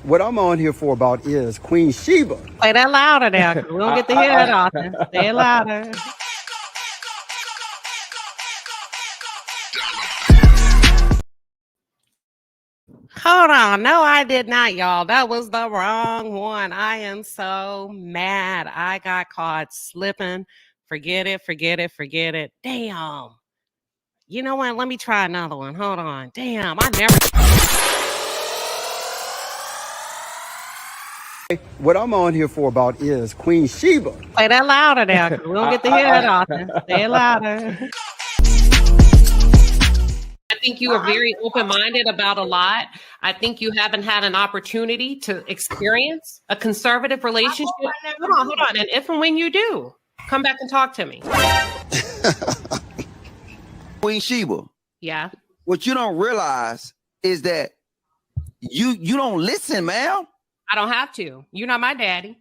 What I'm on here for about is Queen Sheba. Play that louder now, because we don't get to hear that often. Say it louder. Hold on. No, I did not, y'all. That was the wrong one. I am so mad. I got caught slipping. Forget it. Damn. You know what? Let me try another one. Hold on. Damn, I never... What I'm on here for about is Queen Sheba. Play that louder now, because we don't get to hear that often. Say it louder. I think you are very open-minded about a lot. I think you haven't had an opportunity to experience a conservative relationship. Hold on. And if and when you do, come back and talk to me. Queen Sheba. Yeah. What you don't realize is that you don't listen, ma'am. I don't have to. You're not my daddy.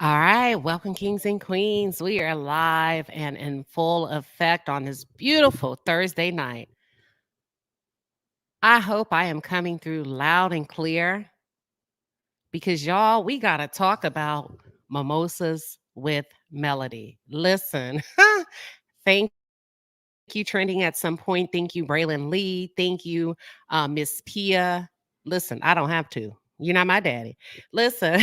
All right, welcome kings and queens. We are live and in full effect on this beautiful Thursday night. I hope I am coming through loud and clear because y'all, we got to talk about mimosas with melody. Listen, thank you, Trending at Some Point. Thank you, Braylon Lee. Thank you, Miss Pia. Listen, I don't have to. You're not my daddy. Listen,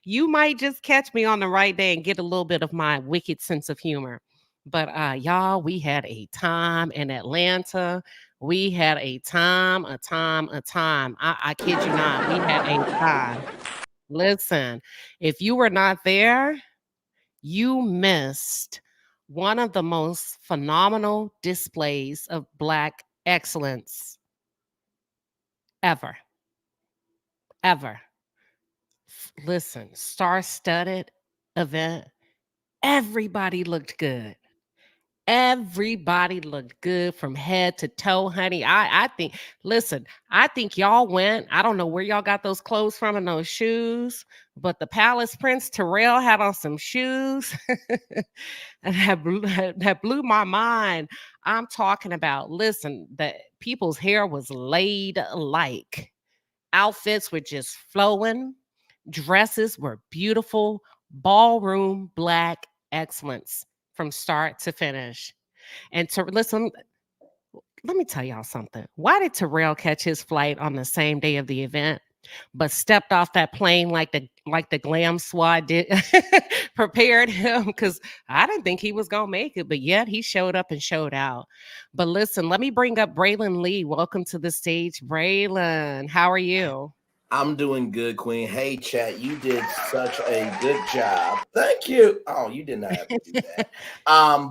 you might just catch me on the right day and get a little bit of my wicked sense of humor. But y'all, we had a time in Atlanta. We had a time. I kid you not. We had a time. Listen, if you were not there, you missed one of the most phenomenal displays of Black excellence ever. Listen, star-studded event. Everybody looked good. Everybody looked good from head to toe, honey. I think y'all went. I don't know where y'all got those clothes from and those shoes, but the Palace Prince Terrell had on some shoes and that blew my mind. I'm talking about, listen, the people's hair was laid like. Outfits were just flowing. Dresses were beautiful. Ballroom Black excellence from start to finish. And to listen, let me tell y'all something. Why did Terrell catch his flight on the same day of the event, but stepped off that plane like the glam squad did, prepared him? Because I didn't think he was gonna make it, but yet he showed up and showed out. But listen, let me bring up Braylon Lee. Welcome to the stage, Braylon. How are you? I'm doing good, Queen. Hey, chat, you did such a good job. Thank you. Oh, you did not have to do that.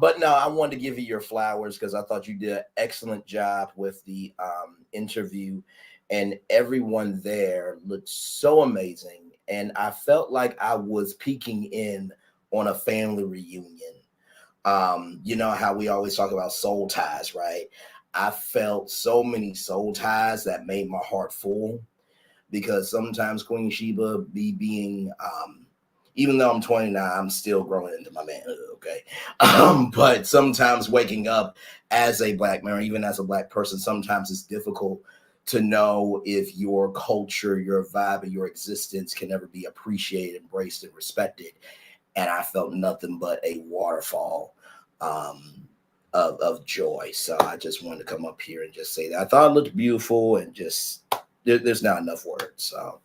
But no, I wanted to give you your flowers because I thought you did an excellent job with the interview, and everyone there looked so amazing. And I felt like I was peeking in on a family reunion. You know how we always talk about soul ties, right? I felt so many soul ties that made my heart full. Because sometimes Queen Sheba being, even though I'm 29, I'm still growing into my manhood, okay? But sometimes waking up as a Black man, or even as a Black person, sometimes it's difficult to know if your culture, your vibe, and your existence can ever be appreciated, embraced, and respected. And I felt nothing but a waterfall of joy. So I just wanted to come up here and just say that. I thought it looked beautiful, and just... there's not enough words. So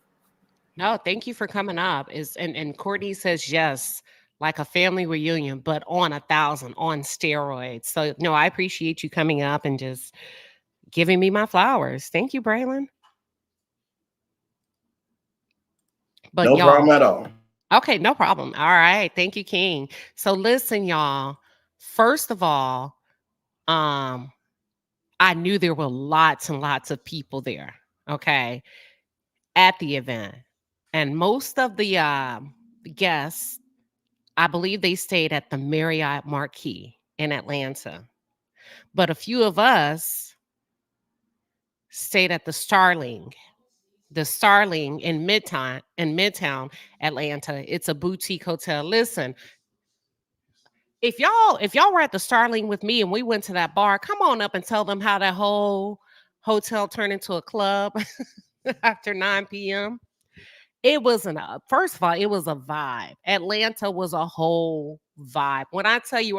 no, thank you for coming up. And Courtney says yes, like a family reunion, but on 1,000 on steroids. So no, I appreciate you coming up and just giving me my flowers. Thank you, Braylon. But no problem at all. Okay, no problem. All right, thank you, King. So listen, y'all. First of all, I knew there were lots and lots of people there. Okay, at the event. And most of the guests, I believe they stayed at the Marriott Marquis in Atlanta. But a few of us stayed at the Starling, the Starling in Midtown Atlanta. It's a boutique hotel. Listen, if y'all were at the Starling with me and we went to that bar, come on up and tell them how that whole hotel turned into a club after 9 p.m. It wasn't first of all, it was a vibe. Atlanta was a whole vibe. When I tell you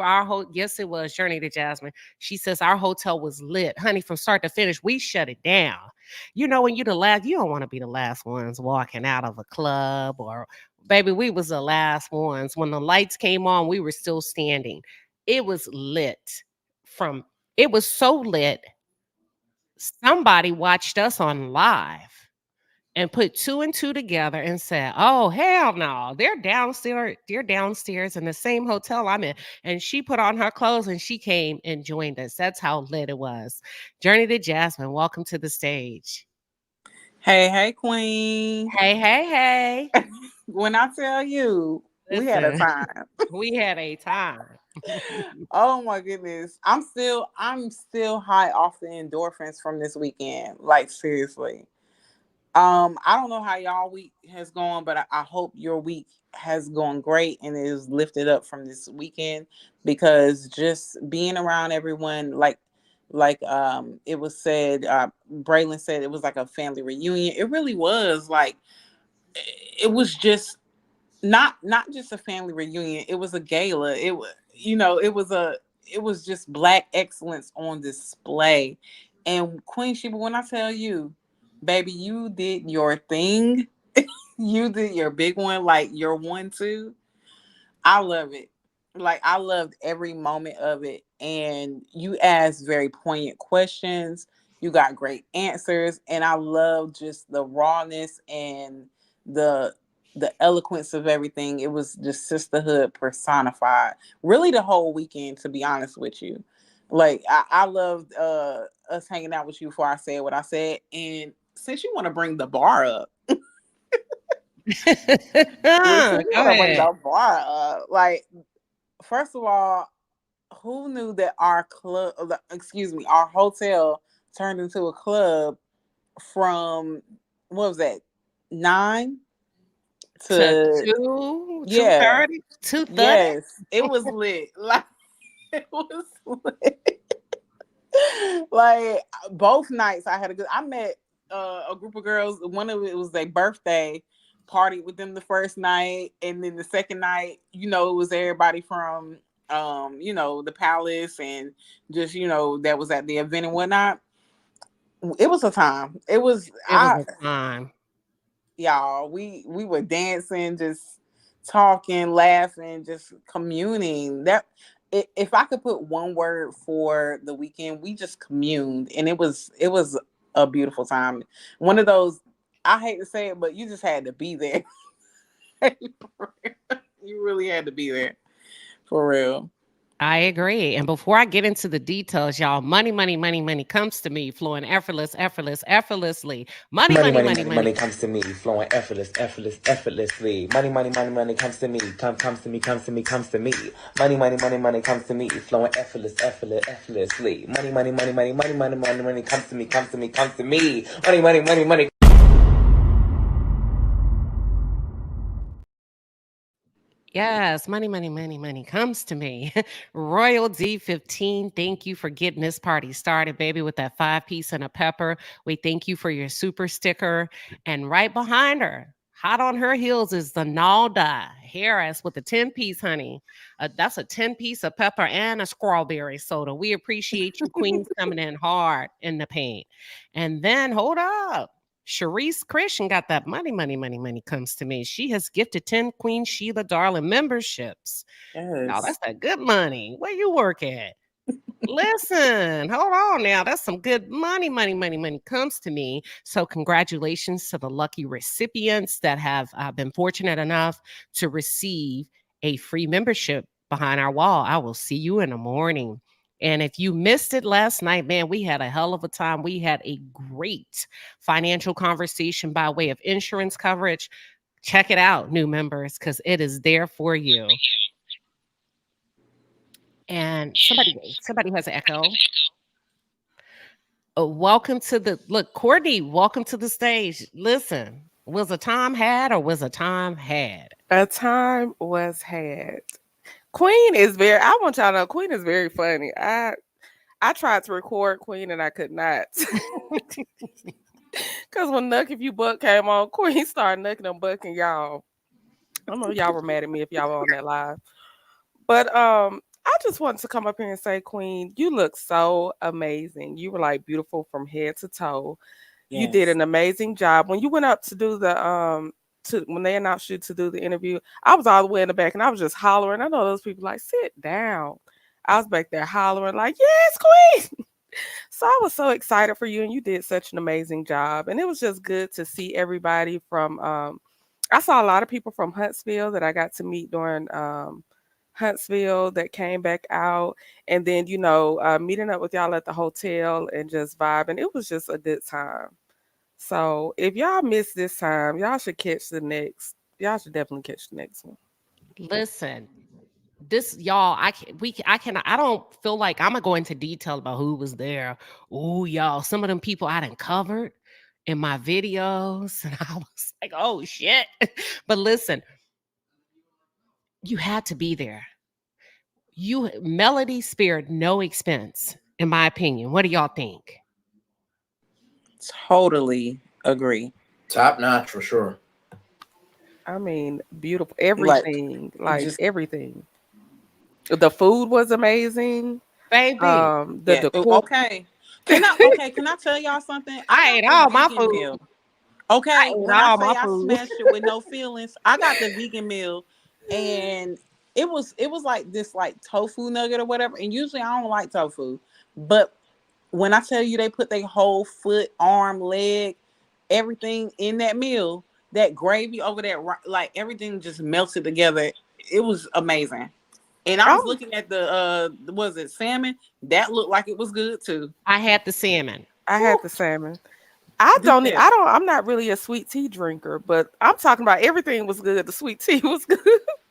yes, it was Journey to Jasmine. She says our hotel was lit. Honey, from start to finish, we shut it down. You know, when you don't want to be the last ones walking out of a club or baby, we was the last ones. When the lights came on, we were still standing. It was lit. It was so lit. Somebody watched us on live and put two and two together and said, "Oh, hell no, they're downstairs. They're downstairs in the same hotel I'm in." And she put on her clothes and she came and joined us. That's how lit it was. Journey to Jasmine, welcome to the stage. Hey, queen. Hey. When I tell you, Listen, we had a time. We had a time. Oh my goodness. I'm still high off the endorphins from this weekend. Like seriously. I don't know how y'all week has gone, but I hope your week has gone great and is lifted up from this weekend, because just being around everyone, like it was said, Braylon said it was like a family reunion. It really was. Like, it was just not just a family reunion. It was a gala. It was, it was just Black excellence on display. And Queen Sheba, when I tell you, baby, you did your thing. You did your big one, like your 1-2. I love it. Like, I loved every moment of it. And you asked very poignant questions. You got great answers. And I love just the rawness and the eloquence of everything. It was just sisterhood personified. Really the whole weekend, to be honest with you. Like, I loved us hanging out with you before I said what I said. And since you want to bring the bar up, like, first of all, who knew that our our hotel turned into a club from, what was that, 9 to 2, yeah, 2:30, 2:30. yes, it was lit. Like, it was lit. Like, both nights I met a group of girls. One of it was their birthday party with them the first night, and then the second night, it was everybody from the palace and just that was at the event and whatnot. It was a time. It was a time. Y'all, we were dancing, just talking, laughing, just communing. That, if I could put one word for the weekend, we just communed, and it was a beautiful time. One of those, I hate to say it, but you just had to be there. You really had to be there, for real. I agree. And before I get into the details, y'all, money comes to me flowing effortlessly. Money comes to me flowing effortlessly. Money comes to me, comes to me. Money comes to me flowing effortlessly. Money comes to me. Money. Yes, money comes to me. Royal D15, thank you for getting this party started, baby, with that 5-piece and a pepper. We thank you for your super sticker. And right behind her, hot on her heels, is the Nalda Harris with the 10-piece, honey. That's a 10-piece of pepper and a strawberry soda. We appreciate you, queens, coming in hard in the paint. And then, hold up. Sharice Christian got that money comes to me. She has gifted 10 Queen Sheba Darling memberships. Yes. Now, that's that good money. Where you work at? Listen, hold on now. That's some good money comes to me. So congratulations to the lucky recipients that have been fortunate enough to receive a free membership behind our wall. I will see you in the morning. And if you missed it last night, man, we had a hell of a time. We had a great financial conversation by way of insurance coverage. Check it out, new members, because it is there for you. And somebody has an echo. welcome to the look, Courtney. Welcome to the stage. Listen, was a time had or was a time had? A time was had. Queen is very. I want y'all to know Queen is very funny. I tried to record Queen and I could not. Cause when Nuck If You Buck came on, Queen started nucking and bucking y'all. I don't know if y'all were mad at me if y'all were on that live. But I just wanted to come up here and say, Queen, you look so amazing. You were like beautiful from head to toe. Yes. You did an amazing job. When you went up to do the when they announced you to do the interview, I was all the way in the back and I was just hollering. I know those people like, sit down. I was back there hollering like, yes, Queen. So I was so excited for you and you did such an amazing job. And it was just good to see everybody from I saw a lot of people from Huntsville that I got to meet during Huntsville that came back out. And then, meeting up with y'all at the hotel and just vibing. It was just a good time. So if y'all missed this time, y'all should catch the next. Y'all should definitely catch the next one. Listen, this y'all, I don't feel like I'm gonna go into detail about who was there. Oh, y'all, some of them people I done covered in my videos, and I was like, oh shit. But listen, you had to be there. Melody spared no expense, in my opinion. What do y'all think? Totally agree. Top notch for sure. I mean, beautiful. Everything. Like everything. The food was amazing. Baby. The decor. Okay. Can I tell y'all something? I ate all my food. Meal. Okay. When I say I food. smashed it with no feelings, I got the vegan meal and it was like this like tofu nugget or whatever. And usually I don't like tofu. But when I tell you they put their whole foot, arm, leg, everything in that meal, that gravy over there, like everything just melted together. It was amazing. And I was looking at was it salmon? That looked like it was good too. I had the salmon. I'm not really a sweet tea drinker, but I'm talking about everything was good. The sweet tea was good.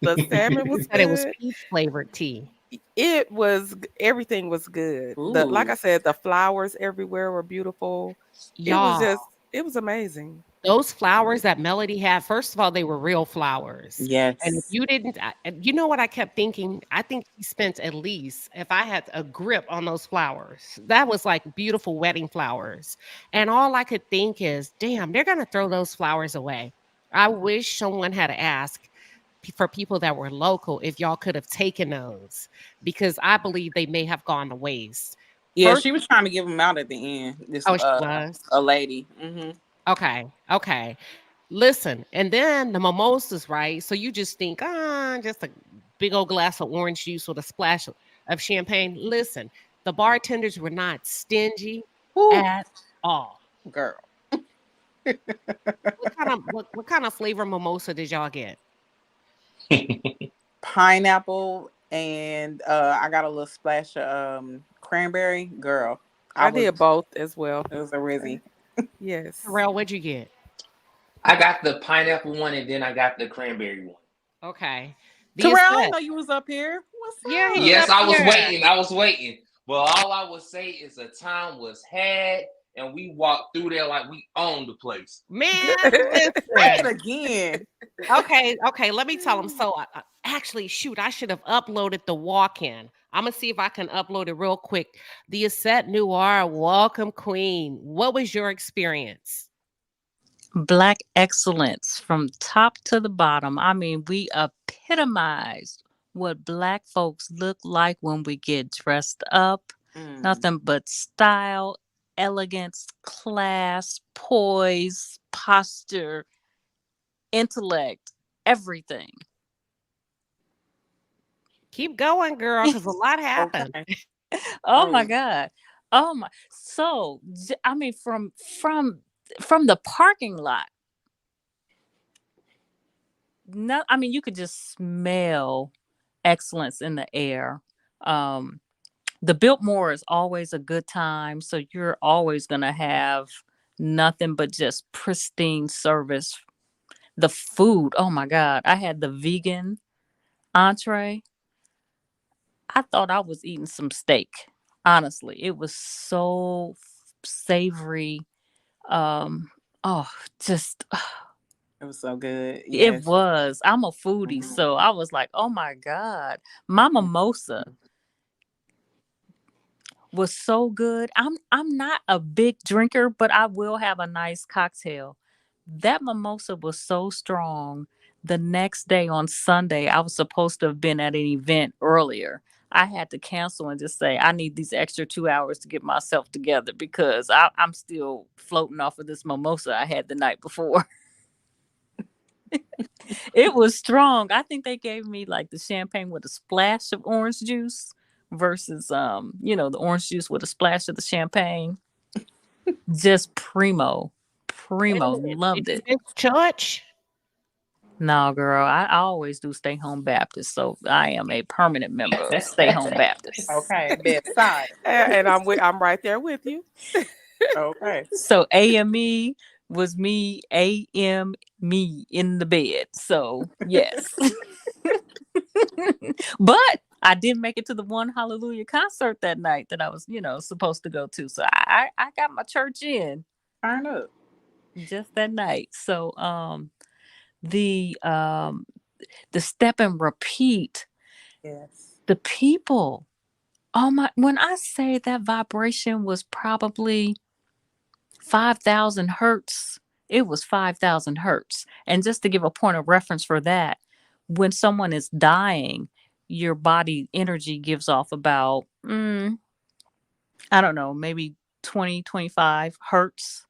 The salmon was good. It was peach flavored tea. Everything was good. Like I said, the flowers everywhere were beautiful. Y'all, it was amazing. Those flowers that Melody had, first of all, they were real flowers. Yes. And if you didn't, you know what I kept thinking? I think he spent at least, if I had a grip on those flowers, that was like beautiful wedding flowers. And all I could think is, damn, they're going to throw those flowers away. I wish someone had asked for people that were local if y'all could have taken those, because I believe they may have gone to waste. Yeah, she was trying to give them out at the end. She was? A lady. Mm-hmm. Okay. Listen, and then the mimosas, right? So you just think, just a big old glass of orange juice with a splash of champagne. Listen, the bartenders were not stingy at all. Girl. What kind of flavor mimosa did y'all get? Pineapple, and I got a little splash of cranberry. Girl, I did both as well. It was a Rizzy. Yes. Terrell, what'd you get? I got the pineapple one and then I got the cranberry one. Okay. Terrell, I know you was up here. What's up? Yes, I was waiting. But all I would say is a time was had and we walked through there like we owned the place. Man, say it again. Okay. Let me tell them. So, actually, shoot, I should have uploaded the walk-in. I'm gonna see if I can upload it real quick. The Asset Noir, welcome, Queen. What was your experience? Black excellence from top to the bottom. I mean, we epitomized what Black folks look like when we get dressed up. Nothing but style, elegance, class, poise, posture, intellect, everything. Keep going, girl, because a lot happened. Okay. Oh my God. Oh my. So, I mean, from the parking lot, you could just smell excellence in the air. The Biltmore is always a good time, so you're always gonna have nothing but just pristine service. The food, oh my God, I had the vegan entree. I thought I was eating some steak. Honestly, it was so savory. Just It was so good. it Yes. was. I'm a foodie, so I was like, oh my God. My mimosa was so good. I'm not a big drinker, but I will have a nice cocktail. That mimosa was so strong. The next day on Sunday, I was supposed to have been at an event earlier. I had to cancel and just say I need these extra 2 hours to get myself together because I'm still floating off of this mimosa I had the night before. It was strong. I think they gave me like the champagne with a splash of orange juice versus the orange juice with a splash of the champagne. Just primo. Wait a Primo. minute. Did Loved you it. miss church? No, girl, I always do Stay Home Baptist. So I am a permanent member of Stay Home Baptist. Okay, best side. And I'm right there with you. Okay. So AME was me, AM me in the bed. So yes. But I did make it to the one Hallelujah concert that night that I was, supposed to go to. So I got my church in Turn up. just that night. So the step and repeat, Yes. the people. Oh my, when I say that vibration was probably 5,000 hertz, it was 5,000 hertz. And just to give a point of reference for that, when someone is dying, your body energy gives off about, I don't know, maybe 20, 25 hertz.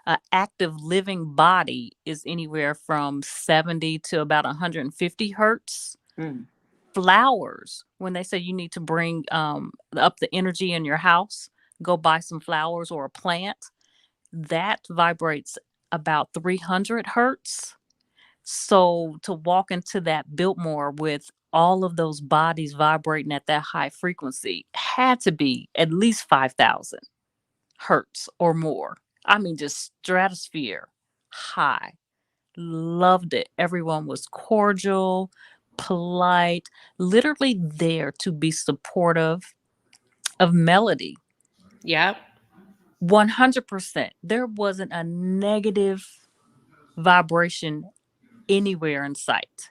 An active living body is anywhere from 70 to about 150 hertz. Flowers, when they say you need to bring up the energy in your house, go buy some flowers or a plant. That vibrates about 300 hertz. So to walk into that Biltmore with all of those bodies vibrating at that high frequency had to be at least 5,000 hertz or more. I mean, just stratosphere high. Loved it. Everyone was cordial, polite, literally there to be supportive of melody. Yep. 100%. There wasn't a negative vibration anywhere in sight.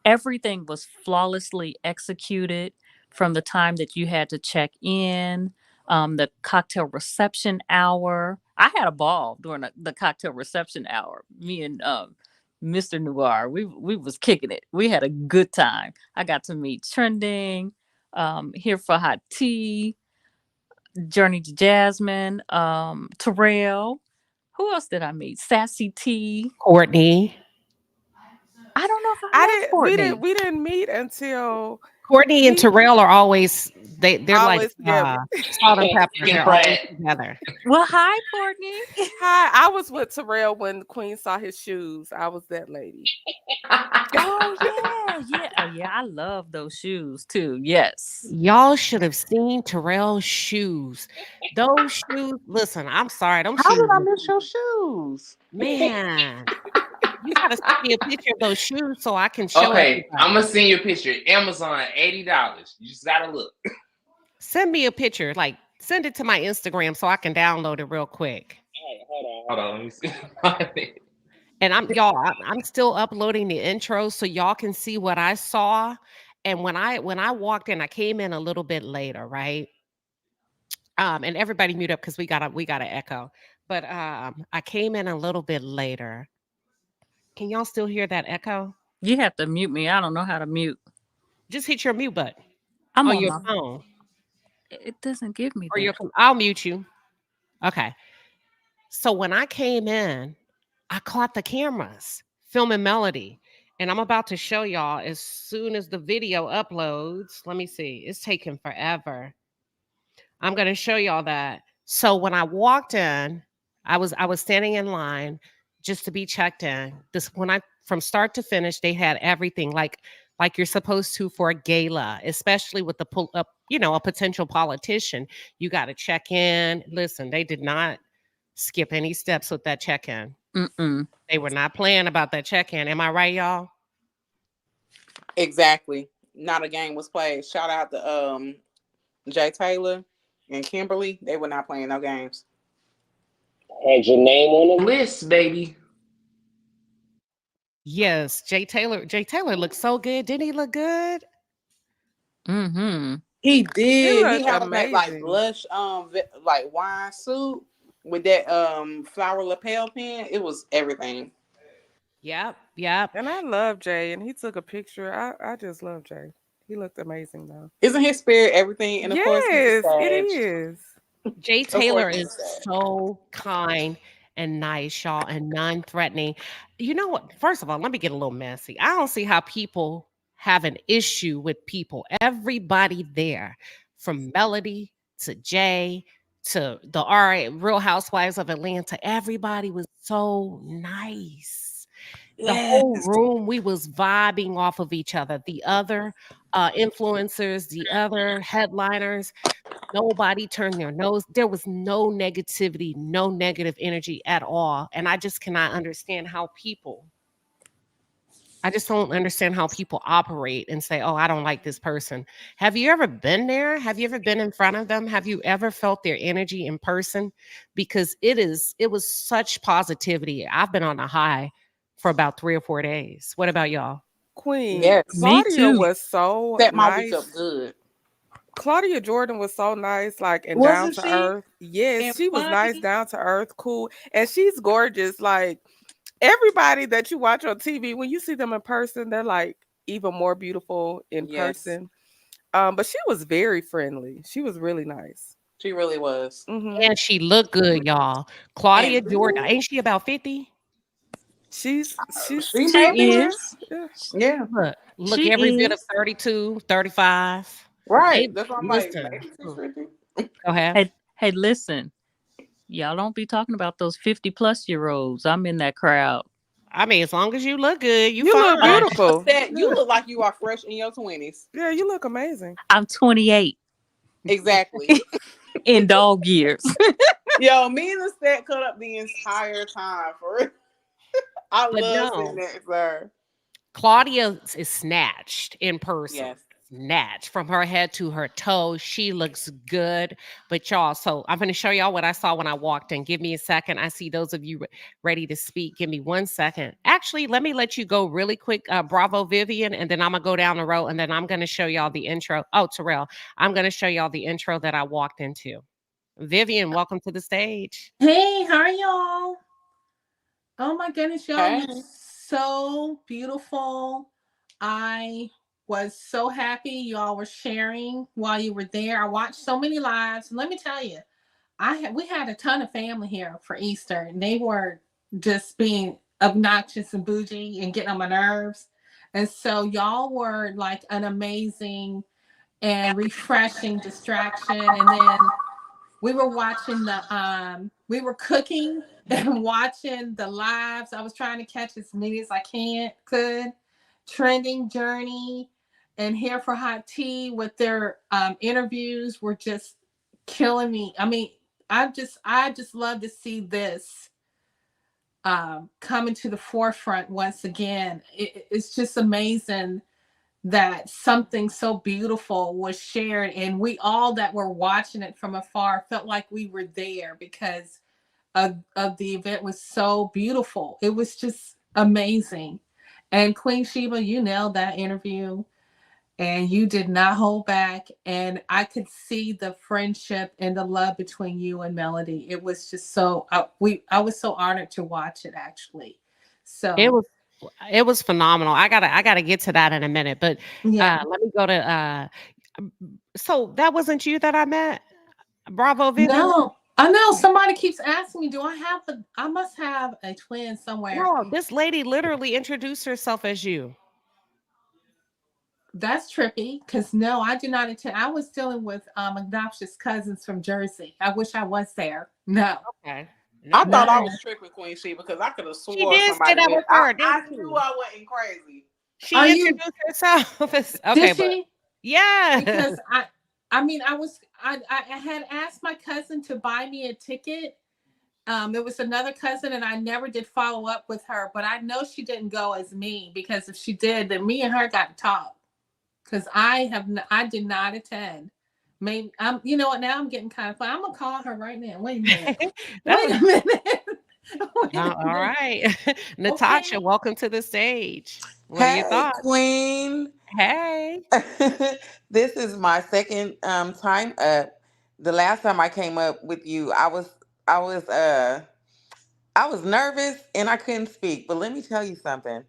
Everything was flawlessly executed from the time that you had to check in, the cocktail reception hour. I had a ball during the cocktail reception hour. Me and Mr. Noir, we was kicking it. We had a good time. I got to meet Trending, Here for Hot Tea, Journey to Jasmine, Terrell. Who else did I meet? Sassy T. Courtney. I don't know if I met Courtney. We didn't meet until Courtney and he Terrell are always they're like always together. salt and pepper. They're always together. Well, hi, Courtney. Hi, I was with Terrell when Queen saw his shoes. I was that lady. Oh yeah. Oh yeah, I love those shoes too. Yes. Y'all should have seen Terrell's shoes. Those shoes, listen, I'm sorry. Them How shoes, did I miss your shoes? man. You gotta send me a picture of those shoes so I can show Okay, everybody. I'm gonna send you a picture. Amazon, $80. You just gotta look. Send me a picture. Like, send it to my Instagram so I can download it real quick. Hold on. Let me see. And I'm still uploading the intro so y'all can see what I saw. And when I walked in, I came in a little bit later, right? And everybody mute up because we got an echo. But I came in a little bit later. Can y'all still hear that echo? You have to mute me. I don't know how to mute. Just hit your mute button I'm on on your my phone. It doesn't give me Or that. I'll mute you. Okay. So when I came in, I caught the cameras filming Melody. And I'm about to show y'all as soon as the video uploads. Let me see. It's taking forever. I'm going to show y'all that. So when I walked in, I was standing in line just to be checked in. From start to finish, they had everything like you're supposed to for a gala, especially with a potential politician. You got to check in. Listen, they did not skip any steps with that check-in. They were not playing about that check-in. Am I right, y'all? Exactly. Not a game was played. Shout out to Jay Taylor and Kimberly. They were not playing no games. Had your name on the list, baby. Yes, Jay Taylor. Jay Taylor looked so good. Didn't he look good? Mm-hmm. He did. He looked had on that like amazing. blush, like wine suit with that flower lapel pin. It was everything. Yep, yep. And I love Jay, and he took a picture. I just love Jay. He looked amazing though. Isn't his spirit everything? And of course he's Yes, it Sag. is. Jay Of course Taylor he's is Sag. so kind and nice, y'all, and non-threatening. You know what? First of all, let me get a little messy. I don't see how people have an issue with people. Everybody there, from Melody to Jay to the Real Housewives of Atlanta, everybody was so nice. The whole Yes. room, we was vibing off of each other. The other influencers, the other headliners, nobody turned their nose. There was no negativity, no negative energy at all. And I just cannot understand how I just don't understand how people operate and say, oh, I don't like this person. Have you ever been there? Have you ever been in front of them? Have you ever felt their energy in person? Because it was such positivity. I've been on a high for about 3 or 4 days. What about y'all? Queen Yes. Me Claudia too. was so Set my week up nice. good. Claudia Jordan was so nice, like, and down Wasn't to she? earth. Yes, And she was nice, funny. down to earth, cool, and she's gorgeous. Like everybody that you watch on TV, when you see them in person, they're like even more beautiful in Yes. person. But she was very friendly. She was really nice. She really was. Hmm. And she looked good, y'all. Claudia And Jordan, ain't she about 50? She's she She may be. somewhere. is. Yeah. Yeah. Look She every bit of is. 32, 35. Right. They That's why I'm like, listen. maybe she's 50. Go ahead. Hey, listen. Y'all don't be talking about those 50-plus-year-olds. I'm in that crowd. I mean, as long as you look good, you You look fine. beautiful. That you Yeah. look like you are fresh in your 20s. Yeah, you look amazing. I'm 28 Exactly. in dog years. Yo, me and the set cut up the entire time for it. I But love seeing no, that, sir. Claudia is snatched in person. Yes. Snatched from her head to her toe. She looks good. But y'all, so I'm going to show y'all what I saw when I walked in. Give me a second. I see those of you ready to speak. Give me 1 second. Actually, let me let you go really quick. Bravo, Vivian. And then I'm going to go down the road and then I'm going to show y'all the intro. Oh, Terrell, I'm going to show y'all the intro that I walked into. Vivian, welcome to the stage. Hey, how are y'all? Oh my goodness, y'all, Hey. you're so beautiful. I was so happy y'all were sharing while you were there. I watched so many lives. Let me tell you, we had a ton of family here for Easter, and they were just being obnoxious and bougie and getting on my nerves. And so y'all were like an amazing and refreshing distraction. And then we were watching we were cooking and watching the lives. I was trying to catch as many as I could. Trending Journey and Here for Hot Tea with their interviews were just killing me. I mean, I just love to see this coming to the forefront once again. It's just amazing that something so beautiful was shared, and we all that were watching it from afar felt like we were there because of the event was so beautiful. It was just amazing. And Queen Sheba, you nailed that interview and you did not hold back. And I could see the friendship and the love between you and Melody. It was just so I was so honored to watch it actually. So It was phenomenal. I gotta get to that in a minute, but yeah. let me go to so that wasn't you that I met? Bravo, Vivian? No, I know somebody keeps asking me, I must have a twin somewhere. No, this lady literally introduced herself as you. That's trippy because no, I did not attend. I was dealing with obnoxious cousins from Jersey. I wish I was there. No, Okay. I No, thought I no. was tricking Queen Sheba because I could have she swore did say somebody that did. was her, I didn't she? knew I wasn't crazy. Are She you? introduced herself as okay, Did but she? yeah. Because I mean, I had asked my cousin to buy me a ticket. There was another cousin, and I never did follow up with her. But I know she didn't go as me because if she did, then me and her got to talk. Because I did not attend. Maybe you know what? Now I'm getting kind of fun. I'm gonna call her right now. Wait a minute. That Wait was a minute. Wait a all minute. right. Natasha, welcome to the stage. What are your Hey, thoughts? Queen. Hey. This is my second time up. The last time I came up with you, I was I was nervous and I couldn't speak. But let me tell you something.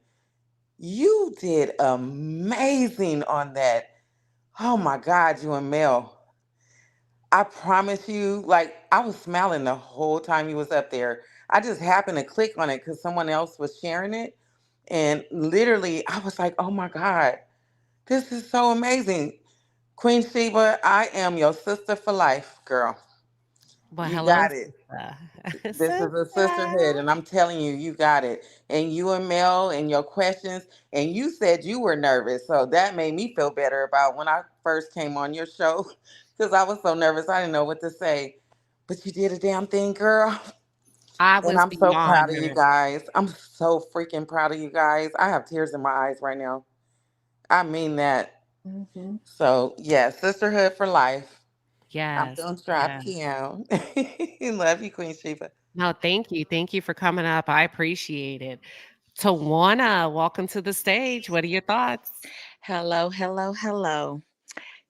You did amazing on that. Oh my God, you and Mel. I promise you, like I was smiling the whole time you was up there. I just happened to click on it because someone else was sharing it. And literally I was like, oh my God, this is so amazing. Queen Sheba, I am your sister for life, girl. Well, You hello, got it. sister. This is a sisterhood, and I'm telling you, you got it. And you and Mel and your questions, and you said you were nervous, so that made me feel better about when I first came on your show, because I was so nervous I didn't know what to say. But you did a damn thing, girl. I And was I'm so beyond proud of you nervous. guys. I'm so freaking proud of you guys. I have tears in my eyes right now. I mean that. Mhm. So yeah, sisterhood for life. I'm Yes. gonna drop Yes. you. Love you, Queen Sheba. No, thank you. Thank you for coming up. I appreciate it. Tawana, welcome to the stage. What are your thoughts? Hello, hello, hello.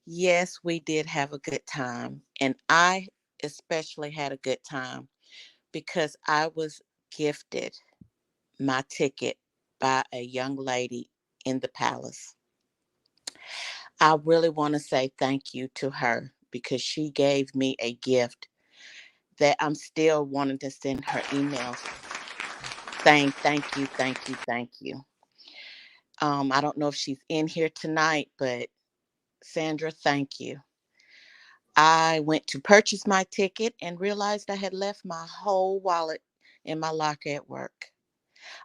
Yes, we did have a good time. And I especially had a good time because I was gifted my ticket by a young lady in the palace. I really want to say thank you to her because she gave me a gift that I'm still wanting to send her emails saying thank you, thank you, thank you. I don't know if she's in here tonight, but Sandra, thank you. I went to purchase my ticket and realized I had left my whole wallet in my locker at work.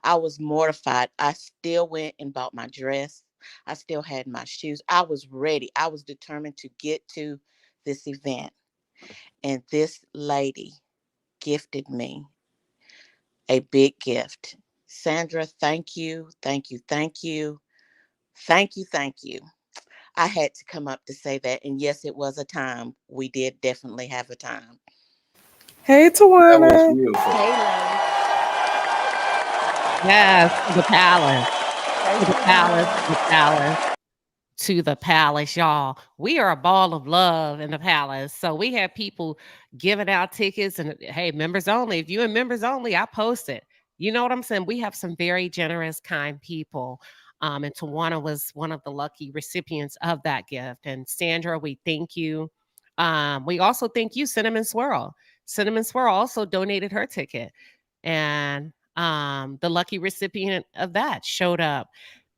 I was mortified. I still went and bought my dress. I still had my shoes. I was ready. I was determined to get to this event. And this lady gifted me a big gift. Sandra, thank you, thank you, thank you, thank you, thank you. I had to come up to say that. And yes, it was a time. We did definitely have a time. Hey, That was Tawana. beautiful. Hey, Lamh. Yes, to the palace, Hey, to the palace, to the Tawana. palace. To the palace, y'all. We are a ball of love in the palace. So we have people giving out tickets and hey, members only. If you in members only, I post it. You know what I'm saying? We have some very generous, kind people. And Tawana was one of the lucky recipients of that gift. And Sandra, we thank you. We also thank you, Cinnamon Swirl. Cinnamon Swirl also donated her ticket. And the lucky recipient of that showed up.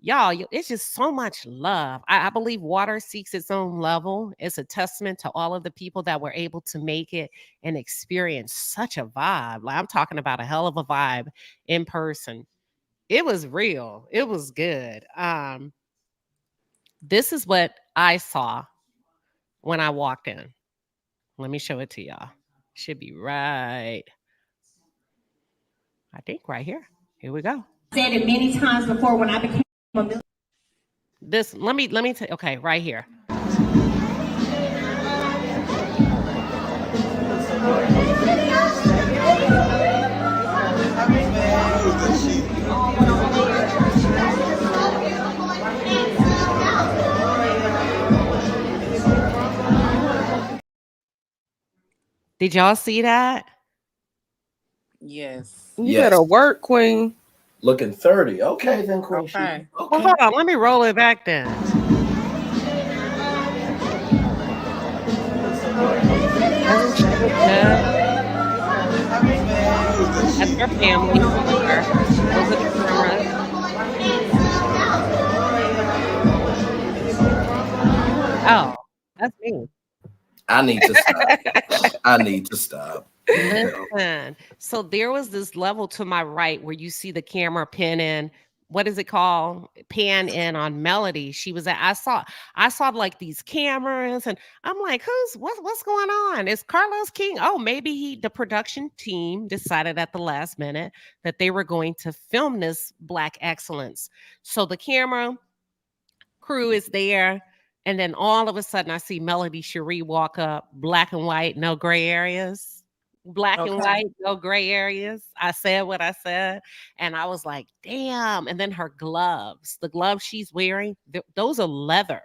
Y'all, it's just so much love. I believe water seeks its own level. It's a testament to all of the people that were able to make it and experience such a vibe. Like I'm talking about a hell of a vibe in person. It was real. It was good. This is what I saw when I walked in. Let me show it to y'all. Should be right. I think right here. Here we go. Said it many times before when I became a This let me tell okay, right here. Did y'all see that? Yes. You Yes. better work, Queen. Looking 30. Okay, then, Queen Okay. Sheba. Well, Okay. hold on. Let me roll it back then. Doesn't she look good? That's her family. Her. Those are the cameras. Oh, that's me. I need to stop. I need to stop. Listen. So there was this level to my right where you see the camera pin in. What is it called? Pan in on Melody. She was at. I saw like these cameras, and I'm like, what's going on? Is Carlos King? Oh, maybe the production team decided at the last minute that they were going to film this Black excellence. So the camera crew is there. And then all of a sudden I see Melody Cherie walk up, black and white, no gray areas. Black and Okay. white, no gray areas. I said what I said. And I was like, damn. And then her gloves, the gloves she's wearing, those are leather.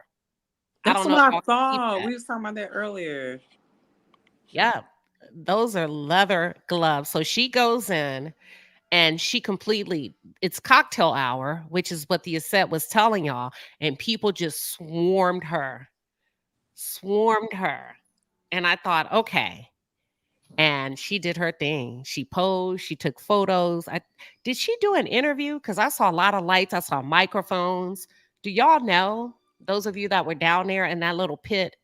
I That's don't know what if I y'all can see thought. that. We was talking about that earlier. Yeah. Those are leather gloves. So she goes in and she completely, it's cocktail hour, which is what the Aset was telling y'all. And people just swarmed her. And I thought, okay. And she did her thing. She posed, she took photos. Did she do an interview? Because I saw a lot of lights, I saw microphones. Do y'all know, those of you that were down there in that little pit?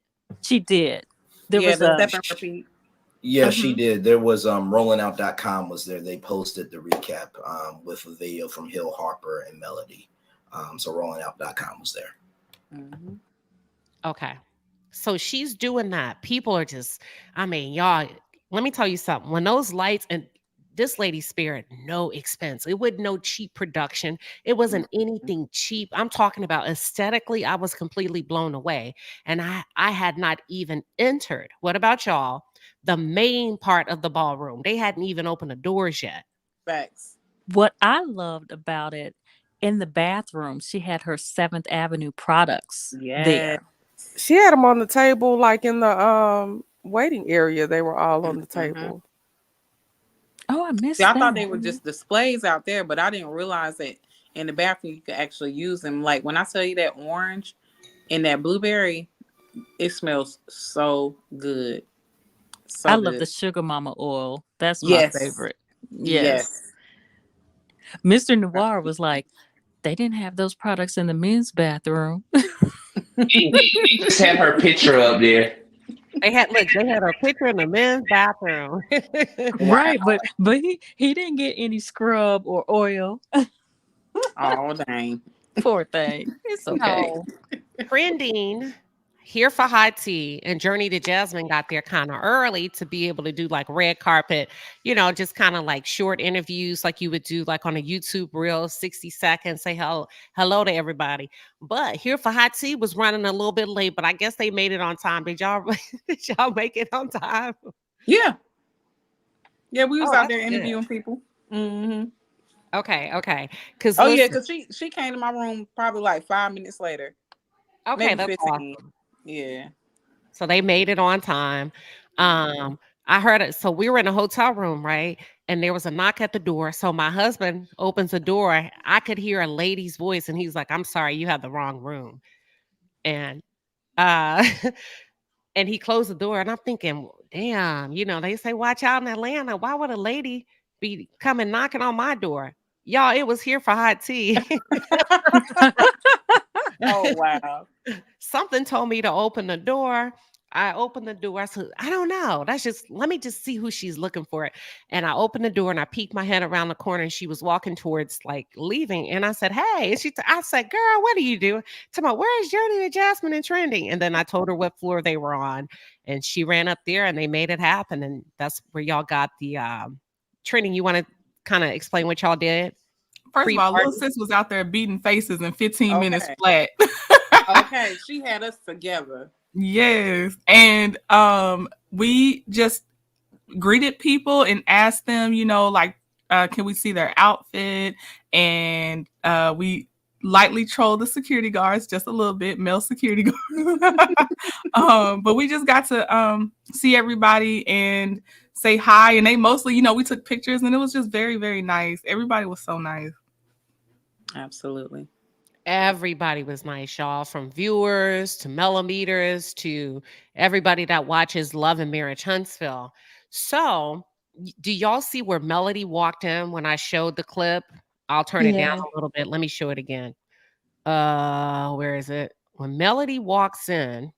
She did. There Yeah, was the a step and repeat. Yeah, she did. There was rollingout.com was there. They posted the recap with a video from Hill, Harper, and Melody. So rollingout.com was there. Mhm. Okay. So she's doing that. People are just, I mean, y'all, let me tell you something. When those lights, and this lady spared no expense. It wasn't no cheap production. It wasn't anything cheap. I'm talking about aesthetically, I was completely blown away. And I had not even entered. What about y'all? The main part of the ballroom. They hadn't even opened the doors yet. Facts. what I loved about it in the bathroom. She had her 7th Avenue products Yeah. there. She had them on the table, like in the waiting area. They were all on the table. Oh, I missed See, I that. thought they were just displays out there, but I didn't realize that in the bathroom you could actually use them. Like when I tell you that orange and that blueberry, it smells so good. So I good. love the Sugar Mama oil. That's my Yes. favorite. Yes. Mr. Noir was like, they didn't have those products in the men's bathroom. They just had her picture up there. They had her picture in the men's bathroom. Right, but he didn't get any scrub or oil. Oh dang. Poor thing. It's okay. So, trending here for hot tea and Journey to Jasmine got there kind of early to be able to do like red carpet, just kind of like short interviews like you would do like on a YouTube reel, 60 seconds, say hello to everybody. But here for hot tea was running a little bit late, but I guess they made it on time. Did y'all make it on time? Yeah. Yeah, we was Oh, out that's there good. interviewing people. Mm-hmm. Okay. Because yeah, because she came to my room probably like 5 minutes later. Okay, Maybe that's 15. awesome. Yeah. So they made it on time. I heard it. So we were in a hotel room, right? And there was a knock at the door. So my husband opens the door. I could hear a lady's voice, and he's like, "I'm sorry, you have the wrong room." And uh and he closed the door, and I'm thinking, damn, they say watch out in Atlanta. Why would a lady be coming knocking on my door? Y'all, it was here for hot tea. Oh wow. Something told me to open the door. I opened the door. I said, I don't know. Let me just see who she's looking for. And I opened the door and I peeked my head around the corner and she was walking towards like leaving. And I said, hey, and I said, girl, what are you doing? Tell me, where's Journey to Jasmine and Trending? And then I told her what floor they were on and she ran up there and they made it happen. And that's where y'all got the Trending. You want to kind of explain what y'all did? First of all, Pre-party? Little Sis was out there beating faces in 15 minutes flat. Okay, she had us together. Yes. And we just greeted people and asked them, can we see their outfit? And we lightly trolled the security guards just a little bit, male security guards. But we just got to see everybody and say hi. And they mostly, we took pictures and it was just very, very nice. Everybody was so nice. Absolutely. Everybody was nice, y'all, from viewers to millimeters to everybody that watches Love and Marriage Huntsville. So, do y'all see where Melody walked in when I showed the clip? I'll turn it down Yeah. a little bit. Let me show it again. Where is it? When Melody walks in,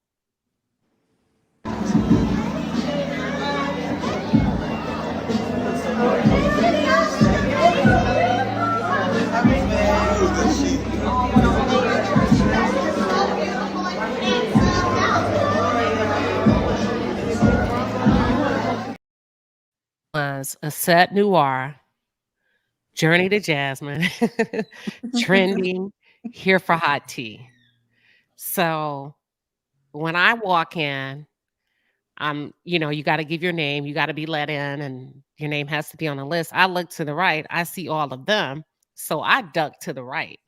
was Aset Noir, Journey to Jasmine, Trending, Here for Hot Tea. So when I walk in, you got to give your name, you got to be let in, and your name has to be on the list. I look to the right, I see all of them, so I duck to the right.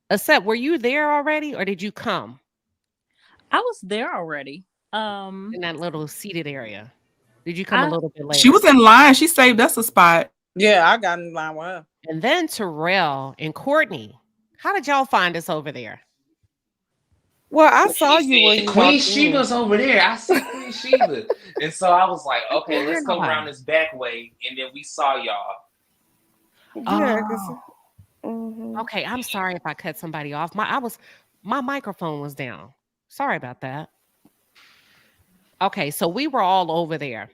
Except, were you there already, or did you come I was there already. in that little seated area? Did you come a I little bit She later? was in line. She saved us a spot. Yeah, I got in line with her. And then Terrell and Courtney, how did y'all find us over there? Well, I saw you when you Queen walked in. Shiba's over there. I see Queen Shiba. And so I was like, okay, Where let's come nobody? around this back way. And then we saw y'all. Yeah, Oh, okay. I'm sorry if I cut somebody off. My microphone was down. Sorry about that. Okay, so we were all over there.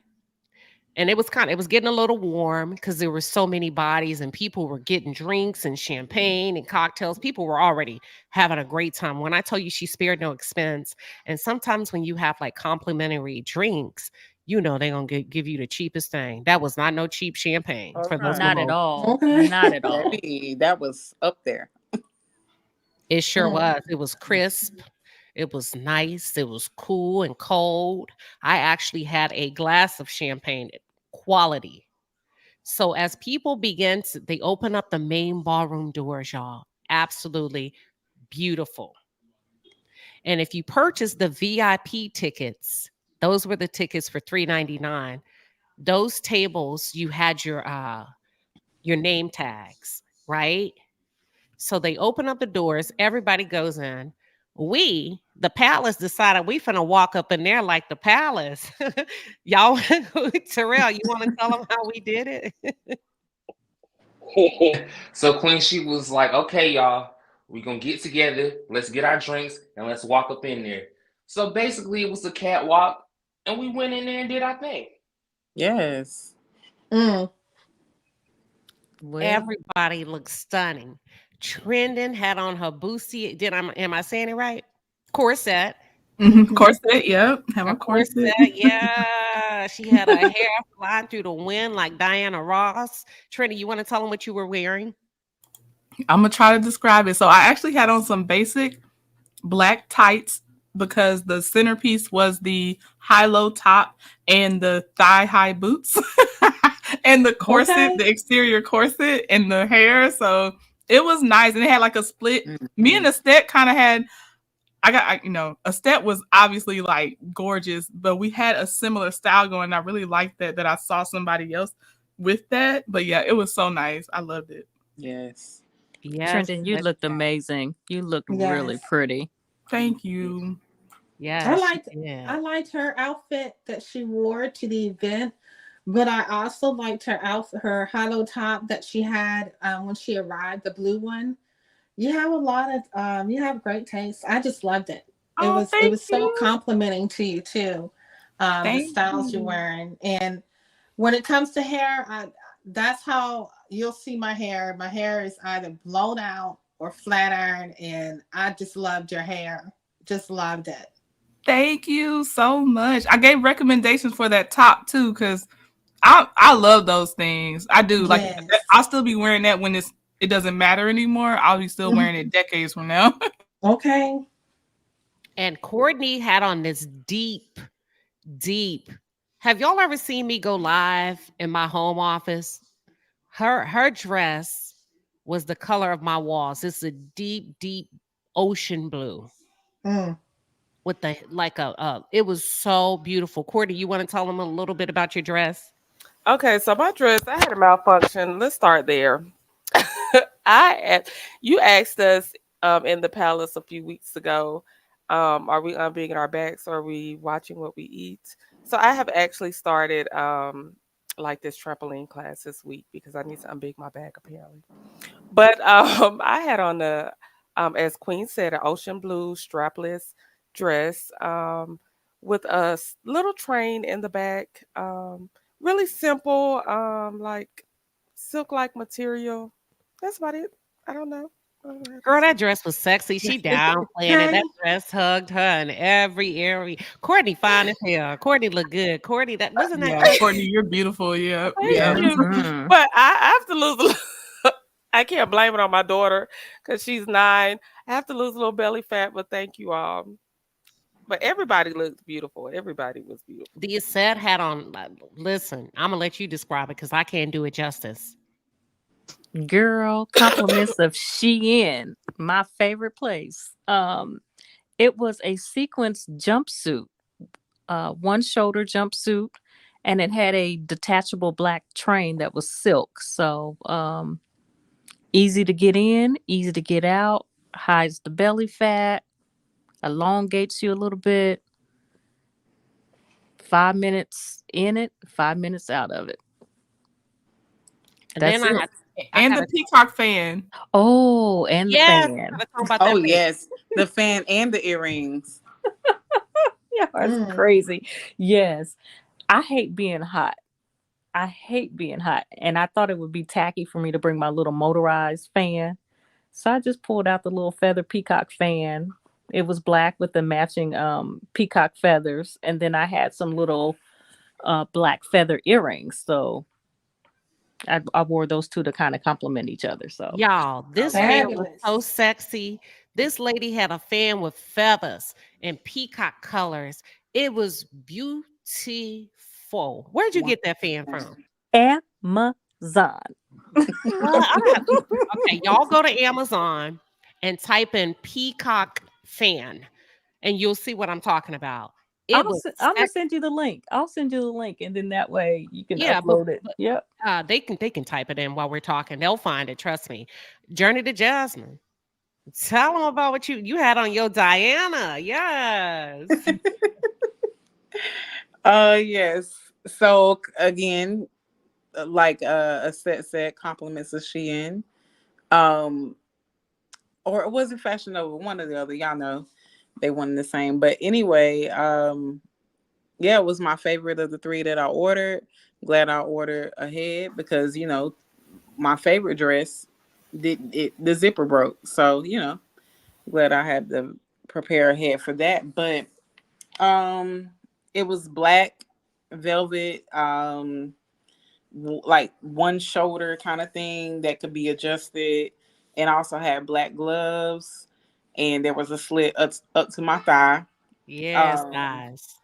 And it was getting a little warm because there were so many bodies and people were getting drinks and champagne and cocktails. People were already having a great time. When I tell you she spared no expense, and sometimes when you have like complimentary drinks, they're going to give you the cheapest thing. That was not no cheap champagne for those not at mimosas. all. Okay. Not at all. Baby, that was up there. It sure Mm. was. It was crisp. It was nice. It was cool and cold. I actually had a glass of champagne, quality. So as people they open up the main ballroom doors, y'all. Absolutely beautiful. And if you purchase the VIP tickets, those were the tickets for $3.99. Those tables, you had your name tags, right? So they open up the doors, everybody goes in. We, the palace, decided we finna walk up in there like the palace. Y'all, Terrell, you want to tell them how we did it? So Queen Shiba was like, okay, y'all, we're going to get together. Let's get our drinks and let's walk up in there. So basically it was a catwalk and we went in there and did our thing. Yes. Mm. Well, Everybody looked stunning. Trendon had on her boosie. Am I saying it right? Corset. Corset, yep. Have a A corset. yeah. She had her hair flying through the wind like Diana Ross. Trinity, you want to tell them what you were wearing? I'm going to try to describe it. So I actually had on some basic black tights because the centerpiece was the high-low top and the thigh-high boots and the corset, Okay. the exterior corset and the hair. So it was nice. And it had like a split. Me and Estet kind of had, Estet was obviously like gorgeous, but we had a similar style going. I really liked that I saw somebody else with that. But yeah, it was so nice. I loved it. Yes. Yes. Trenton, you looked amazing. You looked really Yes. pretty. Thank you. Yes. I liked her outfit that she wore to the event, but I also liked her high-low top that she had when she arrived, the blue one. You have great taste. I just loved it. It was so complimenting to you too. The styles you're wearing. And when it comes to hair, that's how you'll see my hair. My hair is either blown out or flat iron, and I just loved your hair. Just loved it. Thank you so much. I gave recommendations for that top too, because I love those things. I do. Like Yes. I'll still be wearing that when it doesn't matter anymore. I'll be still wearing it decades from now. Okay. And Courtney had on this deep. Have y'all ever seen me go live in my home office? Her dress was the color of my walls. It's a deep ocean blue. Mm. With it was so beautiful. Courtney, you want to tell them a little bit about your dress? Okay, so my dress, I had a malfunction. Let's start there. You asked us in the palace a few weeks ago, are we unbigging our backs or are we watching what we eat? So I have actually started like this trampoline class this week because I need to unbig my back apparently. But I had on as Queen said, an ocean blue strapless dress with a little train in the back. Really simple, like silk-like material. That's about it. I don't know. Girl, that dress was sexy. She downplaying it. That dress hugged her in every area. Courtney fine as hell. Courtney looked good. Courtney, that wasn't that. Yeah, Courtney, you're beautiful. Yeah, yeah. Thank you. But I have to lose. I can't blame it on my daughter because she's 9. I have to lose a little belly fat, but thank you all. But everybody looked beautiful. Everybody was beautiful. The set had on. Listen, I'm gonna let you describe it because I can't do it justice. Girl, compliments of Shein, my favorite place. It was a sequence jumpsuit, one shoulder jumpsuit, and it had a detachable black train that was silk. So easy to get in, easy to get out, hides the belly fat, elongates you a little bit. 5 minutes in it, 5 minutes out of it. And That's then it. And the peacock fan. Oh, and the yes, fan. gotta talk about Oh that fan. yes, the fan and the earrings. Yeah, that's crazy. Yes. I hate being hot. I hate being hot. And I thought it would be tacky for me to bring my little motorized fan. So I just pulled out the little feather peacock fan. It was black with the matching peacock feathers. And then I had some little black feather earrings. So I wore those two to kind of complement each other. So Y'all, this fan was so sexy. This lady had a fan with feathers and peacock colors. It was beautiful. Where'd you get that fan from? Amazon. Okay, y'all go to Amazon and type in peacock fan, and you'll see what I'm talking about. I'm gonna send you the link. I'll send you the link, and then that way you can upload it. Yep. They can type it in while we're talking. They'll find it. Trust me. Journey to Jasmine. Tell them about what you had on your Diana. Yes. Yes. So again, like a set compliments of Shein. Or was it Fashion Nova? One or the other. Y'all know they one and the same. But anyway, yeah, it was my favorite of the three that I ordered. Glad I ordered ahead because my favorite dress the zipper broke. So glad I had to prepare ahead for that. But it was black velvet, like one shoulder kind of thing that could be adjusted, and also had black gloves, and there was a slit up to my thigh. Yes, guys.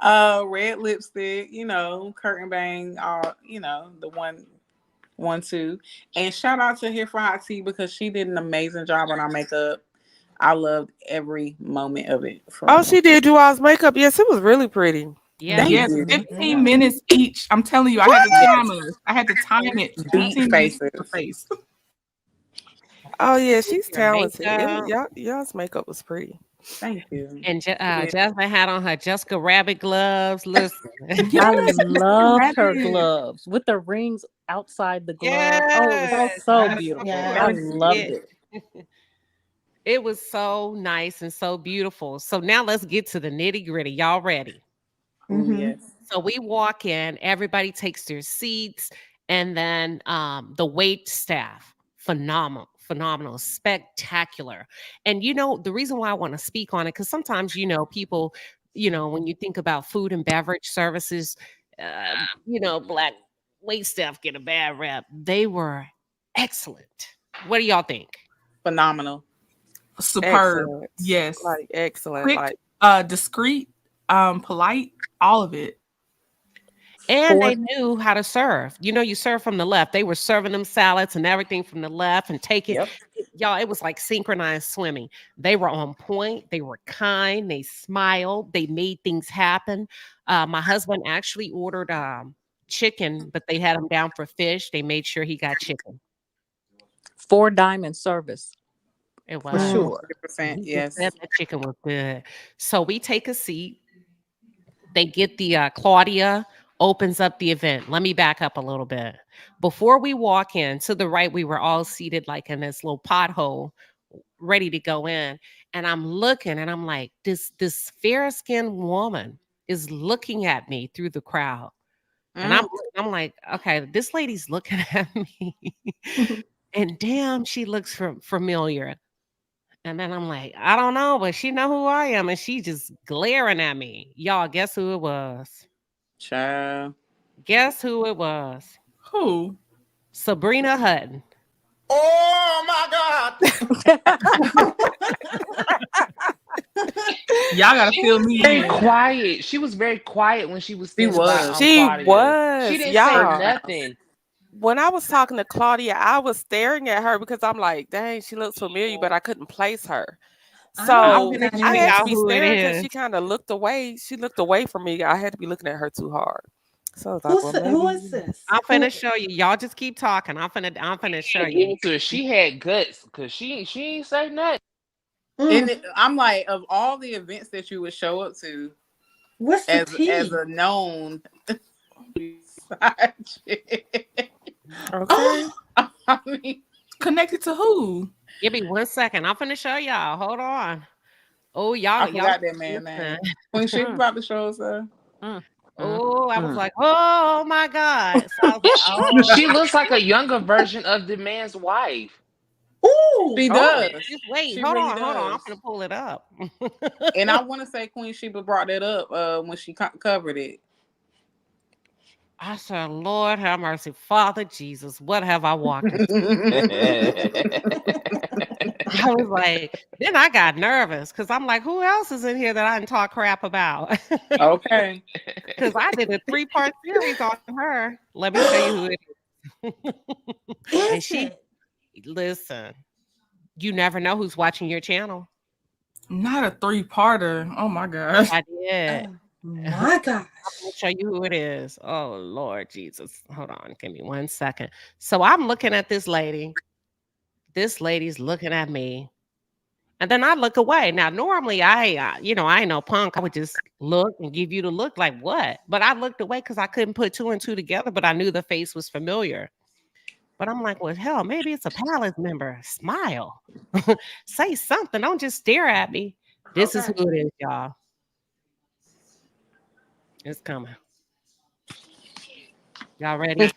Red lipstick, curtain bang, the 1-2. And shout out to Here for Hot Tea because she did an amazing job on our makeup. I loved every moment of it. She did do all's makeup. Yes, it was really pretty. Yeah, yes, 15 minutes each. I'm telling you, I had to time it. I had to time it. Beat 15 minutes per faces. face. Oh yeah, she's Your talented. makeup. Y'all's makeup was pretty. Thank you. And Jasmine had on her Jessica Rabbit gloves. Listen, I loved her gloves with the rings outside the glove. Oh, it was so beautiful. Yes. I loved it. It was so nice and so beautiful. So now let's get to the nitty gritty. Y'all ready? Yes. So we walk in, everybody takes their seats, and then the wait staff, phenomenal, spectacular. And the reason why I want to speak on it, because sometimes people, when you think about food and beverage services, black wait staff get a bad rep. They excellent. What do y'all think? Phenomenal. Superb. Excellent. Yes. Like excellent. Quick, like discreet, polite, all of it. And they knew how to serve. You serve from the left. They were serving them salads and everything from the left and take it. Yep. Y'all, it was like synchronized swimming. They were on point. They were kind. They smiled. They made things happen. My husband actually ordered chicken, but they had him down for fish. They made sure he got chicken. 4 diamond service. It was. For sure. 100%. Yes. That chicken was good. So we take a seat. They get the Claudia opens up the event. Let me back up a little bit. Before we walk in, to the right, we were all seated like in this little pothole, ready to go in. And I'm looking and I'm like, this fair-skinned woman is looking at me through the crowd. And I'm like, okay, this lady's looking at me. And damn, she looks familiar. And then I'm like, I don't know, but she know who I am. And she just glaring at me. Y'all, guess who it was? Child. Guess who it was? Who? Sabrina Hutton. Oh my God. Y'all gotta fill me Very in. quiet. She was very quiet when she was standing by was. She Claudia. She was, didn't say y'all. nothing. When I was talking to Claudia, I was staring at her because I'm like, dang, she looks familiar, but I couldn't place her. I'm So looking at I her. had to y'all be who it staring because is. she kind of looked away. She looked away from me. I had to be looking at her too hard. So I was like, well, maybe. Who is this? I'm Who- finna show you. Y'all just keep talking. I'm finna show Give you. it to her. She had guts because she ain't say nothing. And I'm like, of all the events that you would show up to, What's the as tea? a known side chick. Okay. I mean, Connected to who? Give me 1 second. I'm finna show y'all. Hold on. Oh, y'all. I forgot that man name. When she about to show us Oh, I was like, oh my God. So I was like, oh. She looks like a younger version of the man's wife. Ooh. She Oh, does. just wait. She Hold really on. Hold on. I'm does. gonna pull it up. And I want to say Queen Sheba brought that up when she covered it. I said, Lord have mercy. Father Jesus, what have I walked into? I was like, then I got nervous because I'm like, who else is in here that I didn't talk crap about? Okay. Because I did a 3-part series on her. Let me show you who it is. And she, listen, you never know who's watching your channel. Not a 3-parter. Oh my gosh. I did. Oh my gosh. I'm gonna show you who it is. Oh Lord Jesus. Hold on. Give me 1 second. So I'm looking at this lady. This lady's looking at me. And then I look away. Now, normally I ain't no punk. I would just look and give you the look like what? But I looked away because I couldn't put 2 and 2 together, but I knew the face was familiar. But I'm like, well, hell, maybe it's a palace member. Smile. Say something. Don't just stare at me. This is who it is, y'all. It's coming. Y'all ready?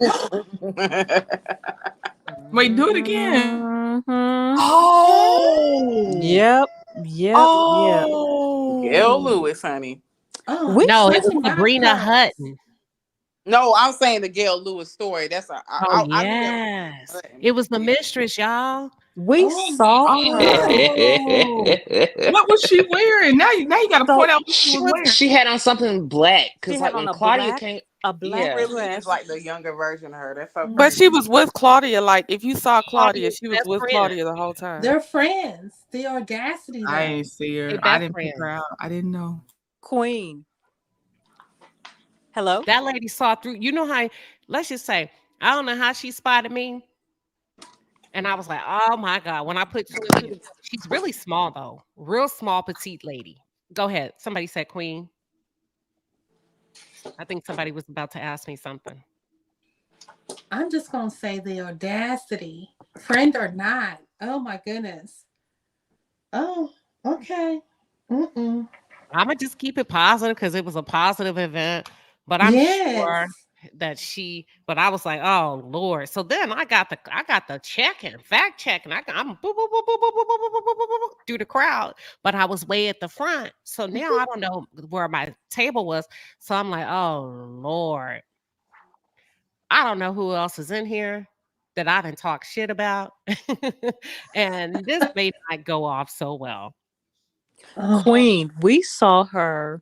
Wait, do it again. Mhm. Oh. Yep. Oh. Gail Lewis, honey. Oh, We No, such it was a nice Sabrina house. Hutton. No, I'm saying the Gail Lewis story. That's Oh, I knew that yes. was It was the mistress, y'all. we Oh, saw her. Oh. What was she wearing? Now you gotta So point out what she was wearing. She had on something black she because had like on when a Claudia black came, dress. really is like the younger version of her. That's so But crazy. she was with Claudia. Like, if you saw Claudia, Claudia's she was best with friend. Claudia the whole time. they're friends. The audacity I there. ain't see her. They I best didn't pick her friends. out. I didn't know. Queen. Hello? That lady saw through. You know how? Let's just say I don't know how she spotted me, and I was like, oh my God. When I put 2 and 2 together, she's really small though, real small, petite lady. Go ahead. Somebody said Queen. I think somebody was about to ask me something. I'm just gonna say the audacity, friend or not. Oh my goodness. Oh, okay. I'm gonna just keep it positive because it was a positive event. But I'm sure Yes. that but I was like, oh Lord. So then I got the checking, fact checking. I'm boop, boop, boop, boop, boop, boop, boop, boop, boop, boop, boop, through the crowd, but I was way at the front. So now I don't know where my table was. So I'm like, oh Lord. I don't know who else is in here that I didn't talk shit about. And this may not go off so well. Oh. Queen, we saw her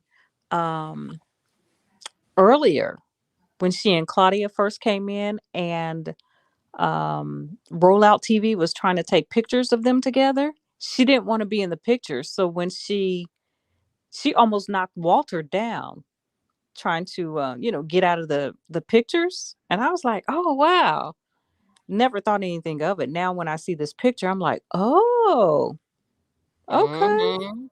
earlier when she and Claudia first came in, and Rollout TV was trying to take pictures of them together. She didn't want to be in the pictures, so when she almost knocked Walter down trying to get out of the pictures, and I was like, oh wow, never thought anything of it. Now when I see this picture, I'm like, oh, okay. Mhm.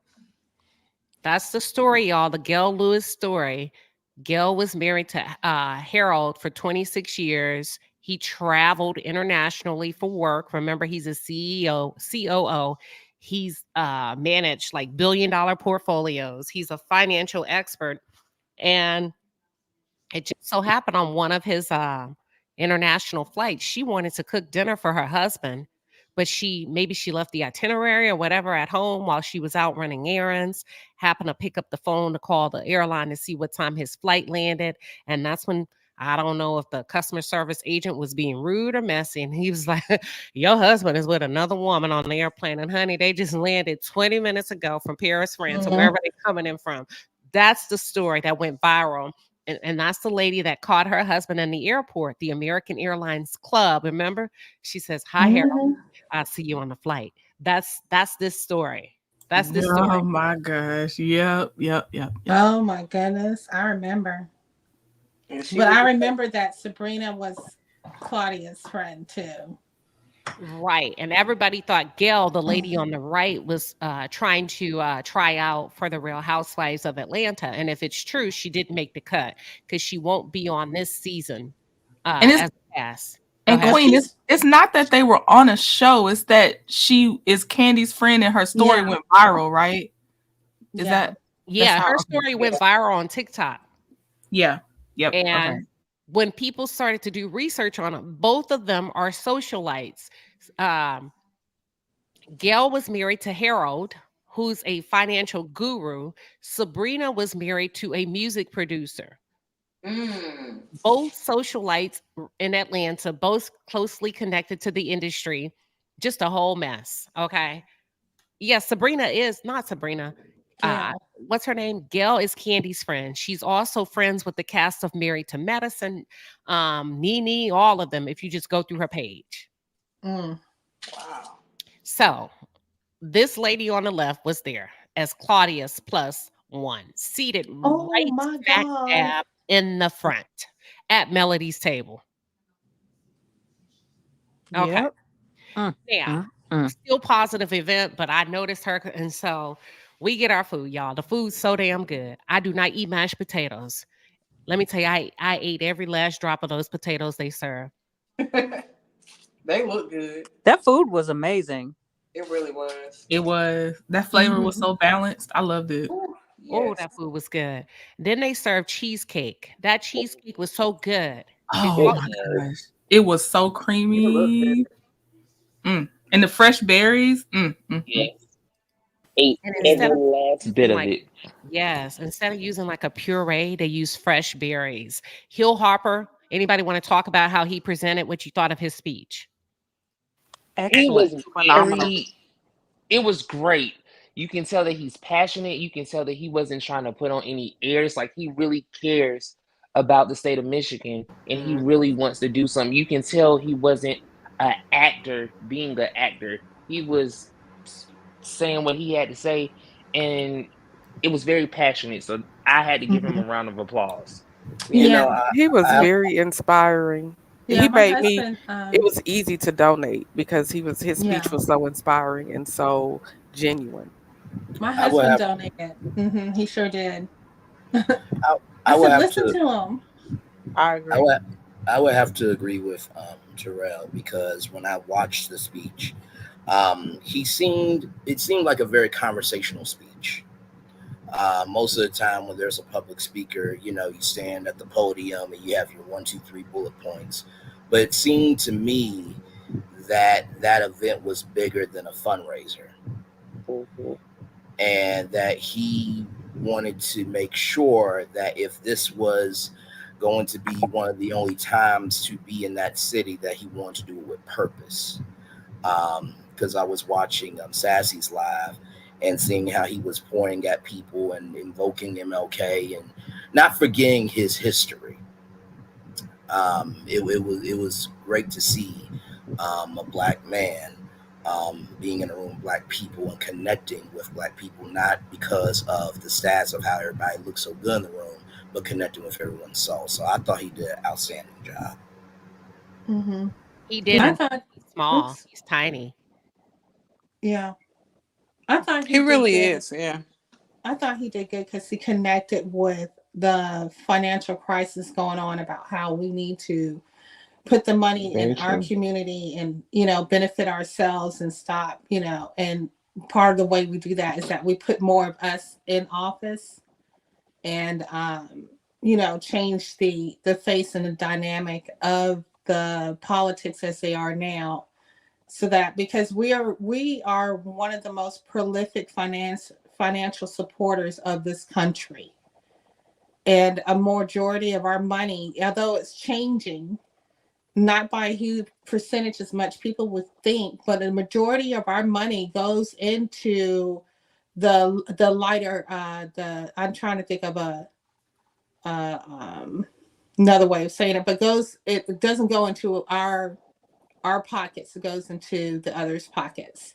That's the story, y'all. The Gail Lewis story. Gail was married to Harold for 26 years. He traveled internationally for work. Remember, he's a CEO, COO. He's managed like billion-dollar portfolios. He's a financial expert. And it just so happened on one of his international flights, she wanted to cook dinner for her husband, but maybe she left the itinerary or whatever at home while she was out running errands, happened to pick up the phone to call the airline to see what time his flight landed. And that's when I don't know if the customer service agent was being rude or messy. And he was like, your husband is with another woman on the airplane. And honey, they just landed 20 minutes ago from Paris, France, or wherever they're coming in from. That's the story that went viral. And that's the lady that caught her husband in the airport, the American Airlines Club. Remember? She says, hi, Harold. I'll see you on the flight. That's this story. That's this story. Oh my gosh. Yep. Oh my goodness. I remember. But I remember that Sabrina was Claudia's friend too. Right. And everybody thought Gail, the lady on the right, was trying to try out for the Real Housewives of Atlanta. And if it's true, she didn't make the cut because she won't be on this season as a cast. And Queen, it's not that they were on a show. It's that she is Candy's friend and her story went viral, right? Is that? Yeah, her story went viral on TikTok. Yeah. Yep. And when people started to do research on it, both of them are socialites. Gail was married to Harold, who's a financial guru. Sabrina was married to a music producer. Both socialites in Atlanta, both closely connected to the industry. Just a whole mess. Okay. Yes, Sabrina is not Sabrina. What's her name? Gail is Candy's friend. She's also friends with the cast of Married to Medicine, Nene, all of them, if you just go through her page. Wow. So this lady on the left was there as Claudia's plus one, seated right smack dab in the front at Melody's table. Okay. Now, still positive event, but I noticed her. And so we get our food, y'all. The food's so damn good. I do not eat mashed potatoes. Let me tell you, I ate every last drop of those potatoes they serve. They look good. That food was amazing. It really was. It was. That flavor was so balanced. I loved it. Oh, that food was good. Then they served cheesecake. That cheesecake was so good. Oh my gosh. It was so creamy. And the fresh berries. Yes. Ate every last bit of it. Yes. Instead of using like a puree, they use fresh berries. Harper, anybody want to talk about how he presented, what you thought of his speech? Excellent. It was great. You can tell that he's passionate. You can tell that he wasn't trying to put on any airs. Like he really cares about the state of Michigan and he really wants to do something. You can tell he wasn't an actor being an actor. He was saying what he had to say and it was very passionate. So I had to give him a round of applause. You know, he was very inspiring. Yeah, he made husband, it was easy to donate because his speech was so inspiring and so genuine. My husband donated. He sure did. I would have listen to him. I agree. I would have to agree with Terrell because when I watched the speech, it seemed like a very conversational speech. Most of the time when there's a public speaker, you stand at the podium and you have your 1, 2, 3 bullet points. But it seemed to me that event was bigger than a fundraiser. And that he wanted to make sure that if this was going to be one of the only times to be in that city, that he wanted to do it with purpose. Because I was watching Sassy's live and seeing how he was pointing at people and invoking MLK and not forgetting his history. It was great to see a Black man being in a room with Black people and connecting with Black people, not because of the stats of how everybody looks so good in the room, but connecting with everyone's soul. So I thought he did an outstanding job. He did. He's small. He's tiny. Yeah. I thought he really is. Yeah. I thought he did good because he connected with the financial crisis going on about how we need to put the money in our community and, benefit ourselves and stop, and part of the way we do that is that we put more of us in office and, change the face and the dynamic of the politics as they are now. So that because we are one of the most prolific financial supporters of this country. And a majority of our money, although it's changing, not by a huge percentage as much people would think, but the majority of our money goes into the lighter I'm trying to think of another way of saying it, but it doesn't go into our pockets, it goes into the others' pockets.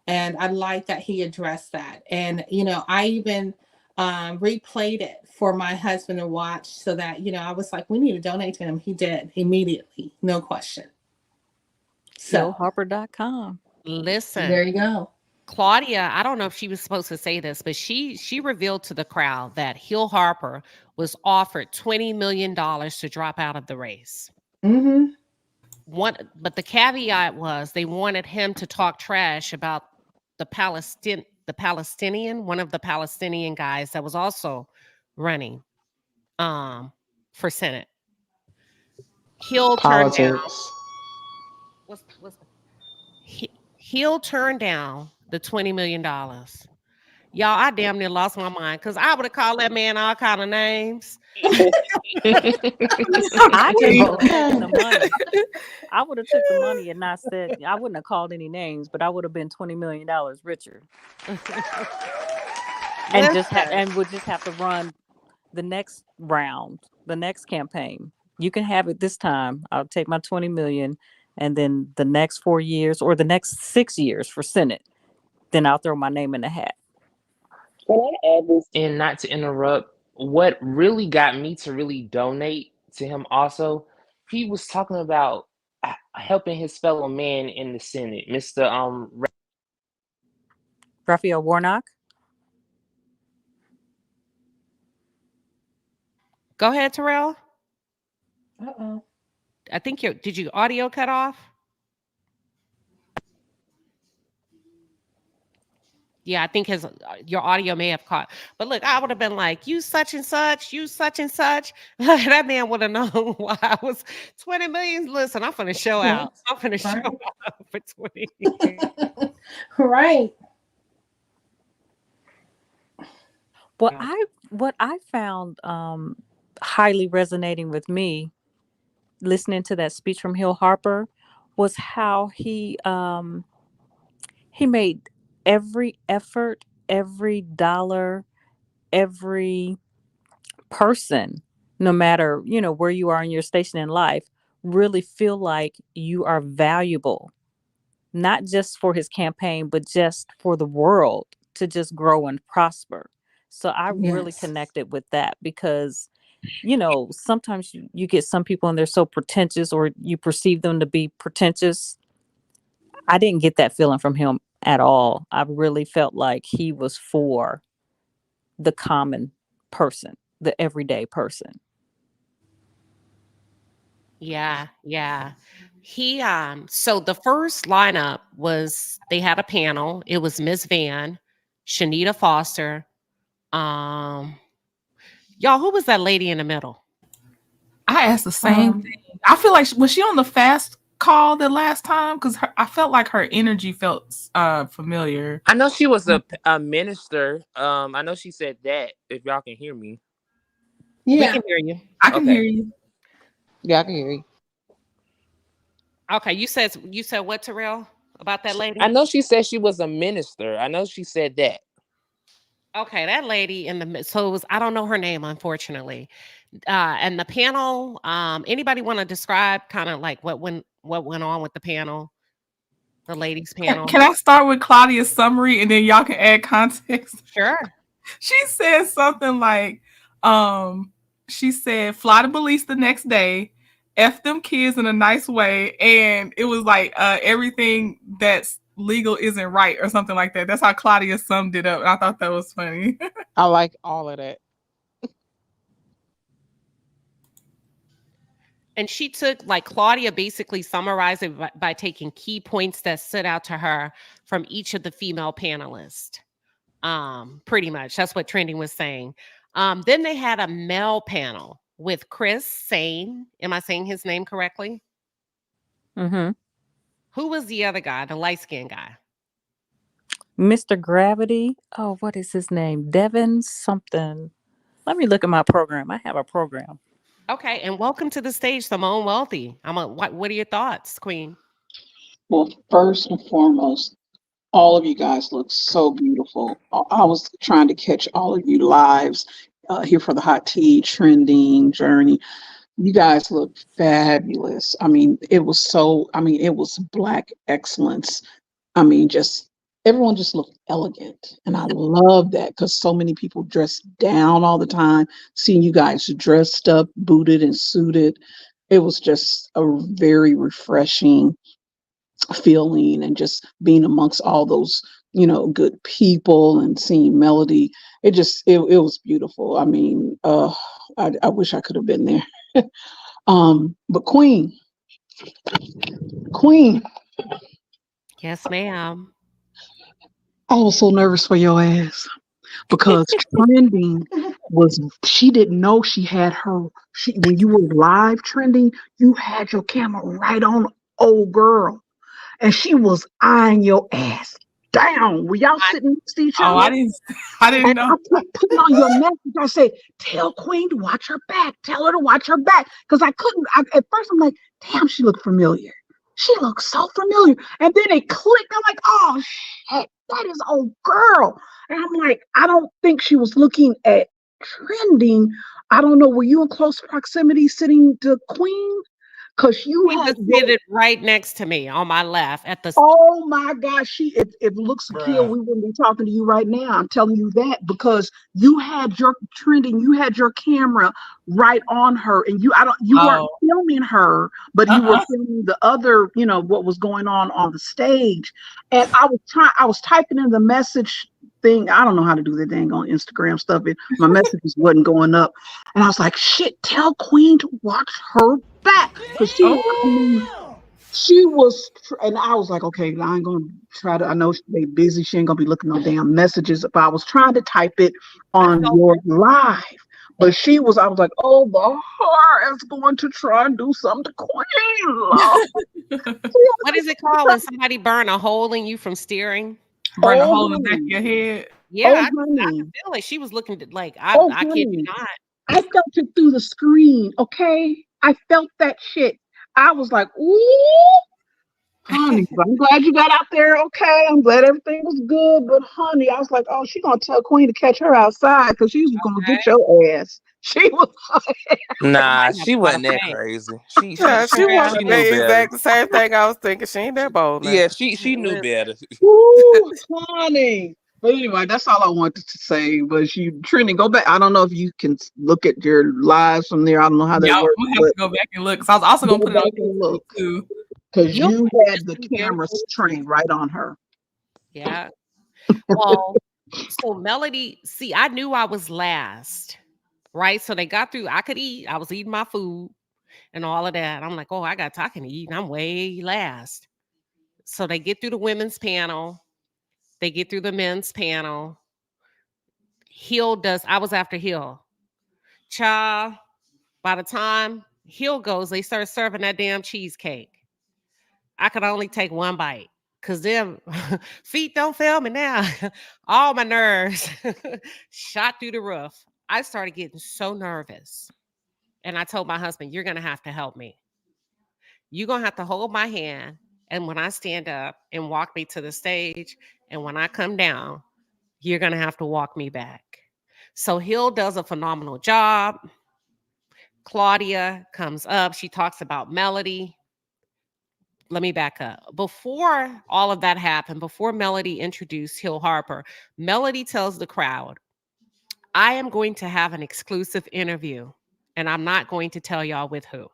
And I like that he addressed that. And I even replayed it for my husband to watch, so that I was like, we need to donate to him. He did immediately, no question. So HillHarper.com. Listen, there you go. Claudia, I don't know if she was supposed to say this, but she revealed to the crowd that Hill Harper was offered $20 million to drop out of the race. Mm-hmm. But the caveat was they wanted him to talk trash about the Palestinian, one of the Palestinian guys that was also running for Senate. Hill turned down. He'll turn down the $20 million. Y'all, I damn near lost my mind because I would have called that man all kind of names. I just would have taken the money. I would have took the money and not said, I wouldn't have called any names, but I would have been $20 million richer. And would just have to run the next round, the next campaign. You can have it this time. I'll take my 20 million, and then the next 4 years or the next 6 years for Senate, then I'll throw my name in the hat. Can I add this in, not to interrupt? What really got me to really donate to him also, he was talking about helping his fellow man in the Senate, Mr. Raphael Warnock. Go ahead, Terrell. Uh-oh. I think did your audio cut off? Yeah, I think your audio may have caught. But look, I would have been like, you such and such, you such and such. That man would have known why I was 20 million. Listen, I'm finna show out. I'm finna show out for 20. Right. What I found highly resonating with me, listening to that speech from Hill Harper, was how he made every effort, every dollar, every person, no matter where you are in your station in life, really feel like you are valuable, not just for his campaign, but just for the world to just grow and prosper. So I really connected with that because sometimes you get some people and they're so pretentious, or you perceive them to be pretentious. I didn't get that feeling from him at all. I really felt like he was for the common person, the everyday person. Yeah. He so the first lineup was, they had a panel. It was Miss Van, Shanita Foster. Y'all, who was that lady in the middle? I asked the same thing. I feel like, was she on the fast call the last time? Because I felt like her energy felt familiar. I know she was a minister. I know she said that. If y'all can hear me, we can hear you. I can hear you. Yeah, I can hear you. Okay, you said what, Terrell, about that lady? I know she said she was a minister. I know she said that. Okay, that lady so it was, I don't know her name, unfortunately. And the panel, anybody want to describe kind of like what went on with the panel, the ladies panel? Can I start with Claudia's summary and then y'all can add context? Sure. She said something like, she said, fly to Belize the next day, F them kids in a nice way. And it was like, everything that's legal isn't right or something like that. That's how Claudia summed it up. And I thought that was funny. I like all of that. And she took, like, Claudia basically summarized it by taking key points that stood out to her from each of the female panelists. Pretty much. That's what Trending was saying. Then they had a male panel with Chris Sane. Am I saying his name correctly? Mm-hmm. Who was the other guy, the light-skinned guy? Mr. Gravity. Oh, what is his name? Devin something. Let me look at my program. I have a program. Okay, and welcome to the stage, Simone Wealthy. What are your thoughts, Queen? Well, first and foremost, all of you guys look so beautiful. I was trying to catch all of you lives here for the hot tea trending journey. You guys look fabulous. I mean, it was Black excellence. I mean, everyone just looked elegant. And I love that because so many people dress down all the time. Seeing you guys dressed up, booted and suited, it was just a very refreshing feeling, and just being amongst all those, good people and seeing Melody. It was beautiful. I mean, I wish I could have been there. But Queen, Yes, ma'am. I was so nervous for your ass because trending she didn't know she had when you were live trending, you had your camera right on old girl, and she was eyeing your ass down. Were y'all sitting next to each other? Oh, I didn't And know. I kept putting on your message. I said, tell Queen to watch her back. Tell her to watch her back. Because at first I'm like, damn, she looked familiar. She looks so familiar. And then it clicked. I'm like, oh shit, that is old girl. And I'm like, I don't think she was looking at trending. I don't know. Were you in close proximity sitting to Queen? Because you Queen had was seated right next to me on my left at the. Oh my gosh, if looks could kill, we wouldn't be talking to you right now. I'm telling you that because you had your trending, you had your camera right on her, and you weren't filming her, but you were filming the other, what was going on the stage. And I was typing in the message thing. I don't know how to do the dang on Instagram stuff. My messages wasn't going up, and I was like, shit, tell Queen to watch her back because she was, and I was like, okay, I ain't gonna try to. I know they busy. She ain't gonna be looking no damn messages. But I was trying to type it on your live, but I was like, oh, the heart is going to try and do something to Queen. What is it called when somebody burn a hole in you from steering? Burn a hole in the back of your head. Yeah, I can feel it. She was looking like I kid you not. I felt it through the screen. Okay, I felt that shit. I was like, ooh, honey, I'm glad you got out there. Okay, I'm glad everything was good. But honey, I was like, oh, she's gonna tell Queen to catch her outside because she's gonna get your ass. She was Nah, she wasn't that crazy. She wasn't knew better. exactly the same thing I was thinking. She ain't that bold. Yeah, she knew better. Ooh, honey. But anyway, that's all I wanted to say. But Trini, go back. I don't know if you can look at your lives from there. I don't know how that works. I'm gonna have to go back and look. Because I was also gonna put it on look too. Because you had the camera trained right on her. Yeah. Well, so Melody, see, I knew I was last, right? So they got through. I could eat. I was eating my food and all of that. I'm like, oh, I got talking to eat, and I'm way last. So they get through the women's panel. They get through the men's panel. I was after Hill. Child, by the time Hill goes, they start serving that damn cheesecake. I could only take one bite because them feet don't fail me now. All my nerves shot through the roof. I started getting so nervous. And I told my husband, you're going to have to help me. You're going to have to hold my hand. And when I stand up and walk me to the stage, and when I come down, you're going to have to walk me back. So Hill does a phenomenal job. Claudia comes up. She talks about Melody. Let me back up. Before all of that happened, before Melody introduced Hill Harper, Melody tells the crowd, I am going to have an exclusive interview, and I'm not going to tell y'all with who.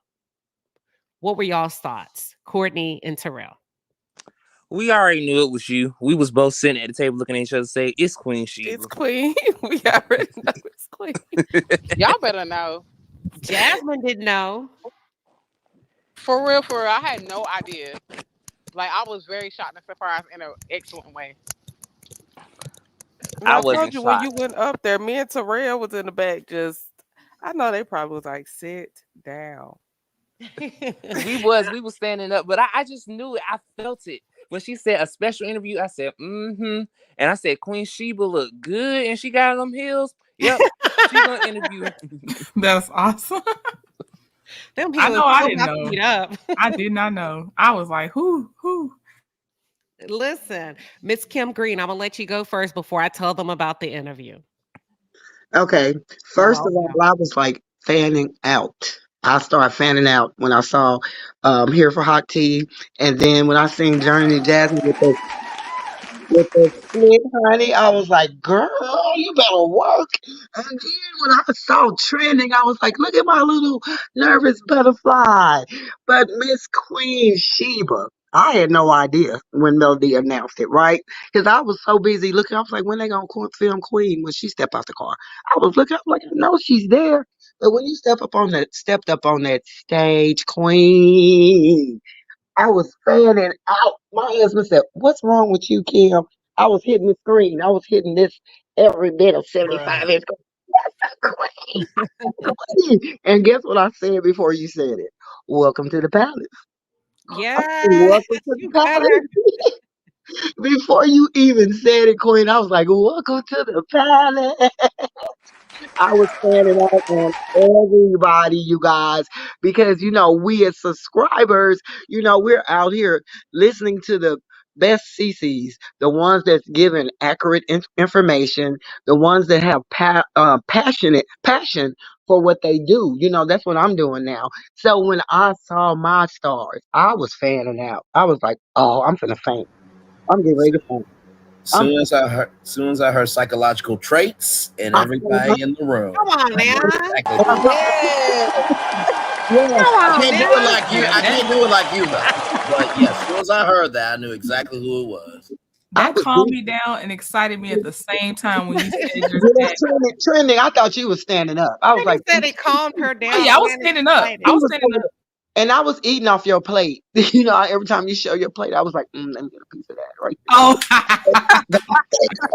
What were y'all's thoughts, Courtney and Terrell? We already knew it was you. We was both sitting at the table looking at each other say, it's Queen Shiba. It's Queen. We already know it's Queen. Y'all better know. Jasmine didn't know. For real, I had no idea. Like, I was very shocked and surprised in an excellent way. I told you when you went up there, me and Terrell was in the back I know they probably was like, sit down. we was standing up, but I just knew it. I felt it. When she said a special interview, I said, and I said, Queen Shiba looked good and she got them heels. Yep. She's gonna interview. That's awesome. Them I people know I fill didn't my know. feet up. I did not know. I was like, who? Listen, Miss Kim Green, I'm gonna let you go first before I tell them about the interview. Okay. First of all, Well, I was like fanning out. I started fanning out when I saw Here for Hot Tea, and then when I seen Journey and Jasmine with the split, honey, I was like, girl, you better work. And then when I saw trending, I was like, look at my little nervous butterfly. But Miss Queen Sheba, I had no idea when Melody announced it, right? Because I was so busy looking. I was like, when they gonna film Queen when she stepped out the car? I was looking. I'm like, I know she's there, but when you stepped up on that stage, Queen. I was fanning out. My husband said, "What's wrong with you, Kim?" I was hitting the screen. I was hitting this every bit of 75 inch. That's a queen. Queen. And guess what I said before you said it? Welcome to the palace. yeah, Welcome to the you better. palace. Before you even said it, Queen, I was like, welcome to the palace. I was standing out on everybody, you guys, because we as subscribers, we're out here listening to the best CCs, the ones that's giving accurate information, the ones that have passion for what they do. That's what I'm doing now. So when I saw my stars, I was fanning out. I was like, oh, I'm finna faint. I'm getting ready to faint. I'm Soon as I heard psychological traits and everybody in the room. Come on I now. knew exactly who it was. Yes. Come I on can't do now. it like you. I can't do it like you though. But yes, as soon as I heard that, I knew exactly who it was. That calmed me down and excited me at the same time when you said your Yes, trending. I thought you was standing up. I was Nigga like, said it calmed her Oh yeah, I down was and standing up. excited. I he was was standing over up. and I was eating off your plate. Every time you show your plate, I was like, let me get a piece of that right Oh, there.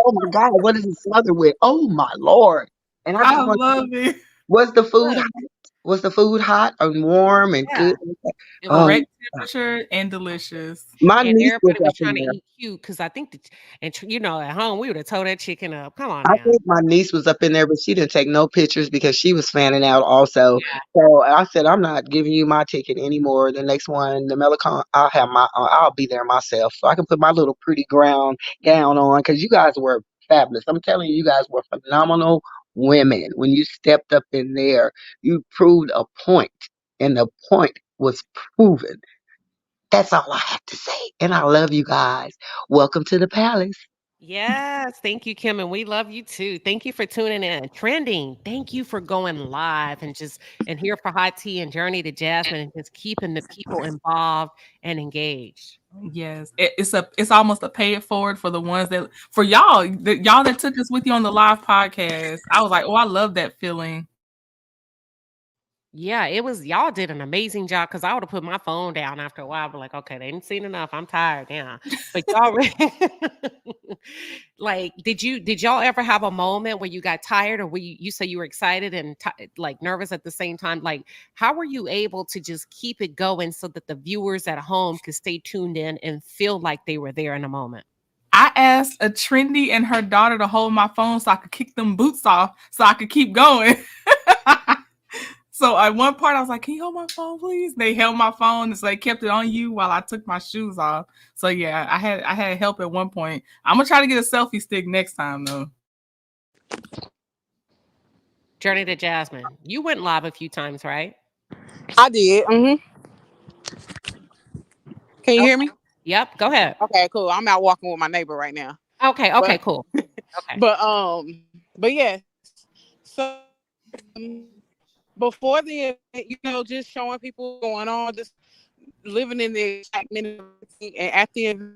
Oh my God, what is it smothered with? Oh my Lord. And I I just want to love it. was the food Look, hot? Was the food hot and warm and yeah, good? it Oh, was. Correct temperature and delicious. my And niece was everybody was up in trying to there. eat cute because I think at home we would have towed that chicken up. Come on I now. think my niece was up in there, but she didn't take no pictures because she was fanning out also. Yeah. So I said, I'm not giving you my ticket anymore. The next one, the Melicon, I'll be there myself, so I can put my little pretty ground gown on because you guys were fabulous. I'm telling you, you guys were phenomenal women. When you stepped up in there, you proved a point, and the point was proven. That's all I have to say. And I love you guys. Welcome to the palace. Yes, thank you, Kim, and we love you too. Thank you for tuning in. Trending. Thank you for going live and here for Hot Tea and Journey to Jasmine and just keeping the people involved and engaged. Yes, it's almost a pay it forward for the ones that for y'all that took us with you on the live podcast. I was like, oh, I love that feeling. Yeah, it was y'all did an amazing job because I would have put my phone down after a while, but like, okay, they ain't seen enough. I'm tired now. But y'all like, did y'all ever have a moment where you got tired or were you say you were excited and like nervous at the same time? Like, how were you able to just keep it going so that the viewers at home could stay tuned in and feel like they were there in the moment? I asked a trendy and her daughter to hold my phone so I could kick them boots off so I could keep going. So at one part I was like, can you hold my phone, please? They held my phone and so they kept it on you while I took my shoes off. So yeah, I had help at one point. I'm gonna try to get a selfie stick next time though. Journey to Jasmine. You went live a few times, right? I did. Can you hear me? Yep, go ahead. Okay, cool. I'm out walking with my neighbor right now. Okay, But cool. Okay. but yeah. So before the event, just showing people going on, just living in the excitement and everything, and at the event,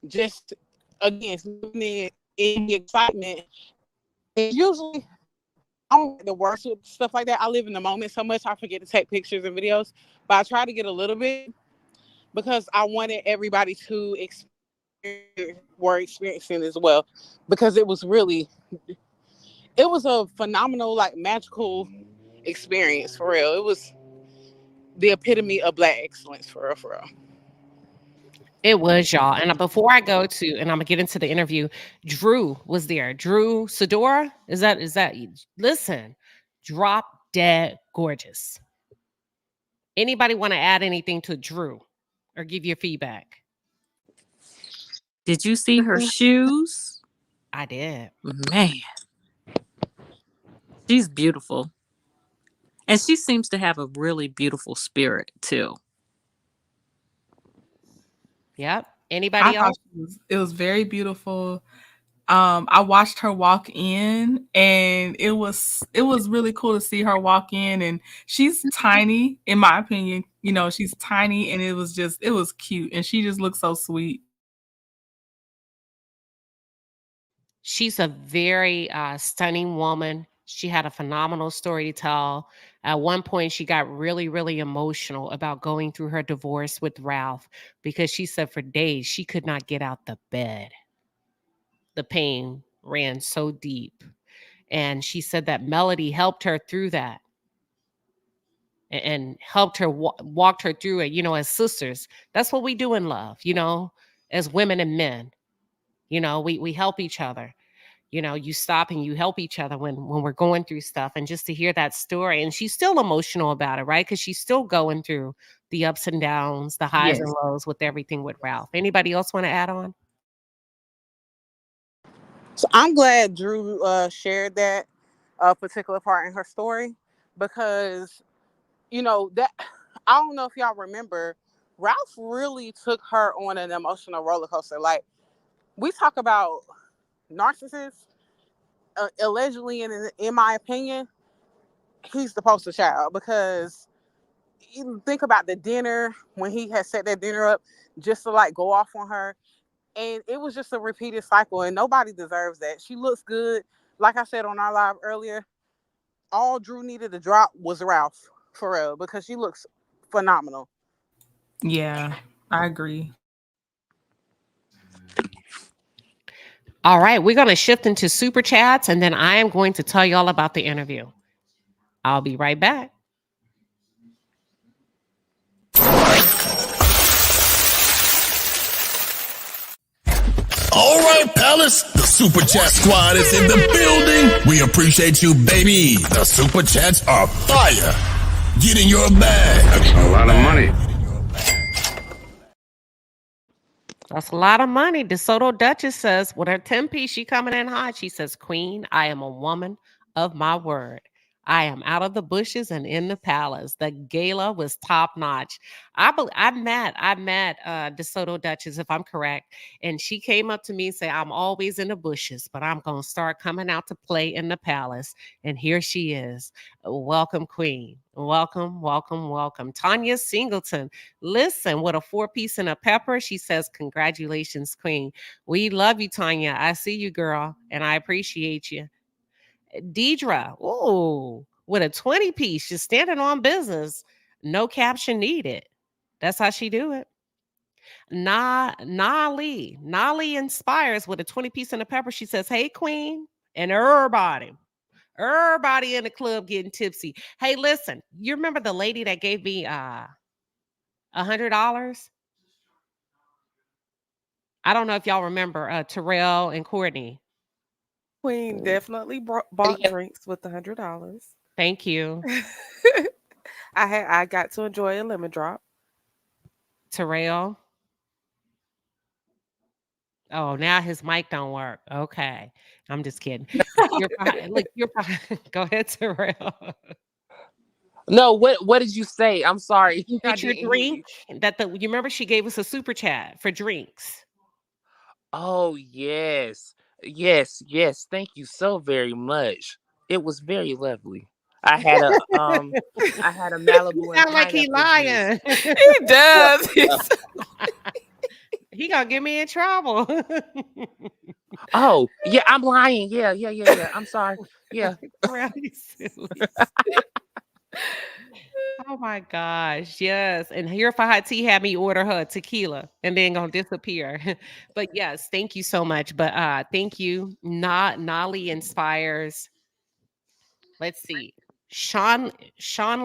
just again living in the excitement. It's usually I'm the worst with stuff like that. I live in the moment so much I forget to take pictures and videos, but I try to get a little bit because I wanted everybody to were experiencing as well, because it was a phenomenal, like, magical experience for real. It was the epitome of Black excellence for real. It was, y'all. And before I go to, and I'm gonna get into the interview, Drew was there. Drew Sidora, is that? Listen, drop dead gorgeous. Anybody want to add anything to Drew or give your feedback? Did you see her shoes? I did. Man, she's beautiful. And she seems to have a really beautiful spirit too. Yep. I Anybody thought else? it was very beautiful. I watched her walk in, and it was really cool to see her walk in. And she's tiny, in my opinion. You know, she's tiny, and it was cute, and she just looks so sweet. She's a very stunning woman. She had a phenomenal story to tell. At one point, she got really, really emotional about going through her divorce with Ralph because she said for days she could not get out the bed. The pain ran so deep. And she said that Melody helped her through that and helped her, walked her through it, as sisters. That's what we do in love, as women and men. We help each other. You stop and you help each other when we're going through stuff. And just to hear that story, and she's still emotional about it, right? Because she's still going through the ups and downs, the highs and lows with everything with Ralph. Anybody else want to add on? So I'm glad Drew shared that particular part in her story because, that I don't know if y'all remember, Ralph really took her on an emotional roller coaster. Like, we talk about narcissists, allegedly, in my opinion, he's the poster child because you think about the dinner when he had set that dinner up just to like go off on her. And it was just a repeated cycle, and nobody deserves that. She looks good. Like I said on our live earlier, all Drew needed to drop was Ralph, for real, because she looks phenomenal. Yeah, I agree. All right, we're going to shift into super chats, and then I am going to tell you all about the interview. I'll be right back. All right, Palace, the Super Chat Squad is in the building. We appreciate you, baby. The Super Chats are fire. Get in your bag. That's a lot of money. That's a lot of money. DeSoto Duchess says, with her 10-piece, she coming in hot. She says, Queen, I am a woman of my word. I am out of the bushes and in the palace. The gala was top notch. I met DeSoto Duchess, if I'm correct, and she came up to me and said, I'm always in the bushes, but I'm going to start coming out to play in the palace. And here she is. Welcome, Queen. Welcome, welcome, welcome. Tanya Singleton, listen, with a 4-piece and a pepper, she says, congratulations, Queen. We love you, Tanya. I see you, girl, and I appreciate you. Deidre, oh, with a 20-piece, just standing on business. No caption needed. That's how she do it. Nali inspires with a 20-piece and a pepper. She says, hey, Queen, and everybody in the club getting tipsy. Hey, listen, you remember the lady that gave me $100? I don't know if y'all remember Terrell and Courtney. Queen definitely bought drinks with $100. Thank you. I got to enjoy a lemon drop. Terrell. Oh, now his mic don't work. Okay. I'm just kidding. You're go ahead, Terrell. No, what did you say? I'm sorry. You I get your didn't hear you. drink. You remember she gave us a super chat for drinks. Oh, yes. Yes, yes. Thank you so very much. It was very lovely. I had a Malibu and Sound like he pineapple juice. lying. He does. He gonna get me in trouble. Oh, yeah, I'm lying. Yeah. I'm sorry. Yeah. Really silly. Oh my gosh, yes. And here Fahad T had me order her tequila and then gonna disappear. But yes, thank you so much. But thank you. Nolly inspires. Let's see. Sean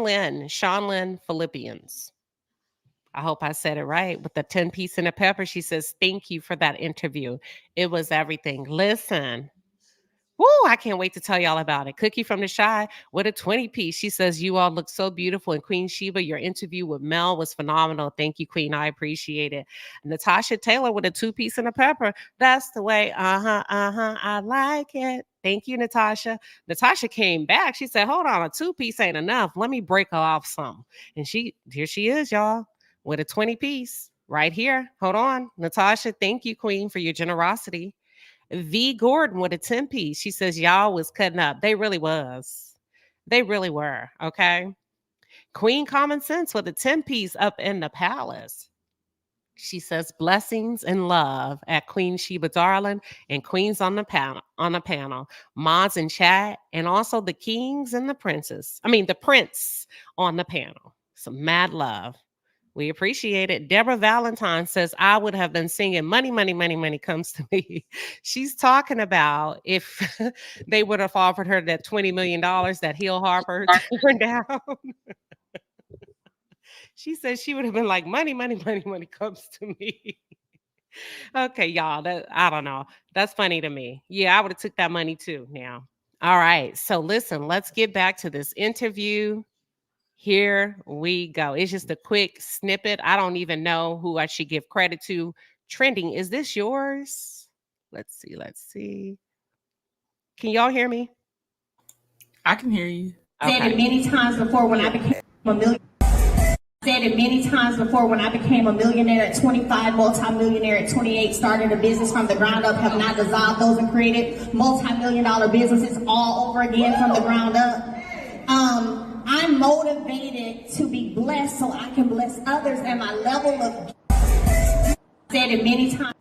Lynn Philippians. I hope I said it right. With the 10-piece and a pepper, she says, thank you for that interview. It was everything. Listen. Woo, I can't wait to tell y'all about it. Cookie from the Shy with a 20-piece. She says, you all look so beautiful. And Queen Sheba, your interview with Mel was phenomenal. Thank you, Queen. I appreciate it. Natasha Taylor with a 2-piece and a pepper. That's the way. I like it. Thank you, Natasha. Natasha came back. She said, hold on, a 2-piece ain't enough. Let me break her off some. And here she is, y'all, with a 20-piece right here. Hold on. Natasha, thank you, Queen, for your generosity. V. Gordon with a 10-piece. She says, y'all was cutting up. They really was. They really were. Okay. Queen Common Sense with a 10-piece up in the palace. She says, blessings and love at Queen Sheba Darling and Queens on the panel. Mods in chat, and also the kings and the princes. The prince on the panel. Some mad love. We appreciate it. Deborah Valentine says, I would have been singing money, money, money, money comes to me. She's talking about if they would have offered her that $20 million that Harper turned down. She says she would have been like, money, money, money, money comes to me. Okay, y'all, I don't know. That's funny to me. Yeah, I would have took that money too now. All right. So listen, let's get back to this interview. Here we go. It's just a quick snippet. I don't even know who I should give credit to. Trending, is this yours? Let's see. Can y'all hear me? I can hear you. Okay. Said it many times before when I became a millionaire. Said it many times before when I became a millionaire at 25, multi-millionaire at 28, started a business from the ground up, have not dissolved those and created multi-million-dollar businesses all over again from the ground up. I'm motivated to be blessed so I can bless others, and my level of said it many times.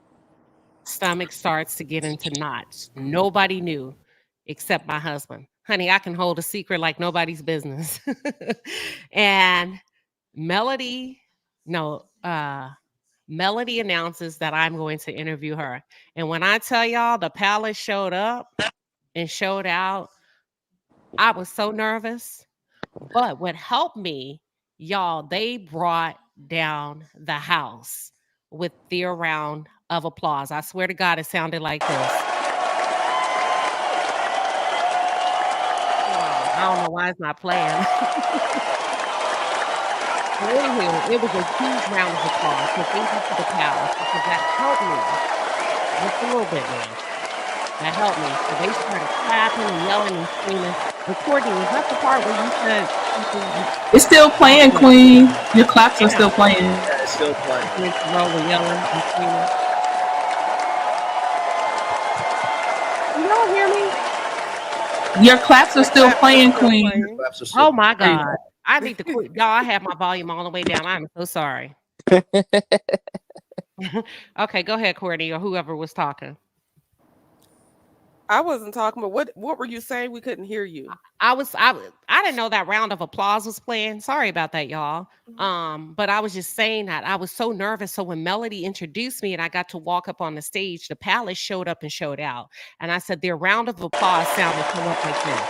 Stomach starts to get into knots. Nobody knew except my husband. Honey, I can hold a secret like nobody's business. And Melody announces that I'm going to interview her. And when I tell y'all the palace showed up and showed out, I was so nervous. But what helped me, y'all, they brought down the house with their round of applause. I swear to God, it sounded like this. I don't know why it's not playing. Anyway, it was a huge round of applause. So thank you to the palace because that helped me just a little bit, man. That helped me. So they started clapping and yelling and screaming. Recording, is that the part where you said it's still playing, Queen? Your claps are still playing. Yeah, it's still playing. Rhoa yelling and screaming. Can y'all hear me? Your claps are still playing, Queen. Oh my God. I need to quit. Y'all, I have my volume all the way down. I'm so sorry. Okay, go ahead, Courtney, or whoever was talking. I wasn't talking, but what were you saying? We couldn't hear you. I didn't know that round of applause was playing. Sorry about that, y'all. But I was just saying that I was so nervous. So when Melody introduced me and I got to walk up on the stage, the palace showed up and showed out. And I said, their round of applause sounded somewhat like this.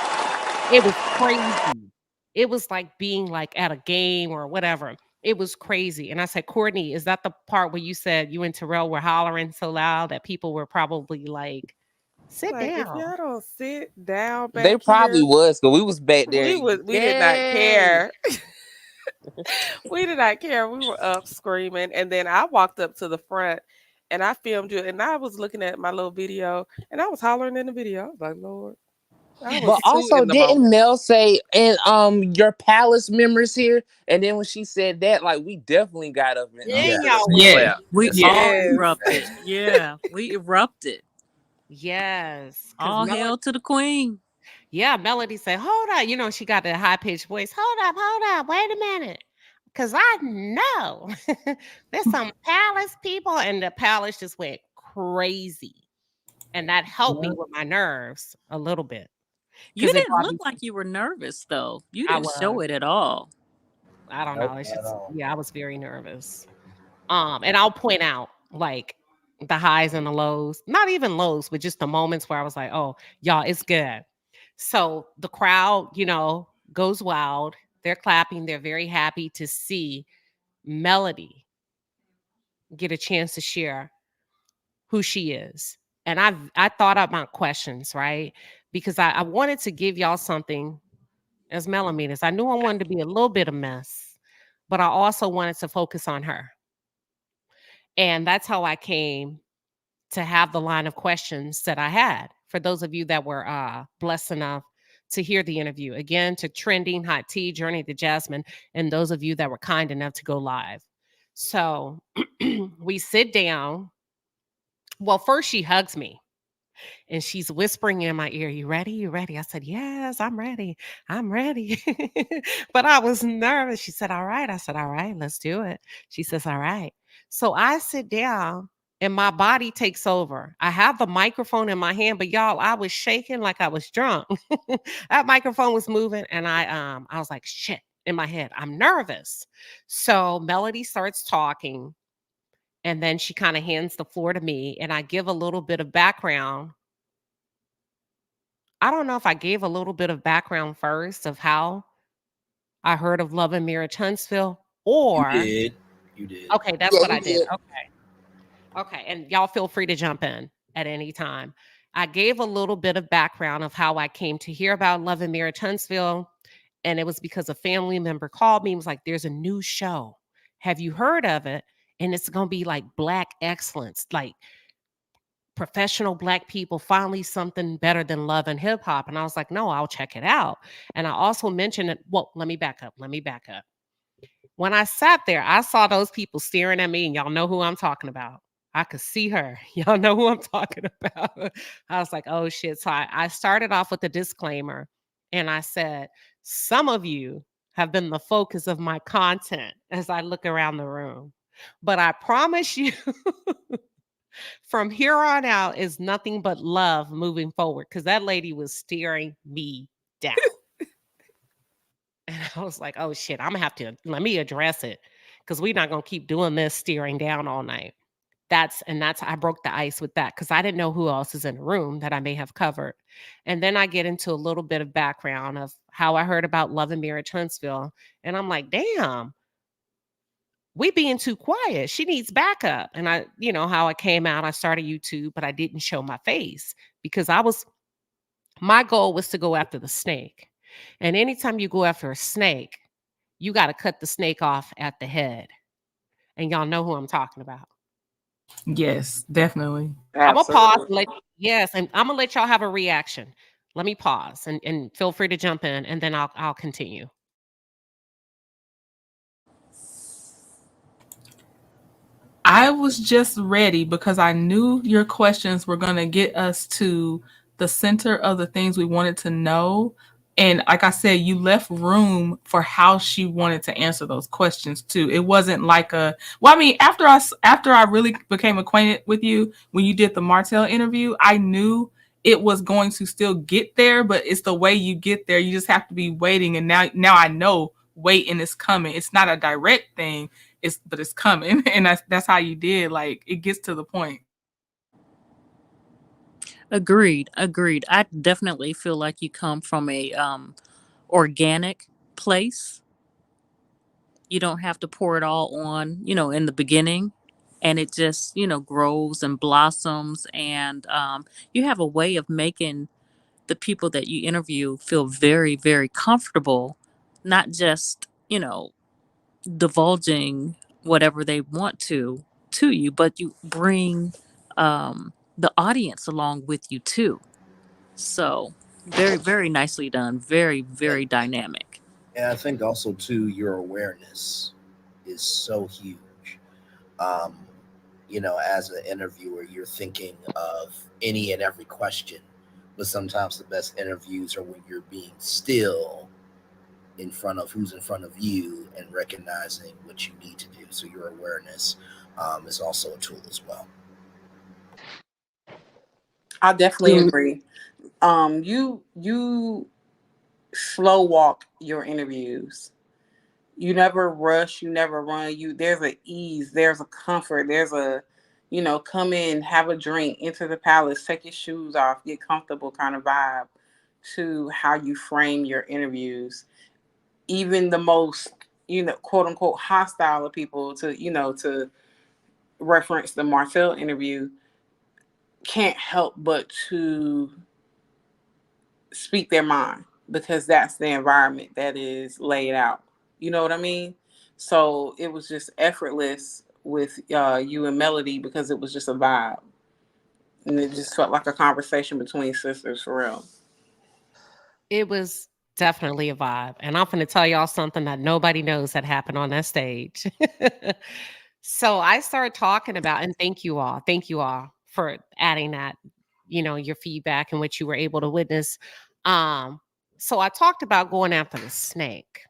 It was crazy. It was like being like at a game or whatever. It was crazy. And I said, Courtney, is that the part where you said you and Terrell were hollering so loud that people were probably like, sit down. If y'all don't sit down back they probably here, was, because we was back there. We did not care. We did not care. We were up screaming. And then I walked up to the front and I filmed you. And I was looking at my little video and I was hollering in the video. I was like, Lord. But also, didn't Mel say, and your palace members here? And then when she said that, like, we definitely got up. We all erupted. Yeah, we erupted. Yes. All hail to the queen. Yeah, Melody said, hold on. She got that high-pitched voice. Hold up. Wait a minute. Because I know there's some palace people. And the palace just went crazy. And that helped me with my nerves a little bit. You didn't look like you were nervous, though. You didn't show it at all. I don't know. It's just, I was very nervous. And I'll point out, like, the highs and the lows. Not even lows, but just the moments where I was like, oh, y'all, it's good. So the crowd, goes wild. They're clapping. They're very happy to see Melody get a chance to share who she is. And I thought about questions, right? Because I wanted to give y'all something as millimeters. I knew I wanted to be a little bit of mess, but I also wanted to focus on her. And that's how I came to have the line of questions that I had. For those of you that were blessed enough to hear the interview, again, to Trending, Hot Tea, Journey to Jasmine, and those of you that were kind enough to go live. So we sit down. Well, first she hugs me. And she's whispering in my ear, "You ready? You ready?" I said, "Yes, I'm ready. I'm ready." But I was nervous. She said, "All right." I said, "All right, let's do it." She says, "All right." So I sit down and my body takes over. I have the microphone in my hand, but y'all, I was shaking like I was drunk. That microphone was moving and I was like, shit, in my head. I'm nervous. So Melody starts talking and then she kind of hands the floor to me and I give a little bit of background. I don't know if I gave a little bit of background first of how I heard of Love and Marriage Huntsville You or did. You did. okay, that's Yeah, what you I did. did. Okay. Okay. And y'all feel free to jump in at any time. I gave a little bit of background of how I came to hear about Love and Marriage Huntsville. And it was because a family member called me and was like, "There's a new show. Have you heard of it? And it's going to be like Black excellence, like professional Black people, finally something better than love and hip hop." And I was like, "No, I'll check it out." And I also mentioned it. Well, let me back up. Let me back up. When I sat there, I saw those people staring at me, and y'all know who I'm talking about. I could see her. Y'all know who I'm talking about. I was like, oh shit. So I started off with a disclaimer and I said, some of you have been the focus of my content as I look around the room. But I promise you, from here on out is nothing but love moving forward. Because that lady was staring me down. And I was like, oh shit, I'm gonna have to let me address it. Because we're not gonna keep doing this staring down all night. That's I broke the ice with that because I didn't know who else is in the room that I may have covered. And then I get into a little bit of background of how I heard about Love and Marriage Huntsville. And I'm like, damn, we being too quiet. She needs backup. And I, you know, how I came out, I started YouTube, but I didn't show my face because my goal was to go after the snake. And anytime you go after a snake, you got to cut the snake off at the head. And y'all know who I'm talking about. Yes, definitely. I'm gonna pause. Yes, and I'm gonna let y'all have a reaction. Let me pause and feel free to jump in, and then I'll continue. I was just ready because I knew your questions were going to get us to the center of the things we wanted to know. And like I said, you left room for how she wanted to answer those questions too. It wasn't like after I really became acquainted with you, when you did the Martell interview, I knew it was going to still get there, but it's the way you get there. You just have to be waiting. And now I know waiting is coming. It's not a direct thing. But it's coming, and that's how you did. Like it gets to the point. Agreed. I definitely feel like you come from a organic place. You don't have to pour it all on, in the beginning, and it just, grows and blossoms. And you have a way of making the people that you interview feel very, very comfortable, not just, divulging whatever they want to you, but you bring the audience along with you too. So very, very nicely done. Very, very dynamic. And I think also too, your awareness is so huge. As an interviewer, you're thinking of any and every question, but sometimes the best interviews are when you're being still in front of who's in front of you and recognizing what you need to do. So your awareness is also a tool as well. I definitely agree. You slow walk your interviews. You never rush, you never run. There's an ease, there's a comfort, there's a, come in, have a drink, enter the palace, take your shoes off, get comfortable kind of vibe to how you frame your interviews. Even the most quote unquote hostile of people to reference the Marcel interview, can't help but to speak their mind because that's the environment that is laid out. You know what I mean? So it was just effortless with you and Melody because it was just a vibe. And it just felt like a conversation between sisters for real. It was definitely a vibe. And I'm going to tell y'all something that nobody knows that happened on that stage. So I started talking about, and thank you all for adding that, your feedback and what you were able to witness. So I talked about going after the snake.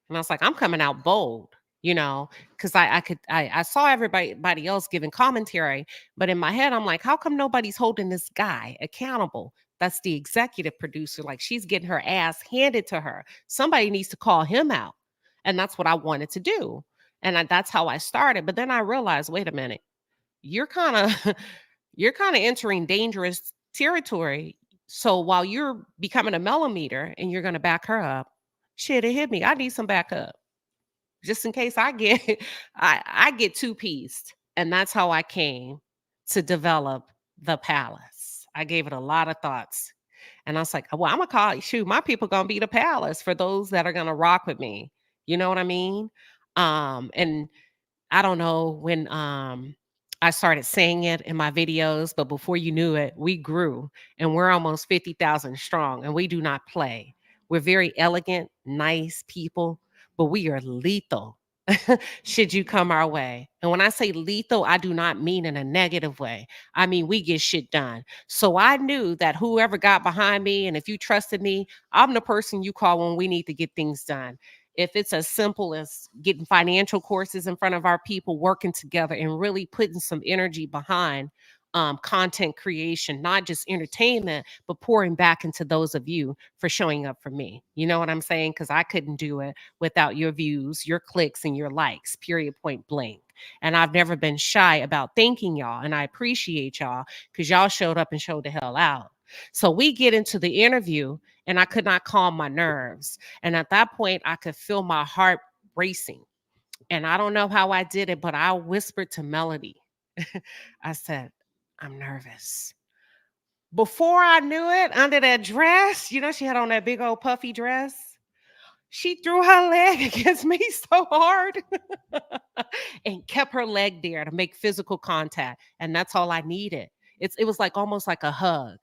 And I was like, I'm coming out bold, because I saw everybody else giving commentary, but in my head, I'm like, how come nobody's holding this guy accountable? That's the executive producer. Like, she's getting her ass handed to her. Somebody needs to call him out. And that's what I wanted to do. And that's how I started. But then I realized, wait a minute, you're kind of entering dangerous territory. So while you're becoming a millimeter and you're going to back her up, shit, it hit me. I need some backup just in case I get I get two-pieced. And that's how I came to develop the palace. I gave it a lot of thoughts. And I was like, well, I'm gonna call shoot, my people gonna be the palace for those that are gonna rock with me. You know what I mean? And I don't know when I started saying it in my videos, but before you knew it, we grew and we're almost 50,000 strong and we do not play. We're very elegant, nice people, but we are lethal should you come our way. And when I say lethal, I do not mean in a negative way. I mean, we get shit done. So I knew that whoever got behind me, and if you trusted me, I'm the person you call when we need to get things done. If it's as simple as getting financial courses in front of our people, working together and really putting some energy behind content creation, not just entertainment, but pouring back into those of you for showing up for me. You know what I'm saying? Because I couldn't do it without your views, your clicks, and your likes, period, point blank. And I've never been shy about thanking y'all. And I appreciate y'all because y'all showed up and showed the hell out. So we get into the interview and I could not calm my nerves. And at that point, I could feel my heart racing. And I don't know how I did it, but I whispered to Melody. I said, I'm nervous. Before I knew it, under that dress, she had on that big old puffy dress. She threw her leg against me so hard and kept her leg there to make physical contact. And that's all I needed. It was like almost like a hug,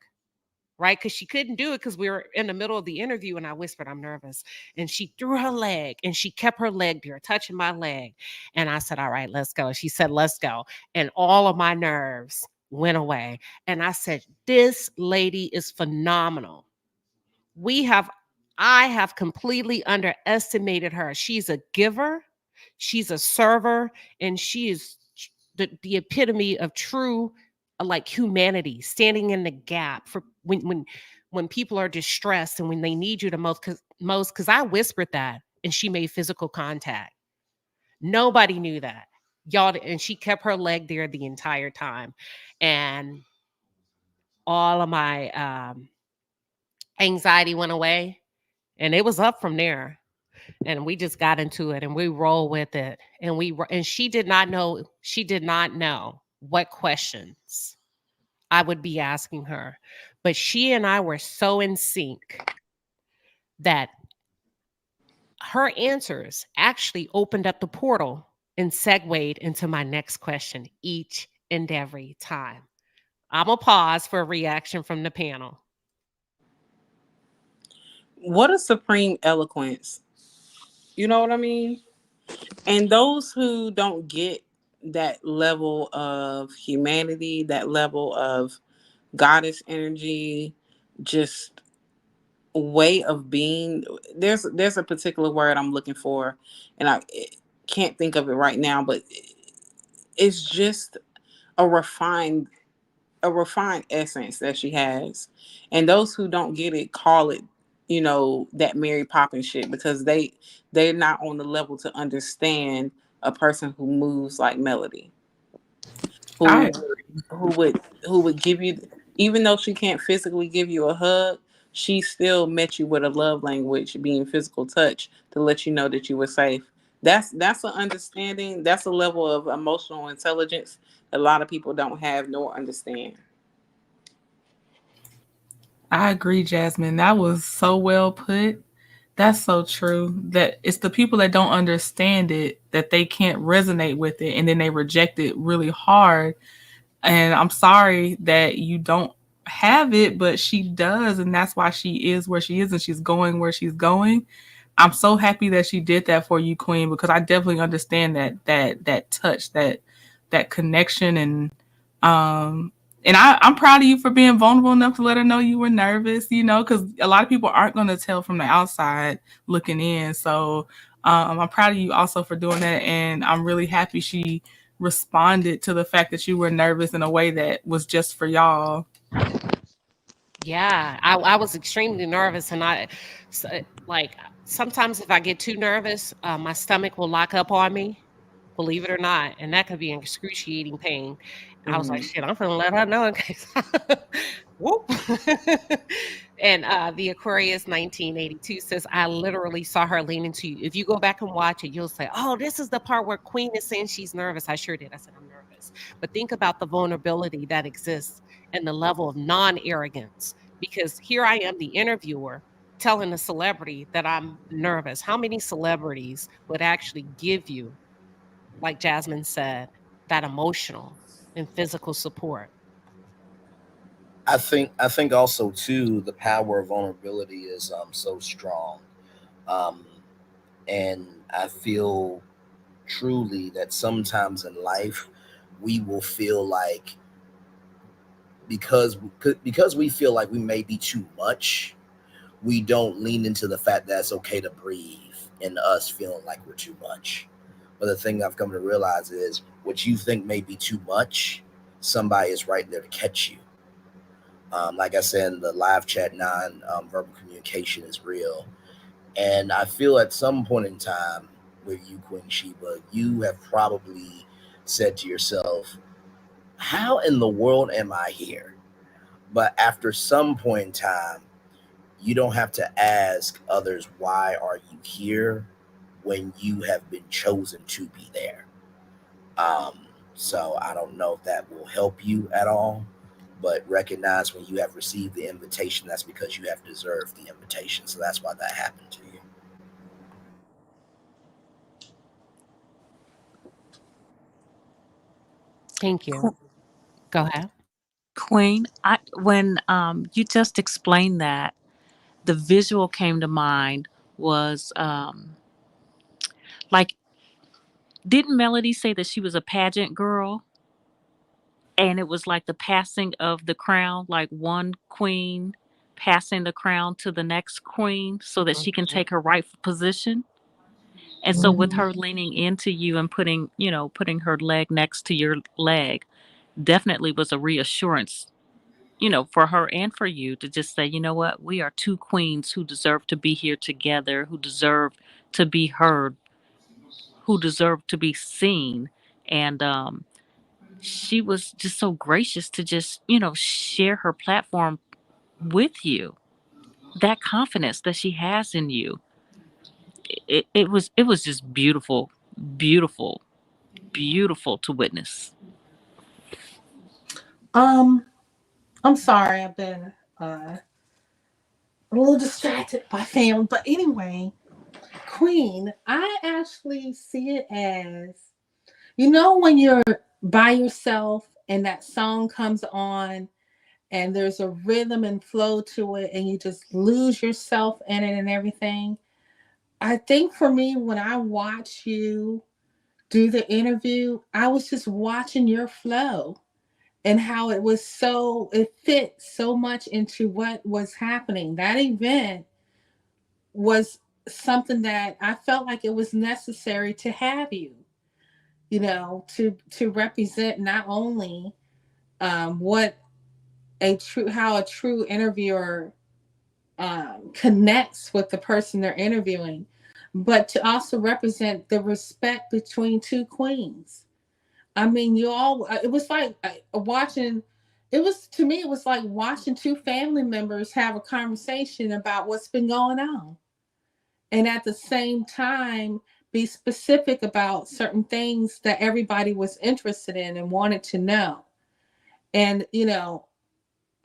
right? Because she couldn't do it because we were in the middle of the interview and I whispered, I'm nervous. And she threw her leg and she kept her leg there, touching my leg. And I said, all right, let's go. She said, let's go. And all of my nerves went away. And I said, this lady is phenomenal. I have completely underestimated her. She's a giver, she's a server, and she is the epitome of true like humanity, standing in the gap for when people are distressed and when they need you the most. Because I whispered that and she made physical contact. Nobody knew that. Y'all, and she kept her leg there the entire time. And all of my anxiety went away and it was up from there. And we just got into it and we roll with it. And she did not know what questions I would be asking her. But she and I were so in sync that her answers actually opened up the portal and segued into my next question each and every time. I'm going to pause for a reaction from the panel. What a supreme eloquence. You know what I mean? And those who don't get that level of humanity, that level of goddess energy, just way of being, there's a particular word I'm looking for and I can't think of it right now, but it's just a refined essence that she has. And those who don't get it call it, that Mary Poppins shit because they're not on the level to understand a person who moves like Melody. Who would give you, even though she can't physically give you a hug, she still met you with a love language, being physical touch, to let you know that you were safe, That's an understanding. That's a level of emotional intelligence a lot of people don't have nor understand. I agree, Jasmine. That was so well put. That's so true. That it's the people that don't understand it that they can't resonate with it, and then they reject it really hard. And I'm sorry that you don't have it, but she does, and that's why she is where she is, and she's going where she's going. I'm so happy that she did that for you, Queen, because I definitely understand that touch, that connection, and I'm proud of you for being vulnerable enough to let her know you were nervous, because a lot of people aren't going to tell from the outside looking in. So I'm proud of you also for doing that. And I'm really happy she responded to the fact that you were nervous in a way that was just for y'all. Yeah, I was extremely nervous, and like sometimes if I get too nervous, my stomach will lock up on me, believe it or not, and that could be an excruciating pain. I was like, shit, I'm gonna let her know in case. Whoop. And the Aquarius 1982 says, I literally saw her lean into you. If you go back and watch it, you'll say, oh, this is the part where Queen is saying she's nervous. I sure did. I said, I'm nervous. But think about the vulnerability that exists and the level of non-arrogance. Because here I am, the interviewer, telling a celebrity that I'm nervous. How many celebrities would actually give you, like Jasmine said, that emotional and physical support? I think also too the power of vulnerability is so strong, um, and I feel truly that sometimes in life we will feel like because we feel like we may be too much, we don't lean into the fact that it's okay to breathe and us feeling like we're too much. But the thing I've come to realize is what you think may be too much, somebody is right there to catch you. Like I said in the live chat, non-verbal communication is real. And I feel at some point in time with you, Queen Sheba, you have probably said to yourself, how in the world am I here? But after some point in time, you don't have to ask others, why are you here, when you have been chosen to be there. So I don't know if that will help you at all, but recognize when you have received the invitation, that's because you have deserved the invitation. So that's why that happened to you. Thank you. Go ahead. Queen, when you just explained that, the visual came to mind was like, didn't Melody say that she was a pageant girl? And it was like the passing of the crown, like one queen passing the crown to the next queen so that she can take her rightful position. And so with her leaning into you and putting her leg next to your leg definitely was a reassurance, for her and for you to just say, you know what, we are two queens who deserve to be here together, who deserve to be heard, who deserve to be seen. And she was just so gracious to just, share her platform with you. That confidence that she has in you. It was just beautiful, beautiful, beautiful to witness. I'm sorry, I've been a little distracted by family. But anyway, Queen, I actually see it as, when you're by yourself and that song comes on and there's a rhythm and flow to it and you just lose yourself in it and everything. I think for me, when I watch you do the interview, I was just watching your flow and how it fit so much into what was happening. That event was something that I felt like it was necessary to have you, to represent not only what how a true interviewer connects with the person they're interviewing, but to also represent the respect between two queens. I mean, it was like watching, to me, it was like watching two family members have a conversation about what's been going on. And at the same time, be specific about certain things that everybody was interested in and wanted to know. And, you know,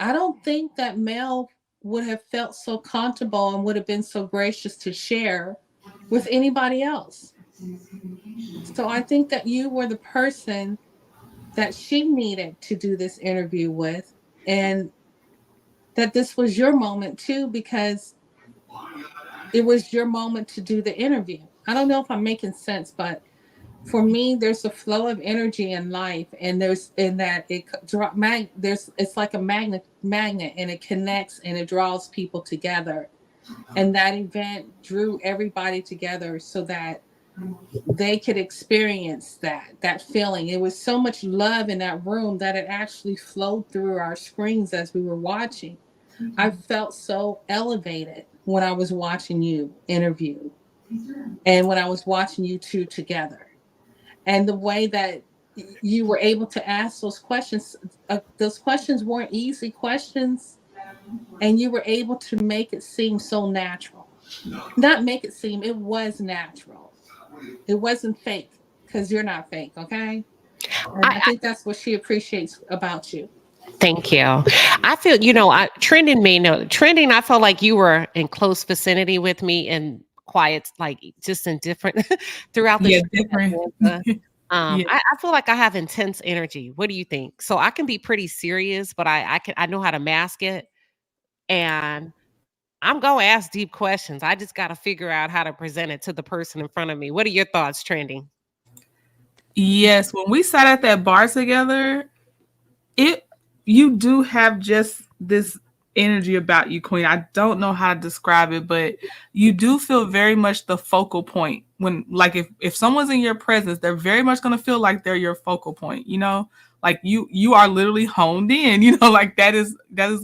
I don't think that Mel would have felt so comfortable and would have been so gracious to share with anybody else. So I think that you were the person that she needed to do this interview with, and that this was your moment too, because it was your moment to do the interview. I don't know if I'm making sense, but for me, there's a flow of energy in life, and there's in that there's it's like a magnet, and it connects and it draws people together. And that event drew everybody together so that they could experience that feeling. It was so much love in that room that it actually flowed through our screens as we were watching. I felt so elevated when I was watching you interview and when I was watching you two together. And the way that you were able to ask those questions weren't easy questions, and you were able to make it seem so natural. Not make it seem, it was natural. It wasn't fake, because you're not fake, okay? And I think that's what she appreciates about you. Thank you. I feel, trending, I felt like you were in close vicinity with me and quiet, like just in different throughout the show. Different. I feel like I have intense energy. What do you think? So I can be pretty serious, but I know how to mask it. And I'm going to ask deep questions. I just got to figure out how to present it to the person in front of me. What are your thoughts, Trending? Yes, when we sat at that bar together, you do have just this energy about you, Queen. I don't know how to describe it, but you do feel very much the focal point. When, like, if someone's in your presence, they're very much going to feel like they're your focal point, you know? Like you are literally honed in, you know, like that is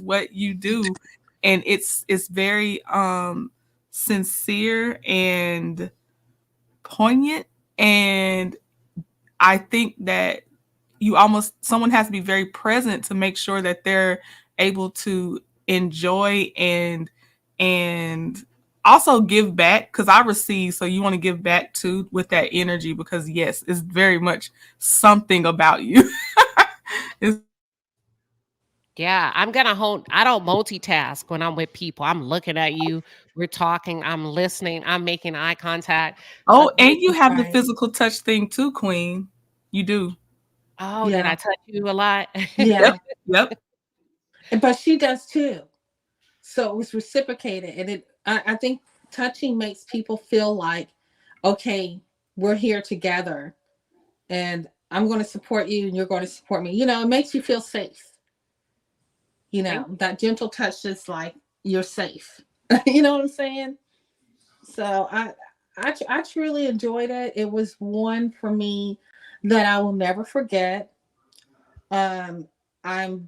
what you do. And it's very sincere and poignant. And I think that someone has to be very present to make sure that they're able to enjoy and also give back, because I receive, so you want to give back too with that energy, because yes, it's very much something about you. Yeah, I don't multitask when I'm with people. I'm looking at you, we're talking, I'm listening, I'm making eye contact. Oh, and you have the physical touch thing too, Queen. You do. Oh, did I touch you a lot? Yeah. Yep. But she does too. So it was reciprocated. And I think touching makes people feel like, okay, we're here together and I'm going to support you and you're going to support me. You know, it makes you feel safe. You know, that gentle touch is like, you're safe. You know what I'm saying? So I truly enjoyed it. It was one for me that I will never forget. I'm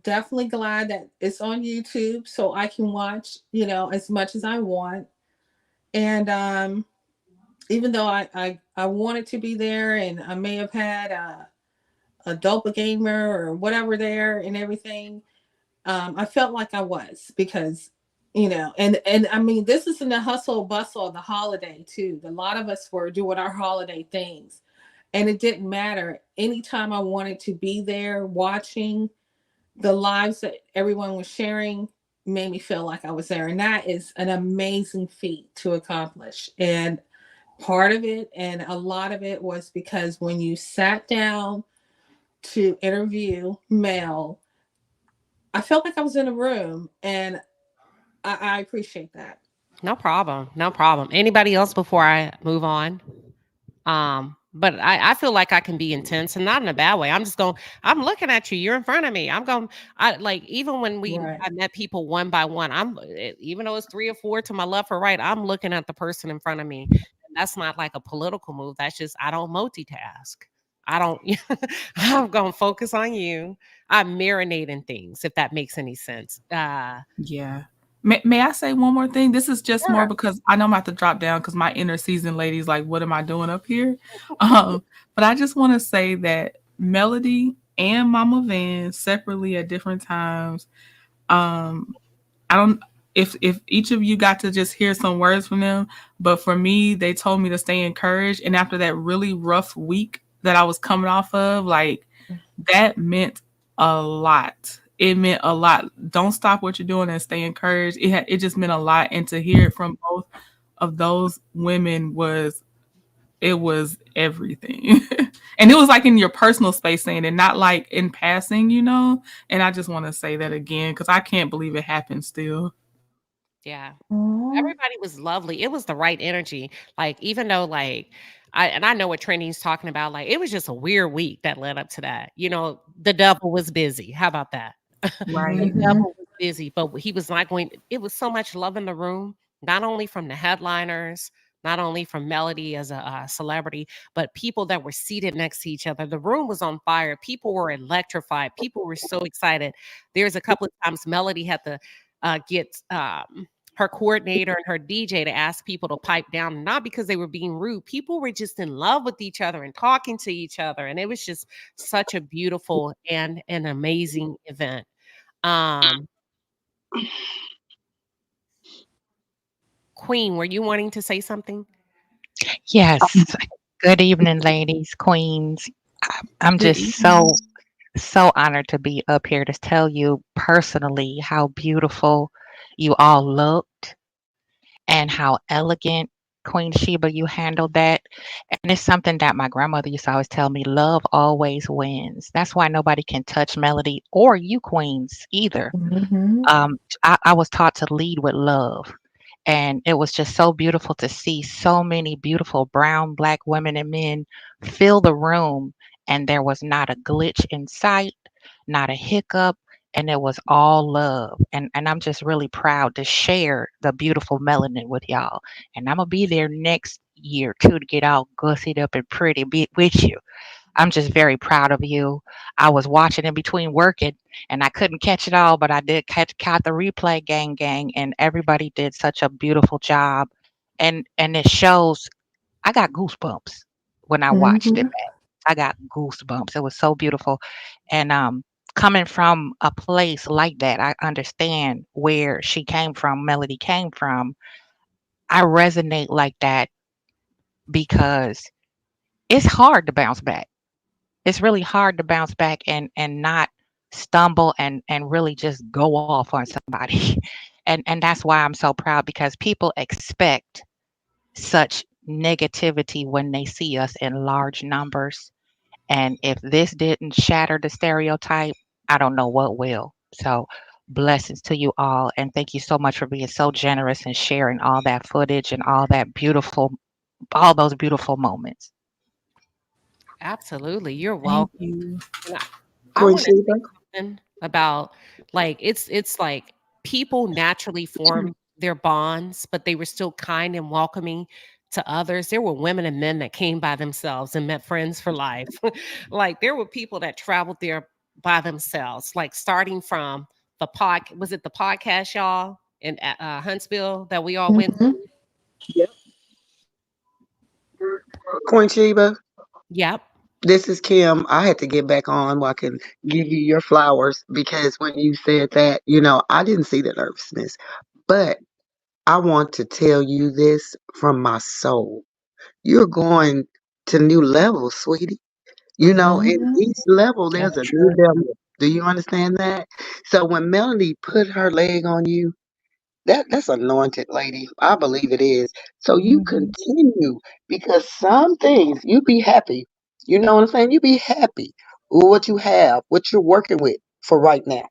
definitely glad that it's on YouTube so I can watch, you know, as much as I want. And even though I wanted to be there and I may have had a doppelganger or whatever there and everything, I felt like I was, because, you know, and I mean, this is in the hustle bustle of the holiday too. A lot of us were doing our holiday things, and it didn't matter. Anytime I wanted to be there watching the lives that everyone was sharing, made me feel like I was there. And that is an amazing feat to accomplish. And part of it, and a lot of it, was because when you sat down to interview Mel, I felt like I was in a room, and I appreciate that. No problem. No problem. Anybody else before I move on? But I feel like I can be intense, and not in a bad way. I'm looking at you. You're in front of me. I like, even when I met people one by one, even though it's 3 or 4 to my left or right, I'm looking at the person in front of me. And that's not like a political move. That's just, I don't multitask. I'm going to focus on you. I'm marinating things, if that makes any sense. Yeah. May I say one more thing? This is just more because I know I'm about to drop down, because my inner seasoned lady's like, what am I doing up here? But I just want to say that Melody and Mama Van, separately at different times, if each of you got to just hear some words from them, but for me, they told me to stay encouraged. And after that really rough week that I was coming off of, like, that meant a lot. It meant a lot. Don't stop what you're doing and stay encouraged. It just meant a lot. And to hear it from both of those women was everything. And it was like in your personal space saying it, not like in passing, you know? And I just want to say that again, because I can't believe it happened still. Yeah. Everybody was lovely. It was the right energy. Like, even though, like, I know what Trinity's talking about. Like, it was just a weird week that led up to that. You know, the devil was busy. How about that? Right. The devil was busy, but he was not going. It was so much love in the room, not only from the headliners, not only from Melody as a celebrity, but people that were seated next to each other. The room was on fire. People were electrified. People were so excited. There's a couple of times Melody had to get her coordinator and her DJ to ask people to pipe down, not because they were being rude. People were just in love with each other and talking to each other. And it was just such a beautiful and an amazing event. Queen, were you wanting to say something? Yes. Good evening, ladies, queens. I'm Good just evening. so honored to be up here to tell you personally how beautiful you all looked and how elegant, Queen Sheba, you handled that. And it's something that my grandmother used to always tell me, love always wins. That's why nobody can touch Melody or you queens either. I was taught to lead with love. And it was just so beautiful to see so many beautiful brown, black women and men fill the room. And there was not a glitch in sight, not a hiccup, and it was all love. And I'm just really proud to share the beautiful melanin with y'all. And I'm gonna be there next year too to get all gussied up and pretty with you. I'm just very proud of you. I was watching in between working and I couldn't catch it all, but I did caught the replay, gang, and everybody did such a beautiful job. And it shows. I got goosebumps when I watched it back. I got goosebumps. It was so beautiful. And coming from a place like that, I understand where she came from, Melody came from. I resonate like that because it's hard to bounce back. It's really hard to bounce back and not stumble and really just go off on somebody. And that's why I'm so proud because people expect such negativity when they see us in large numbers. And if this didn't shatter the stereotype, I don't know what will. So blessings to you all. And thank you so much for being so generous and sharing all that footage and all those beautiful moments. Absolutely. You're Thank welcome. you. And I Queen want to say Sheba. something about, like, it's like people naturally form their bonds, but they were still kind and welcoming to others. There were women and men that came by themselves and met friends for life. Like, there were people that traveled there by themselves, like starting from was it the podcast, y'all, in Huntsville that we all went to? Yep. Queen Sheba. Yep. This is Kim. I had to get back on where I can give you your flowers because when you said that, I didn't see the nervousness. But I want to tell you this from my soul. You're going to new levels, sweetie. In each level, there's a new level. Do you understand that? So when Melanie put her leg on you, that's anointed, lady. I believe it is. So you continue because some things you be happy. You know what I'm saying? You be happy with what you have, what you're working with for right now.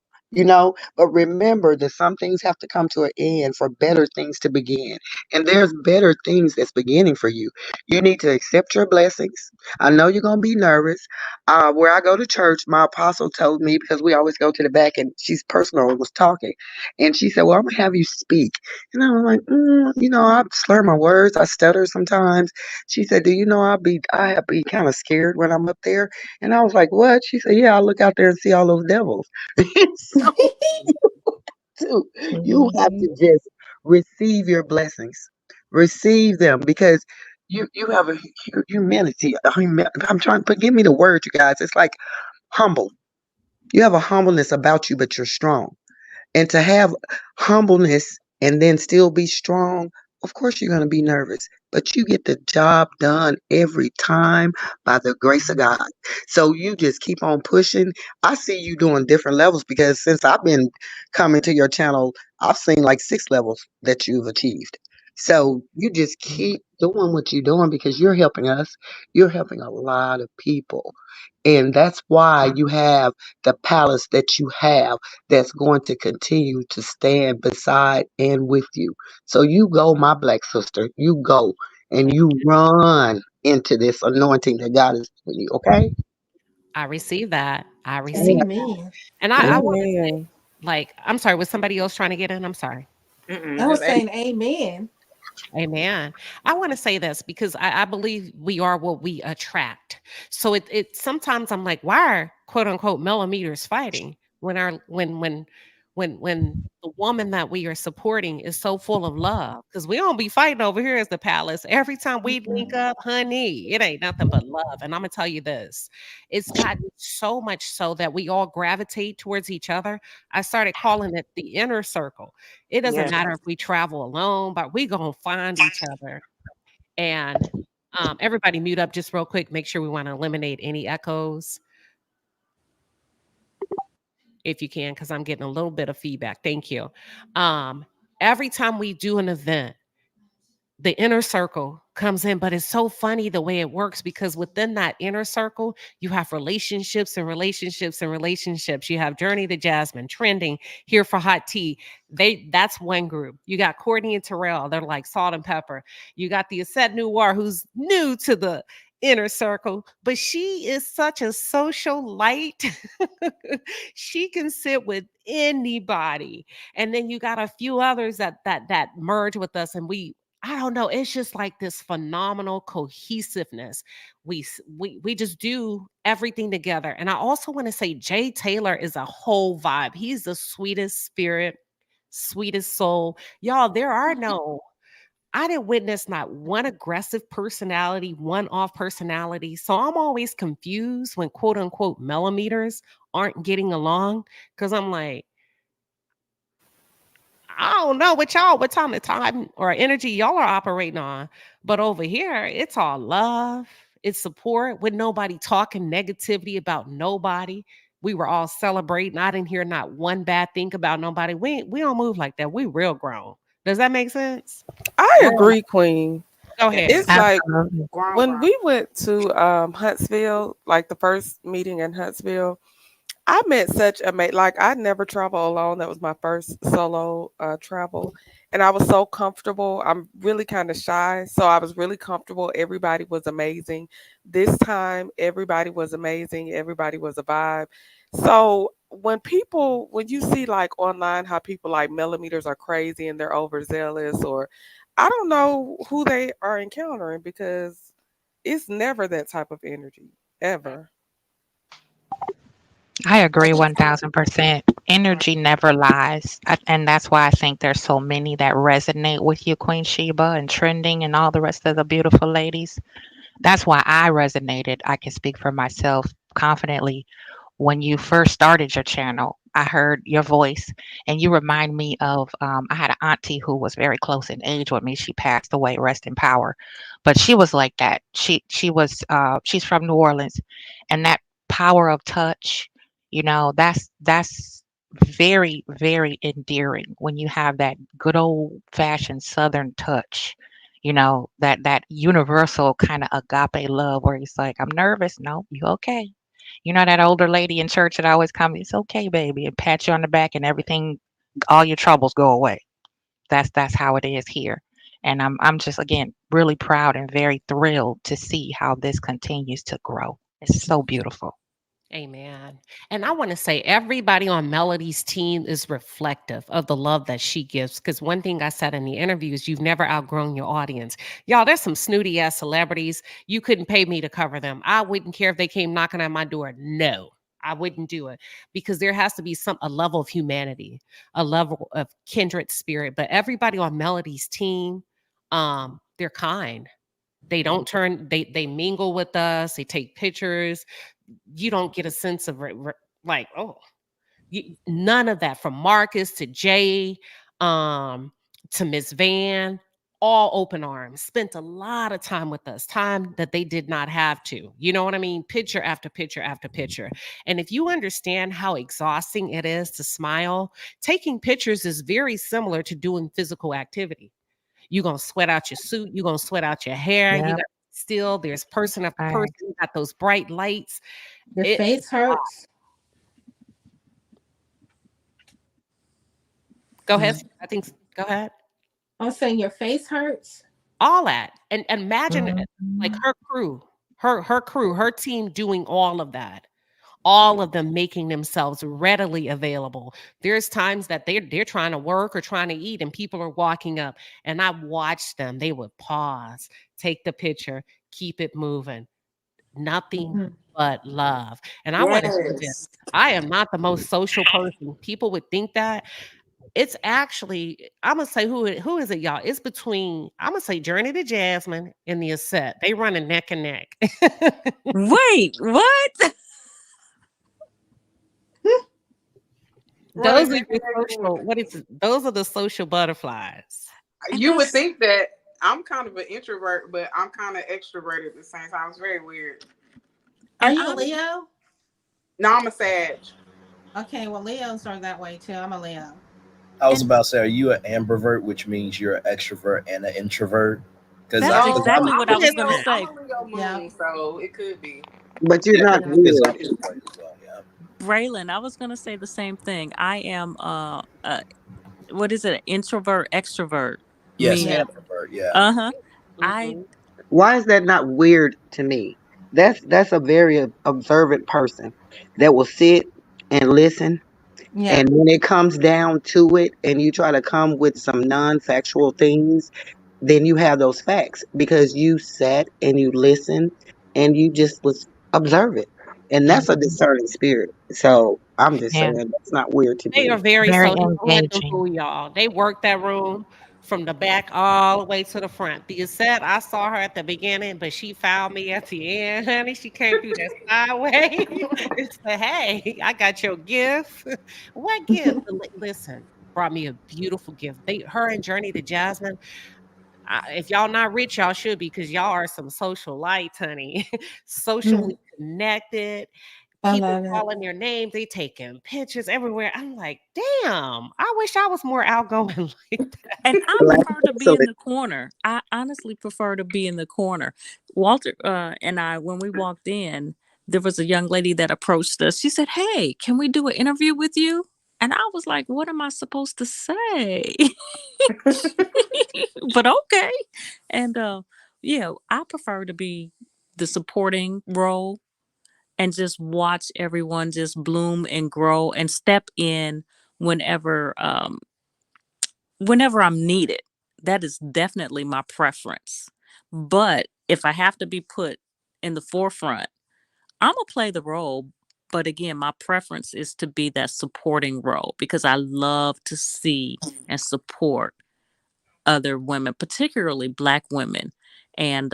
But remember that some things have to come to an end for better things to begin. And there's better things that's beginning for you. You need to accept your blessings. I know you're gonna be nervous. Where I go to church, my apostle told me because we always go to the back and she's personal was talking. And she said, well, I'm going to have you speak. And I was like, I slur my words. I stutter sometimes. She said, do you know I be kind of scared when I'm up there? And I was like, what? She said, yeah, I look out there and see all those devils. So, too, you have to just receive your blessings. Receive them because you have a humility. I'm trying to give me the word, you guys. It's like humble. You have a humbleness about you, but you're strong. And to have humbleness and then still be strong, of course you're going to be nervous, but you get the job done every time by the grace of God. So you just keep on pushing. I see you doing different levels because since I've been coming to your channel, I've seen like 6 levels that you've achieved. So you just keep doing what you're doing because you're helping us. You're helping a lot of people. And that's why you have the palace that you have that's going to continue to stand beside and with you. So you go, my black sister, you go and you run into this anointing that God is giving you, okay? I receive that. I receive that. Amen. And I want to say, Amen. like, I'm sorry, was somebody else trying to get in? I'm sorry. I was saying amen. Amen. I want to say this because I believe we are what we attract. So it sometimes I'm like, why are quote unquote millimeters fighting when when the woman that we are supporting is so full of love? Because we don't be fighting over here as the palace. Every time we link up, honey, it ain't nothing but love. And I'm gonna tell you this: it's gotten so much so that we all gravitate towards each other. I started calling it the inner circle. It doesn't Yes. matter if we travel alone, but we gonna find each other. And everybody mute up just real quick. Make sure we want to eliminate any echoes if you can, because I'm getting a little bit of feedback. Thank you. Every time we do an event, the inner circle comes in, but it's so funny the way it works because within that inner circle, you have relationships and relationships and relationships. You have Journey to Jasmine, Trending, Here for Hot Tea. That's one group. You got Courtney and Terrell, they're like salt and pepper. You got the Aset Noir, who's new to the inner circle, but she is such a social light. She can sit with anybody. And then you got a few others that merge with us, and I don't know. It's just like this phenomenal cohesiveness. We just do everything together. And I also want to say Jay Taylor is a whole vibe. He's the sweetest spirit, sweetest soul. Y'all, I didn't witness not one aggressive personality, one off personality. So I'm always confused when quote unquote millimeters aren't getting along because I'm like, I don't know what time or energy y'all are operating on. But over here, it's all love, it's support with nobody talking negativity about nobody. We were all celebrating. I didn't hear not one bad thing about nobody. We don't move like that. We real grown. Does that make sense? I agree, Queen. Go ahead. It's like Absolutely. when we went to Huntsville, like the first meeting in Huntsville, I met such a mate. Like I never travel alone. That was my first solo travel, and I was so comfortable. I'm really kind of shy, so I was really comfortable. Everybody was amazing. This time, everybody was amazing. Everybody was a vibe. So when you see like online how people like millimeters are crazy and they're overzealous, or I don't know who they are encountering because it's never that type of energy ever. I agree 1000%. Energy never lies. And that's why I think there's so many that resonate with you, Queen Sheba, and Trending, and all the rest of the beautiful ladies. That's why I resonated. I can speak for myself confidently. When you first started your channel, I heard your voice, and you remind me of I had an auntie who was very close in age with me. She passed away, rest in power, but she was like that. She's from New Orleans, and that power of touch, that's very, very endearing when you have that good old fashioned Southern touch. That universal kind of agape love where it's like, I'm nervous. No, you okay? That older lady in church that always come, it's okay, baby, and pat you on the back and everything, all your troubles go away. That's how it is here. And I'm just again really proud and very thrilled to see how this continues to grow. It's so beautiful. Amen. And I want to say everybody on Melody's team is reflective of the love that she gives. Because one thing I said in the interview is you've never outgrown your audience. Y'all, there's some snooty ass celebrities. You couldn't pay me to cover them. I wouldn't care if they came knocking on my door. No, I wouldn't do it because there has to be a level of humanity, a level of kindred spirit. But everybody on Melody's team, they're kind. They don't they mingle with us. They take pictures. You don't get a sense of none of that from Marcus to Jay. to Miss Van, all open arms, spent a lot of time with us, time that they did not have to. You know what I mean? Picture after picture after picture. And if you understand how exhausting it is to smile, taking pictures is very similar to doing physical activity. You're going to sweat out your suit, you're going to sweat out your hair, you Yep. got still, there's person after Right. person, you got those bright lights. Your It's face hurts. Go ahead. I think, go ahead. I'm saying your face hurts. All that. And imagine like Mhm. her crew, her crew, her team doing all of that. All of them making themselves readily available. There's times that they're trying to work or trying to eat and people are walking up and I watched them. They would pause, take the picture, keep it moving. Nothing Mhm. but love. And I want to say this. Yes. I am not the most social person. People would think that. It's actually, I'm gonna say who is it, y'all? It's between I'm gonna say Journey to Jasmine and the Asset. They running neck and neck. Wait, what? Those Running are neck your and neck with social, what is it? Those are the social butterflies. And you would that's think that I'm kind of an introvert, but I'm kind of extroverted at the same time. It's very weird. Are and you a I'm Leo? No, I'm a Sag. Okay, well, Leos are that way too. I'm a Leo. I was and about to say, are you an ambivert, which means you're an extrovert and an introvert? Because that's Oh well, exactly what I'm I a was Leo. gonna I'm say. a Leo Yeah. moon, so it could be. But you're yeah, not Yeah. because I'm weird. introvert as well. Yeah. Braylon, I was gonna say the same thing. I am what is it? Introvert, extrovert. Yes, Yeah. Meaning ambivert. Yeah. uh-huh. I Mhm. Why is that not weird to me? That's a very observant person that will sit and listen. Yeah. And when it comes down to it, and you try to come with some non-factual things, then you have those facts because you sat and you listened and you just was observant. And that's a Mhm. discerning spirit. So I'm just Yeah. saying that's not weird to They are me. very Very social. Don't let them engaging. fool y'all. They work that room from the back all the way to the front. The Asset, I saw her at the beginning, but she found me at the end, honey. She came through that skyway and said, "Hey, I got your gift." What gift? Listen, brought me a beautiful gift. Her and Journey to Jasmine. If y'all not rich, y'all should be because y'all are some social lights, honey. Mhm. Socially connected. I People love it. calling their names, they taking pictures everywhere. I'm like, damn, I wish I was more outgoing like that. and I Black prefer to be in excellence. the corner. I honestly prefer to be in the corner. Walter and I, when we walked in, there was a young lady that approached us. She said, "Hey, can we do an interview with you?" And I was like, "What am I supposed to say?" But okay. And yeah, I prefer to be the supporting role and just watch everyone just bloom and grow and step in whenever whenever I'm needed. That is definitely my preference. But if I have to be put in the forefront, I'm gonna play the role. But again, my preference is to be that supporting role because I love to see and support other women, particularly Black women, and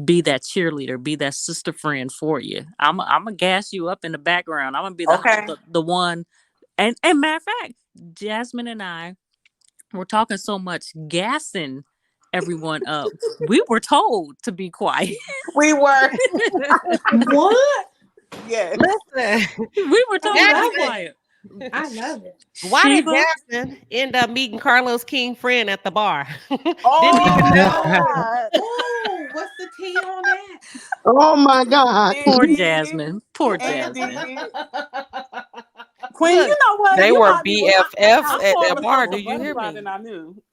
be that cheerleader, be that sister friend for you. I'm gonna gas you up in the background. I'm gonna be Okay. the one. And matter of fact, Jasmine and I were talking so much, gassing everyone up. We were told to be quiet. We were. What? Yes. Listen, We were I told to be love Jasmine, it. quiet. I love it. why did Sheba, Jasmine end up meeting Carlos King friend at the bar? Didn't even Oh know. God. Oh, what's the tea on that? Oh my God. It poor did. Jasmine, poor It Jasmine. did. Queen, Look, you know what? They You were might be. BFFs I'm at more of that a bar. Do social you hear butterfly me? than I knew.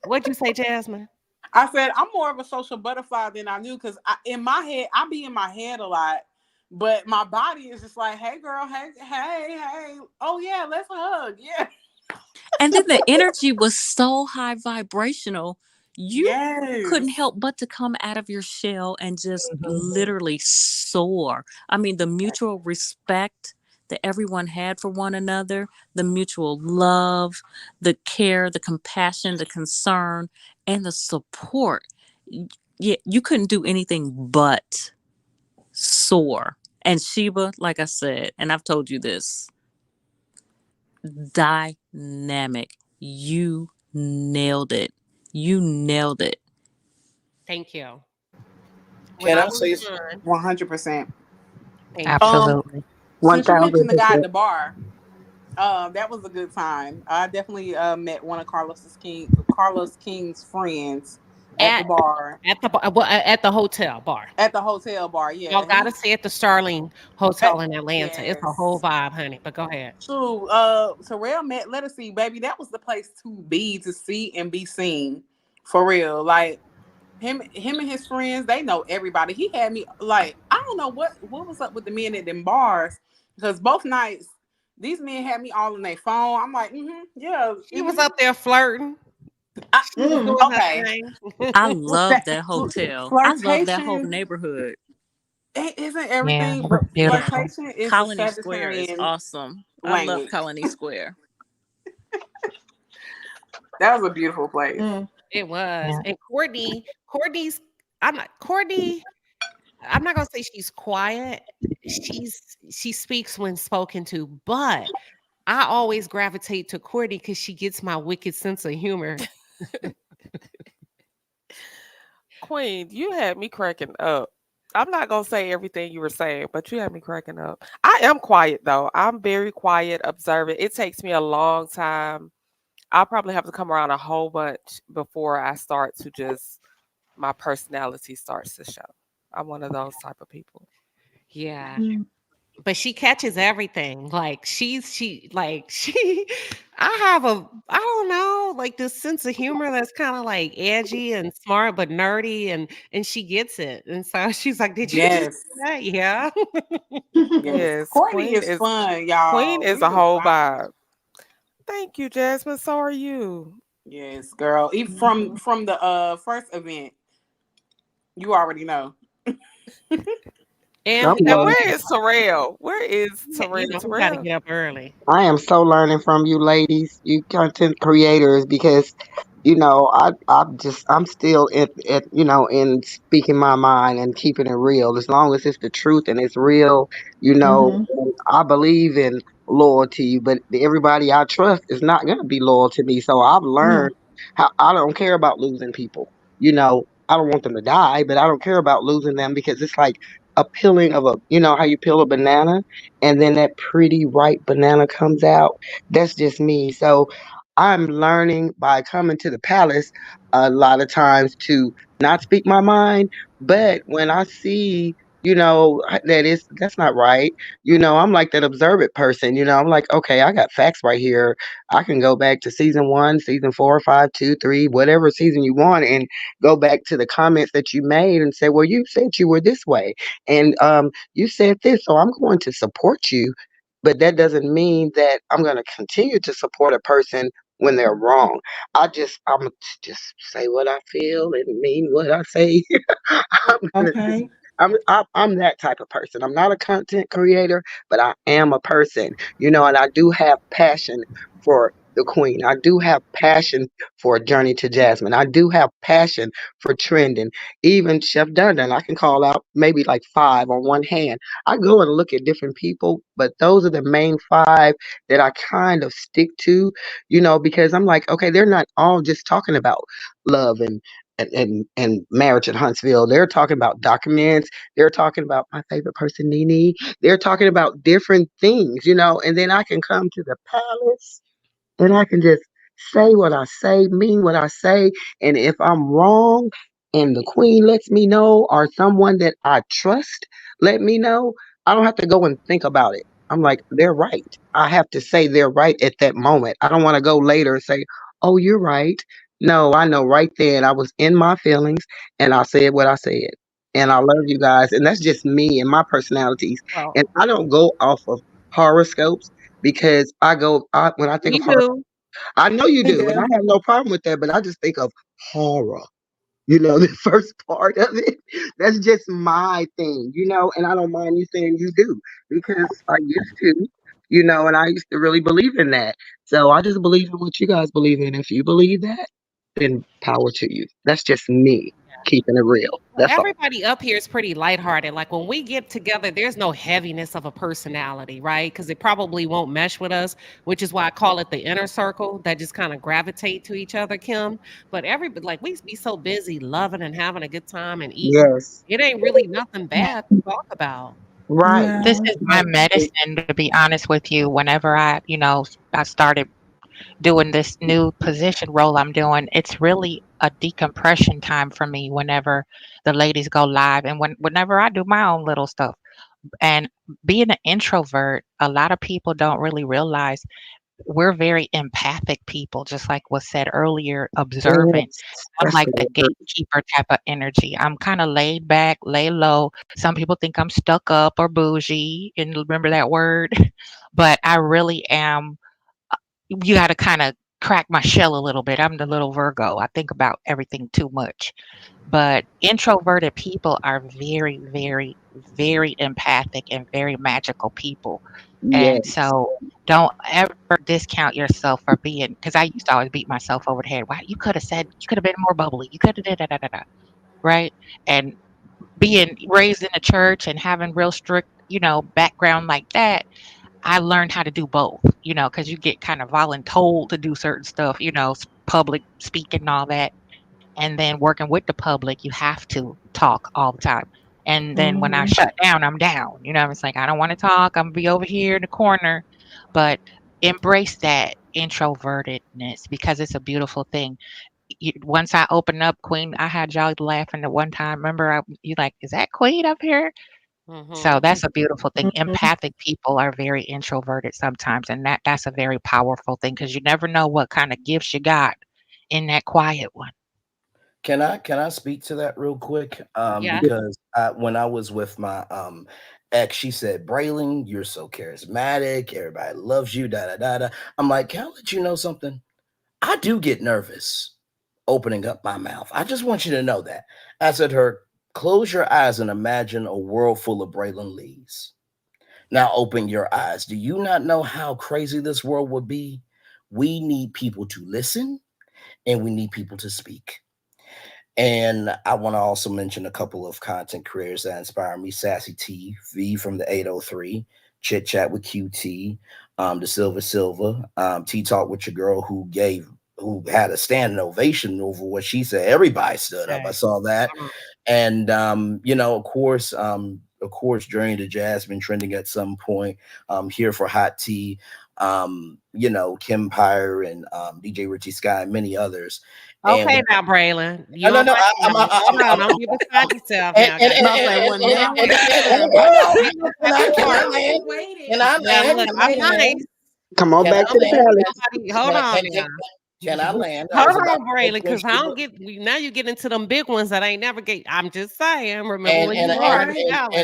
what'd you say, Jasmine? I said I'm more of a social butterfly than I knew because in my head, I be in my head a lot, but my body is just like, hey girl, hey, oh yeah, let's hug, yeah, And then the energy was so high vibrational, you couldn't yes, help but to come out of your shell and just literally soar. I mean, the mutual respect that everyone had for one another, the mutual love, the care, the compassion, the concern, and the support. Yeah, you couldn't do anything but soar. And Sheba, like I said, and I've told you this, dynamic. you nailed it. You nailed it. Thank you. Can I I was say? done. 100%. Absolutely. Since you mentioned the guy at 1000%. the bar, that was a good time. I definitely met one of Carlos King's friends at the bar. At the hotel bar. At the hotel bar, yeah. Y'all gotta stay at the Starling Hotel in Atlanta. It's a whole Yes. vibe, honey. But go ahead. True. Terrell met Let Us See, baby. That was the place to be, to see and be seen. For real. Like him and his friends, they know everybody. He had me like, I don't know what was up with the men at them bars. Because both nights, these men had me all on their phone. I'm like, yeah. She was up there flirting. She was doing her thing. I love that hotel. I love that whole Flirtation neighborhood. isn't Yeah, everything, it was but beautiful. flirtation is a Colony Square is Sagittarian awesome. I love language. Colony Square. That was a beautiful place. It was. Yeah. And Courtney, I'm not gonna say she's quiet. She speaks when spoken to, but I always gravitate to Courtney because she gets my wicked sense of humor. Queen, you had me cracking up. I'm not gonna say everything you were saying, but you had me cracking up. I am quiet though. I'm very quiet, observant. It takes me a long time. I'll probably have to come around a whole bunch before I start to just my personality starts to show. I'm one of those type of people. Yeah. But she catches everything. Like she I don't know, like this sense of humor that's kind of like edgy and smart but nerdy and she gets it. And so she's like, "Did you just Yes. do that?" Yeah. Yes. Courtney is fun, y'all. Queen is We a was whole vibing. vibe. Thank you, Jasmine. So are you. Yes, girl. Even from the first event, you already know. And we And got where is Terrell? Where is Terrell? we gotta Terrell? get up early. I am so learning from you ladies, you content creators, because I'm still at in speaking my mind and keeping it real. As long as it's the truth and it's real, and I believe in loyalty, but everybody I trust is not gonna be loyal to me. So I've learned how I don't care about losing people. I don't want them to die, but I don't care about losing them because it's like a peeling of how you peel a banana and then that pretty ripe banana comes out. That's just me. So I'm learning by coming to the palace a lot of times to not speak my mind. But when I see, that's not right. I'm like that observant person. I'm like, okay, I got facts right here. I can go back to season 1, season 4, 5, 2, 3, whatever season you want, and go back to the comments that you made and say, well, you said you were this way, and you said this, so I'm going to support you. But that doesn't mean that I'm going to continue to support a person when they're wrong. I'm gonna just say what I feel and mean what I say. I'm gonna just, I'm that type of person. I'm not a content creator, but I am a person, and I do have passion for the queen. I do have passion for Journey to Jasmine. I do have passion for trending. Even Chef Dundon, I can call out maybe like 5 on one hand. I go and look at different people, but those are the main 5 that I kind of stick to, because I'm like, okay, they're not all just talking about love and marriage in Huntsville. They're talking about documents. They're talking about my favorite person, Nene. They're talking about different things, and then I can come to the palace and I can just say what I say, mean what I say. And if I'm wrong and the queen lets me know, or someone that I trust let me know, I don't have to go and think about it. I'm like, they're right. I have to say they're right at that moment. I don't want to go later and say, oh, you're right. No, I know right then I was in my feelings and I said what I said. And I love you guys. And that's just me and my personalities. Well, And I don't go off of horoscopes because when I think we of horror, do. I know you do, and I Yeah. have no problem with that, but I just think of horror. The first part of it. That's just my thing, and I don't mind you saying you do because I used to, and I used to really believe in that. So I just believe in what you guys believe in. If you believe that, then power to you. That's just me. Keeping it real. Well, That's all. everybody up here is pretty lighthearted. Like when we get together, there's no heaviness of a personality, right? Because it probably won't mesh with us, which is why I call it the inner circle that just kind of gravitate to each other, Kim. But everybody, like, we be so busy loving and having a good time and eating. Yes. It ain't really nothing bad to talk about. Right. This is my medicine, to be honest with you. Whenever I started doing this new position role I'm doing, it's really a decompression time for me whenever the ladies go live and whenever I do my own little stuff. And being an introvert, a lot of people don't really realize we're very empathic people, just like was said earlier, observant. Yes. I'm That's like the the word. gatekeeper type of energy. I'm kind of laid back, lay low. Some people think I'm stuck up or bougie, and remember that word. But I really am. You got to kind of crack my shell a little bit. I'm the little Virgo. I think about everything too much. But introverted people are very, very, very empathic and very magical people. And Yes. so don't ever discount yourself for being, because I used to always beat myself over the head. Why you could have said, you could have been more bubbly. You could have da da da da da. Right. And being raised in a church and having real strict, background like that, I learned how to do both, because you get kind of voluntold to do certain stuff, public speaking and all that. And then working with the public, you have to talk all the time. And then when I shut down, I'm down. It's like I don't want to talk. I'm gonna be over here in the corner. But embrace that introvertedness because it's a beautiful thing. Once I open up, Queen, I had y'all laughing at one time. Remember, you like, is that Queen up here? So Mm-hmm. that's a beautiful thing. Empathic people are very introverted sometimes, and that's a very powerful thing because you never know what kind of gifts you got in that quiet one. Can I speak to that real quick? Yeah. Because when I was with my ex, she said, "Braylon, you're so charismatic. Everybody loves you." Da da da da. I'm like, can I let you know something? I do get nervous opening up my mouth. I just want you to know that. I said to her, close your eyes and imagine a world full of Braylon Lees. Now open your eyes. Do you not know how crazy this world would be? We need people to listen and we need people to speak. And I want to also mention a couple of content creators that inspire me. Sassy T, V from the 803, Chit Chat with QT, the Silver, T Talk with your girl who had a standing ovation over what she said. Everybody stood up. I saw that. And of course, Journey to Jasmine trending at some point. Here for Hot Tea, Kim Pyre and DJ Richie Sky and many others. Okay, now, Braylon. You No, hold on. Don't get beside yourself now. I'm nice. Come on back to the palace. Hold on now. Can I land? Hold on, Braylon, because I don't get now you get into them big ones that I ain't never get. I'm just saying, remember where you are.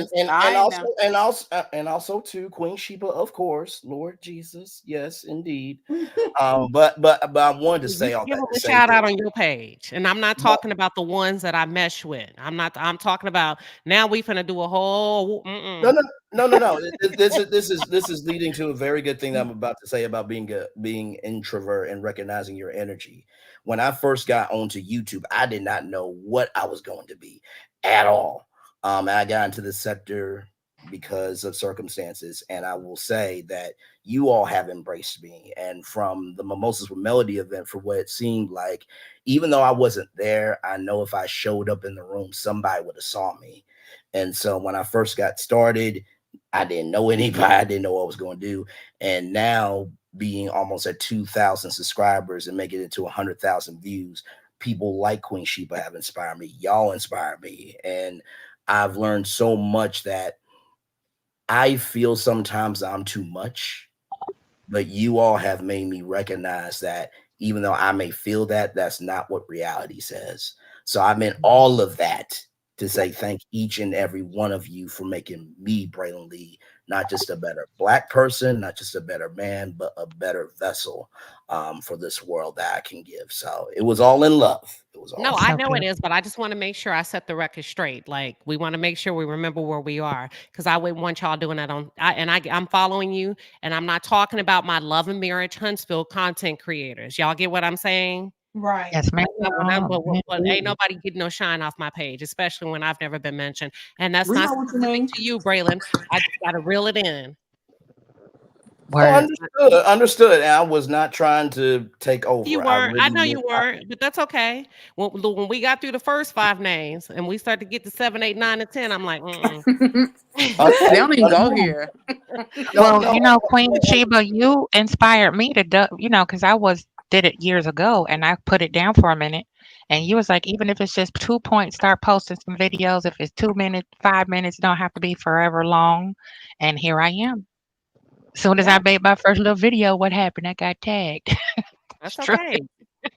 And also too, Queen Sheba, of course, Lord Jesus, yes, indeed. But I wanted to say all give that. them a shout out on your page, and I'm not talking about the ones that I mesh with. I'm talking about now. We finna do a whole. No. This is leading to a very good thing that I'm about to say about being introvert and recognizing your energy. When I first got onto YouTube, I did not know what I was going to be at all. And I got into the sector because of circumstances, and I will say that you all have embraced me. And from the Mimosas with Melody event, for what it seemed like, even though I wasn't there, I know if I showed up in the room, somebody would have saw me. And so when I first got started, I didn't know anybody. I didn't know what I was going to do. And now being almost at 2,000 subscribers and making it to 100,000 views, people like Queen Sheba have inspired me. Y'all inspire me. And I've learned so much that I feel sometimes I'm too much, but you all have made me recognize that even though I may feel that, that's not what reality says. So I meant all of that to say thank each and every one of you for making me, Braylon Lee, not just a better Black person, not just a better man, but a better vessel for this world that I can give. So it was all in love. It was all No, I know it is, but I just want to make sure I set the record straight. Like we want to make sure we remember where we are, because I wouldn't want y'all doing that I'm following you, and I'm not talking about my love and marriage Huntsville content creators. Y'all get what I'm saying? Right. Yes, ma'am. But ain't nobody getting no shine off my page, especially when I've never been mentioned. And that's We not know what you specific mean. to you, Braylon. I just got to reel it in. Oh, Word. understood. And I was not trying to take You over. I weren't. I really know was you not. weren't, but that's okay. When we got through the first 5 names and we start to get to 7, 8, 9, and 10, I'm like, They don't even go Understood. here. Well, No. Queen Sheba, you inspired me to do, because I did it years ago and I put it down for a minute. And you was like, even if it's just 2 points, start posting some videos. If it's 2 minutes, 5 minutes, don't have to be forever long. And here I am. Soon as I made my first little video, what happened? I got tagged. It's that's true. okay.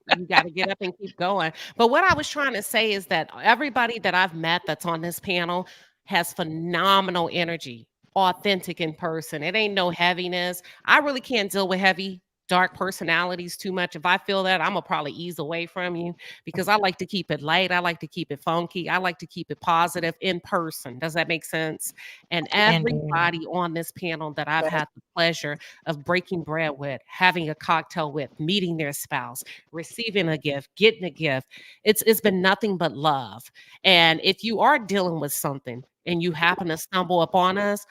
You got to get up and keep going. But what I was trying to say is that everybody that I've met that's on this panel has phenomenal energy, authentic in person. It ain't no heaviness. I really can't deal with heavy, dark personalities too much. If I feel that, I'm gonna probably ease away from you because I like to keep it light. I like to keep it funky. I like to keep it positive in person. Does that make sense? And Indeed. everybody on this panel that I've had the pleasure of breaking bread with, having a cocktail with, meeting their spouse, receiving a gift, getting a gift. It's been nothing but love. And if you are dealing with something and you happen to stumble upon us,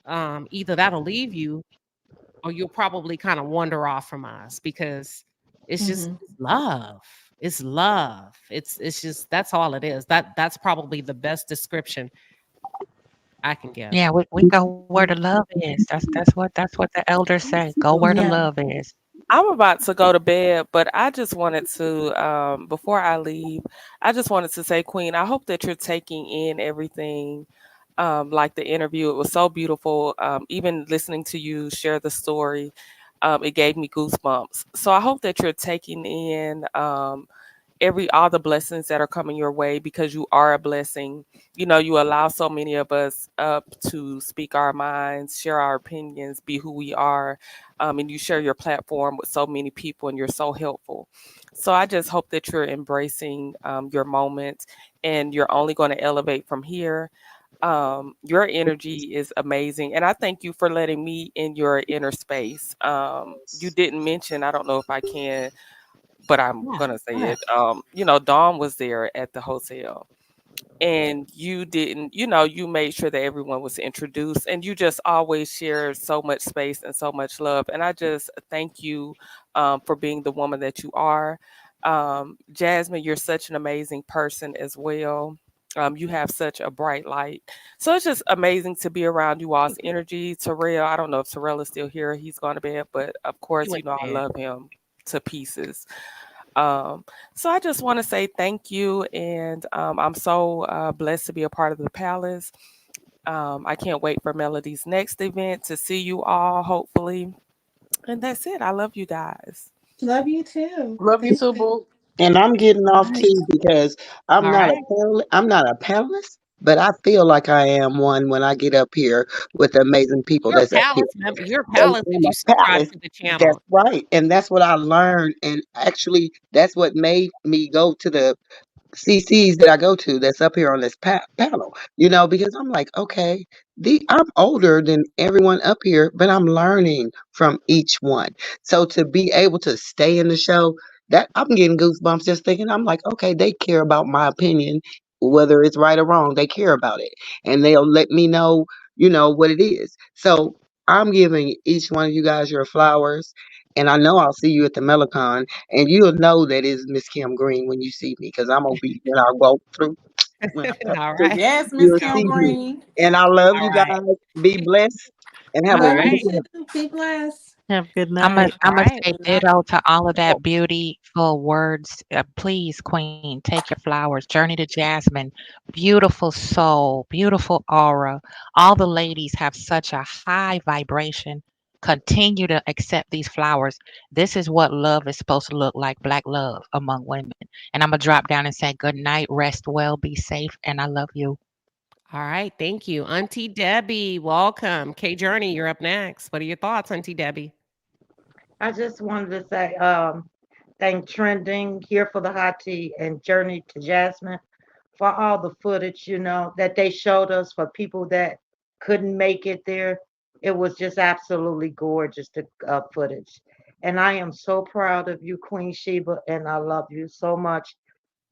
either that'll leave you or you'll probably kind of wander off from us because it's just Mhm. it's love. It's love. It's just that's all it is. That's probably the best description I can give. Yeah, we go where the love is. That's what the elders say. Go where the Yeah. love is. I'm about to go to bed, but I just wanted to, before I leave, I just wanted to say, Queen, I hope that you're taking in everything, like the interview. It was so beautiful. Even listening to you share the story, it gave me goosebumps. So I hope that you're taking in all the blessings that are coming your way because you are a blessing. You allow so many of us up to speak our minds, share our opinions, be who we are, and you share your platform with so many people and you're so helpful. So I just hope that you're embracing your moment and you're only going to elevate from here. Your energy is amazing, and I thank you for letting me in your inner space. You didn't mention, I don't know if I can, but I'm Yeah. gonna say Go ahead. it. Dawn was there at the hotel, and you didn't. You made sure that everyone was introduced, and you just always share so much space and so much love. And I just thank you for being the woman that you are. Jasmine, you're such an amazing person as well. You have such a bright light. So it's just amazing to be around you all's energy. Terrell, I don't know if Terrell is still here. He's gone to bed, but of He course, went I to bed. love him to pieces. So I just want to say thank you, and I'm so blessed to be a part of the palace. I can't wait for Melody's next event to see you all, hopefully. And that's it. I love you guys. Love you too. Love you too, boo. And I'm getting All off right. too because I'm All not a right. I'm not a panelist, but I feel like I am one when I get up here with the amazing people You're a that's up here. palace member. You're a And palace if I'm you a subscribe palate. to the That's channel. right. And that's what I learned. And actually, that's what made me go to the CCs that I go to that's up here on this panel, because I'm like, okay, I'm older than everyone up here, but I'm learning from each one. So to be able to stay in the show, that I'm getting goosebumps just thinking, I'm like, okay, they care about my opinion, whether it's right or wrong, they care about it. And they'll let me know, what it is. So I'm giving each one of you guys your flowers. And I know I'll see you at the Melicon, and you'll know that is Miss Kim Green when you see me, because I'm gonna be when I walk through. When I come All through, right. Yes, Miss you'll Go. Kim see me. Green. And I love All you right. guys. Be blessed and have All a Love you right. wonderful. too. Be blessed. Have a good I'm a, night. All I'm a right. say Love ditto to all of that beautiful words. Please, Queen, take your flowers. Journey to Jasmine, beautiful soul, beautiful aura. All the ladies have such a high vibration. Continue to accept these flowers. This is what love is supposed to look like, black love among women. And I'm gonna drop down and say good night, rest well, be safe, and I love you. All right. Thank you. Auntie Debbie, welcome. K Journey, you're up next. What are your thoughts, Auntie Debbie? I just wanted to say, thank Trending here for the hot tea and Journey to Jasmine for all the footage, that they showed us for people that couldn't make it there. It was just absolutely gorgeous, the footage. And I am so proud of you, Queen Sheba, and I love you so much.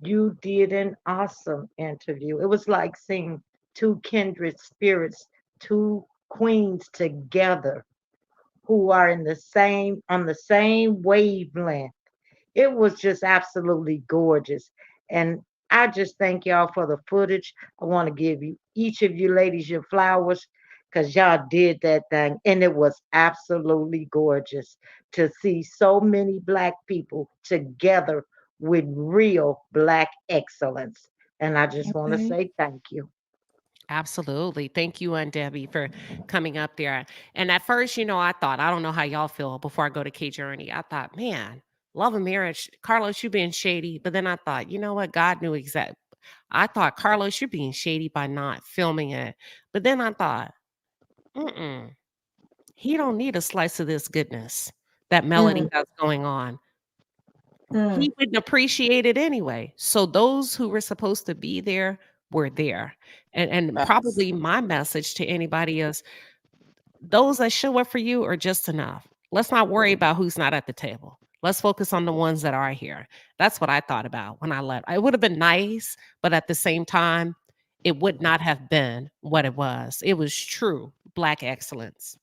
You did an awesome interview. It was like seeing two kindred spirits, two queens together who are in the same on the same wavelength. It was just absolutely gorgeous. And I just thank y'all for the footage. I want to give you each of you ladies your flowers because y'all did that thing. And it was absolutely gorgeous to see so many Black people together with real Black excellence. And I just want to Okay. say thank you. Absolutely. Thank you, Aunt Debbie, for coming up there. And at first, I thought, I don't know how y'all feel before I go to K Journey. I thought, man, love and marriage, Carlos, you being shady. But then I thought, you know what? God knew exact. I thought, Carlos, you're being shady by not filming it. But then I thought, he don't need a slice of this goodness that Melody has going on. He wouldn't appreciate it anyway. So those who were supposed to be there were there. And Facts. probably my message to anybody is those that show up for you are just enough. Let's not worry about who's not at the table. Let's focus on the ones that are here. That's what I thought about when I left. It would have been nice, but at the same time, it would not have been what it was. It was true Black excellence.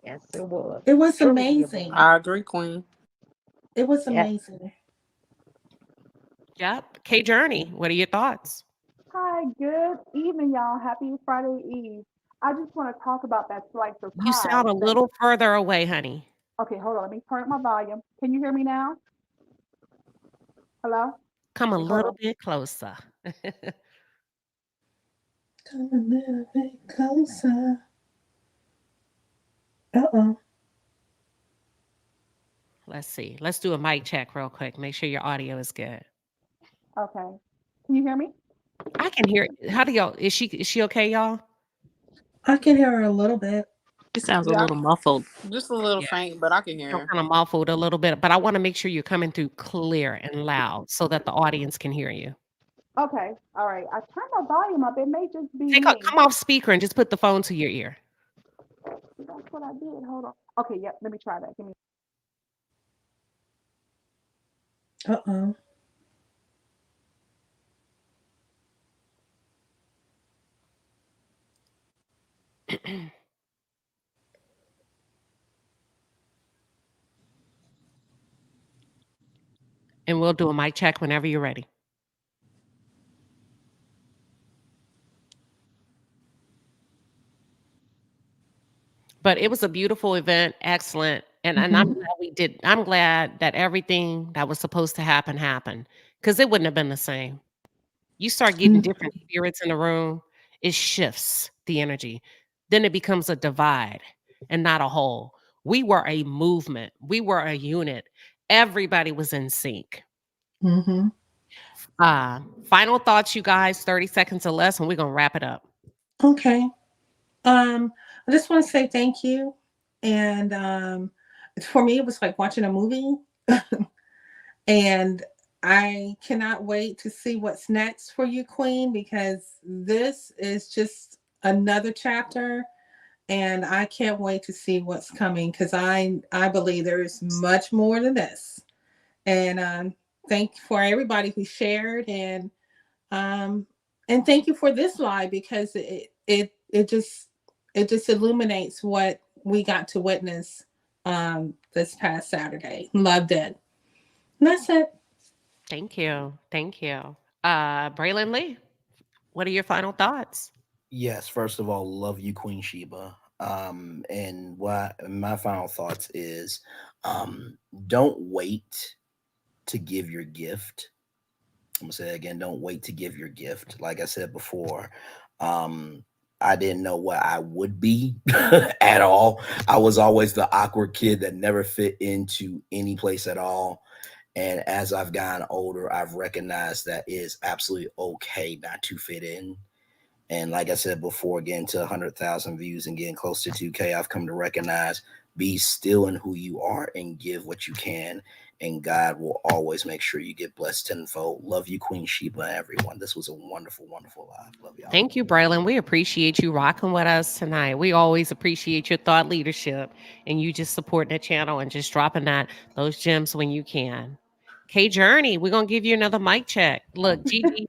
Yes, it was. It was Truly it amazing. was. I agree, Queen. It was Yeah. amazing. Yep. K Journey, what are your thoughts? Hi, good evening, y'all. Happy Friday Eve. I just want to talk about that slice of You pie. sound a little further away, honey. Okay, hold on. Let me turn up my volume. Can you hear me now? Hello? Come a Hold little on. bit closer. Come a little bit closer. Uh-oh. Let's see. Let's do a mic check real quick. Make sure your audio is good. Okay. Can you hear me? I can hear. How do y'all? Is she okay, y'all? I can hear her a little bit. It sounds a Yeah, little muffled. just a little Yeah. faint, but I can hear I'm her. kind of muffled a little bit, but I want to make sure you're coming through clear and loud so that the audience can hear you. Okay. All right. I turned my volume up. It may just be Come me. off speaker and just put the phone to your ear. That's what I did. Hold on. Okay. Yep. Let me try that. Give me. Uh-oh. And we'll do a mic check whenever you're ready. But it was a beautiful event, excellent. And I'm glad that everything that was supposed to happen happened, because it wouldn't have been the same. You start getting different spirits in the room, it shifts the energy. Then it becomes a divide and not a whole. We were a movement. We were a unit. Everybody was in sync. Mm-hmm. Final thoughts, you guys, 30 seconds or less, and we're gonna wrap it up. Okay. I just want to say thank you. And for me, it was like watching a movie. And I cannot wait to see what's next for you, Queen, because this is just another chapter. And I can't wait to see what's coming because I believe there's much more to this. And thank you for everybody who shared and thank you for this live because it just illuminates what we got to witness this past Saturday. Loved it. And that's it. Thank you. Thank you. Braylon Lee, what are your final thoughts? Yes, first of all, love you, Queen Sheba. And what my final thoughts is, don't wait to give your gift. I'm gonna say it again, don't wait to give your gift. Like I said before, I didn't know what I would be at all. I was always the awkward kid that never fit into any place at all. And as I've gotten older, I've recognized that it is absolutely okay not to fit in. And like I said before, getting to 100,000 views and getting close to 2K, I've come to recognize, be still in who you are and give what you can. and God will always make sure you get blessed tenfold. Love you, Queen Sheba, everyone. This was a wonderful, wonderful live. Love y'all. Thank you, Braylon. We appreciate you rocking with us tonight. We always appreciate your thought leadership and you just supporting the channel and just dropping those gems when you can. K Journey, we're gonna give you another mic check. Look, Gigi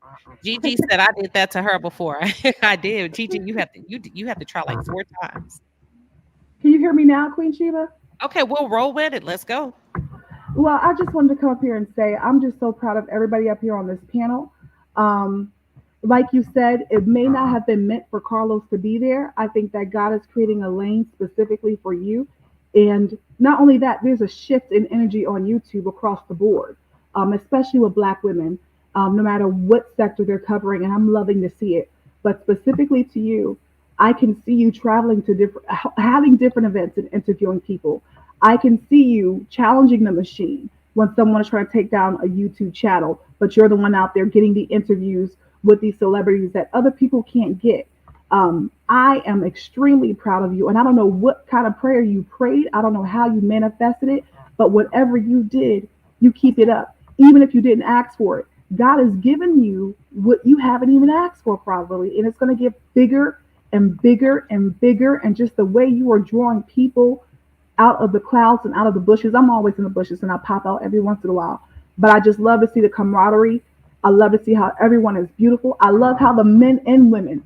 said I did that to her before. I did. Gigi, you have to try like 4 times. Can you hear me now, Queen Sheba? Okay, we'll roll with it. Let's go. Well, I just wanted to come up here and say I'm just so proud of everybody up here on this panel. Like you said, it may not have been meant for Carlos to be there. I think that God is creating a lane specifically for you. And not only that, there's a shift in energy on YouTube across the board, especially with Black women, no matter what sector they're covering. And I'm loving to see it. But specifically to you, I can see you traveling to having different events and interviewing people. I can see you challenging the machine when someone is trying to take down a YouTube channel, but you're the one out there getting the interviews with these celebrities that other people can't get. I am extremely proud of you, and I don't know what kind of prayer you prayed. I don't know how you manifested it, but whatever you did, you keep it up. Even if you didn't ask for it, God has given you what you haven't even asked for probably, and it's going to get bigger and bigger and bigger. And just the way you are drawing people out of the clouds and out of the bushes. I'm always in the bushes and I pop out every once in a while. But I just love to see the camaraderie. I love to see how everyone is beautiful. I love how the men and women,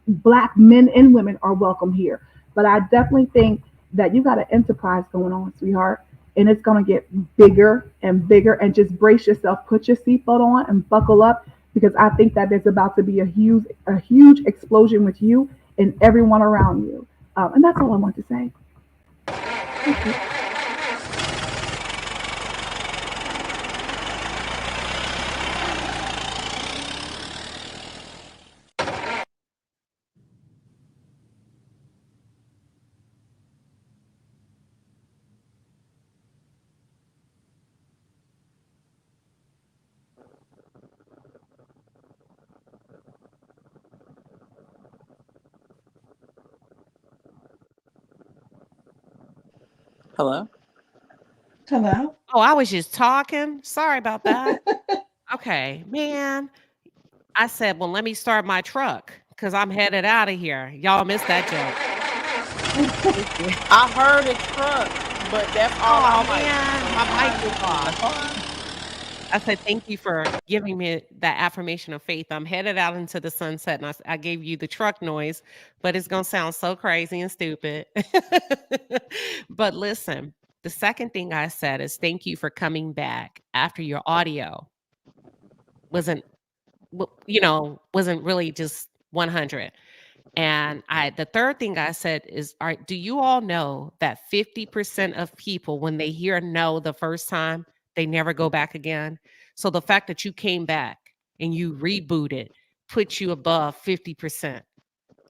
Black men and women, are welcome here. But I definitely think that you got an enterprise going on, sweetheart. And it's going to get bigger and bigger. And just brace yourself, put your seatbelt on and buckle up, because I think that there's about to be a huge explosion with you and everyone around you. And that's all I want to say. Hello? Hello? Oh, I was just talking. Sorry about that. Okay, man. I said, well, let me start my truck because I'm headed out of here. Y'all missed that joke. I heard a truck, but that's all Oh, I man. My mic was off. off. I said, thank you for giving me that affirmation of faith. I'm headed out into the sunset, and I gave you the truck noise, but it's going to sound so crazy and stupid. But listen, the second thing I said is thank you for coming back after your audio wasn't really just 100. And the third thing I said is, all right, do you all know that 50% of people, when they hear no the first time, they never go back again? So the fact that you came back and you rebooted puts you above 50%.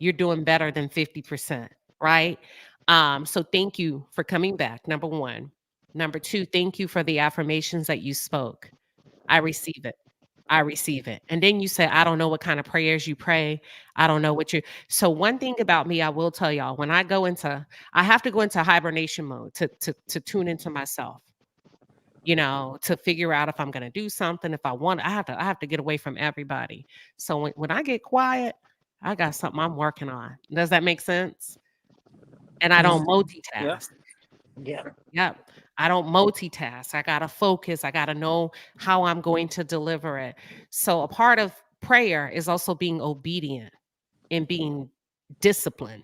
You're doing better than 50%, right? So thank you for coming back, number one. Number two, thank you for the affirmations that you spoke. I receive it. I receive it. And then you say, I don't know what kind of prayers you pray. I don't know what you. So one thing about me, I will tell y'all, when I have to go into hibernation mode to tune into myself, to figure out if I'm going to do something, if I want, I have to get away from everybody. So when I get quiet, I got something I'm working on. Does that make sense? And I don't multitask. Yep. I don't multitask. I got to focus. I got to know how I'm going to deliver it. So a part of prayer is also being obedient and being disciplined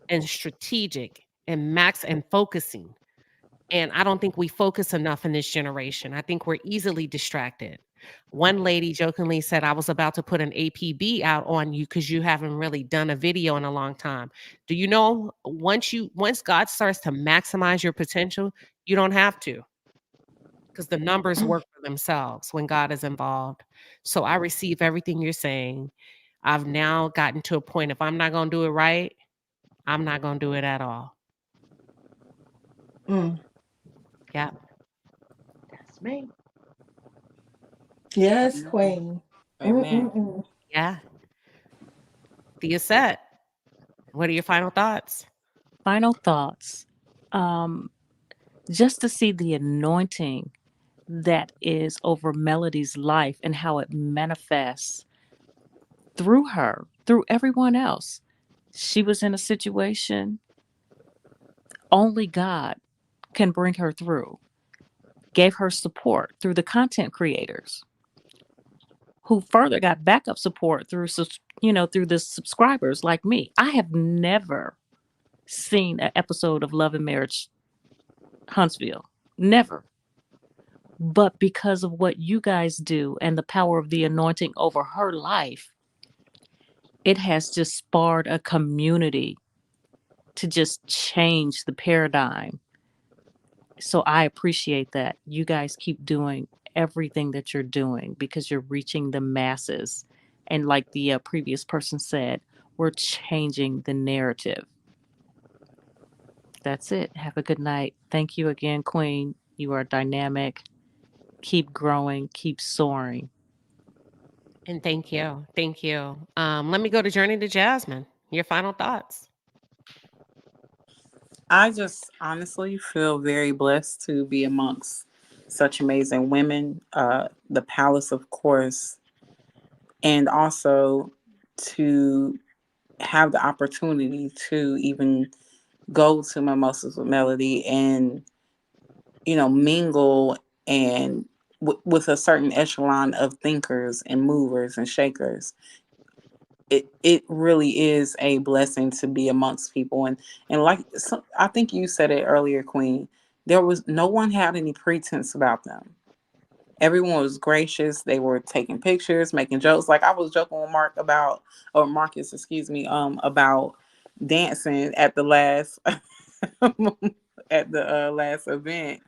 and strategic and focusing. And I don't think we focus enough in this generation. I think we're easily distracted. One lady jokingly said, I was about to put an APB out on you because you haven't really done a video in a long time. Do you know, once God starts to maximize your potential, you don't have to, because the numbers work for themselves when God is involved. So I receive everything you're saying. I've now gotten to a point, if I'm not going to do it right, I'm not going to do it at all. Yeah. That's me. Yes, Queen. Amen. Yeah. Thea set. What are your final thoughts? Final thoughts. Just to see the anointing that is over Melody's life and how it manifests through her, through everyone else. She was in a situation only God can bring her through. Gave her support through the content creators who further got backup support through through the subscribers like me. I have never seen an episode of Love and Marriage Huntsville. Never. But because of what you guys do and the power of the anointing over her life, it has just sparred a community to just change the paradigm. So I appreciate that. You guys keep doing everything that you're doing because you're reaching the masses. And like the previous person said, we're changing the narrative. That's it. Have a good night. Thank you again, Queen. You are dynamic. Keep growing, keep soaring. And thank you. Thank you. Let me go to Journey to Jasmine. Your final thoughts. I just honestly feel very blessed to be amongst such amazing women. The palace, of course, and also to have the opportunity to even go to Mimosas with Melody and, mingle and with a certain echelon of thinkers and movers and shakers. It really is a blessing to be amongst people, and I think you said it earlier, Queen. There was no one had any pretense about them. Everyone was gracious. They were taking pictures, making jokes. Like I was joking with Marcus, excuse me, about dancing at the last at the last event.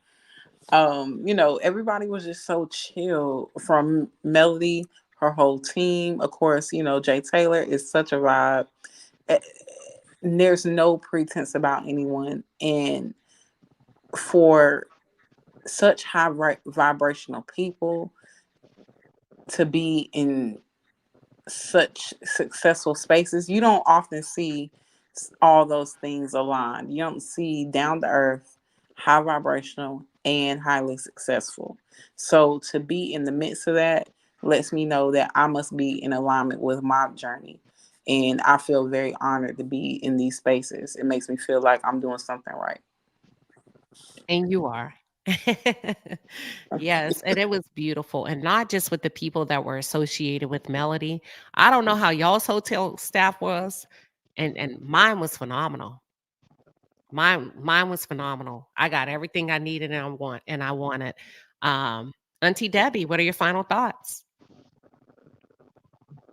Everybody was just so chill from Melody, her whole team. Of course, Jay Taylor is such a vibe. Eh, There's no pretense about anyone. And for such high vibrational people to be in such successful spaces, you don't often see all those things aligned. You don't see down to earth, high vibrational, and highly successful. So to be in the midst of that lets me know that I must be in alignment with my journey. And I feel very honored to be in these spaces. It makes me feel like I'm doing something right. And you are. Yes, and it was beautiful. And not just with the people that were associated with Melody. I don't know how y'all's hotel staff was, and mine was phenomenal. Mine was phenomenal. I got everything I needed and I wanted. Auntie Debbie, what are your final thoughts?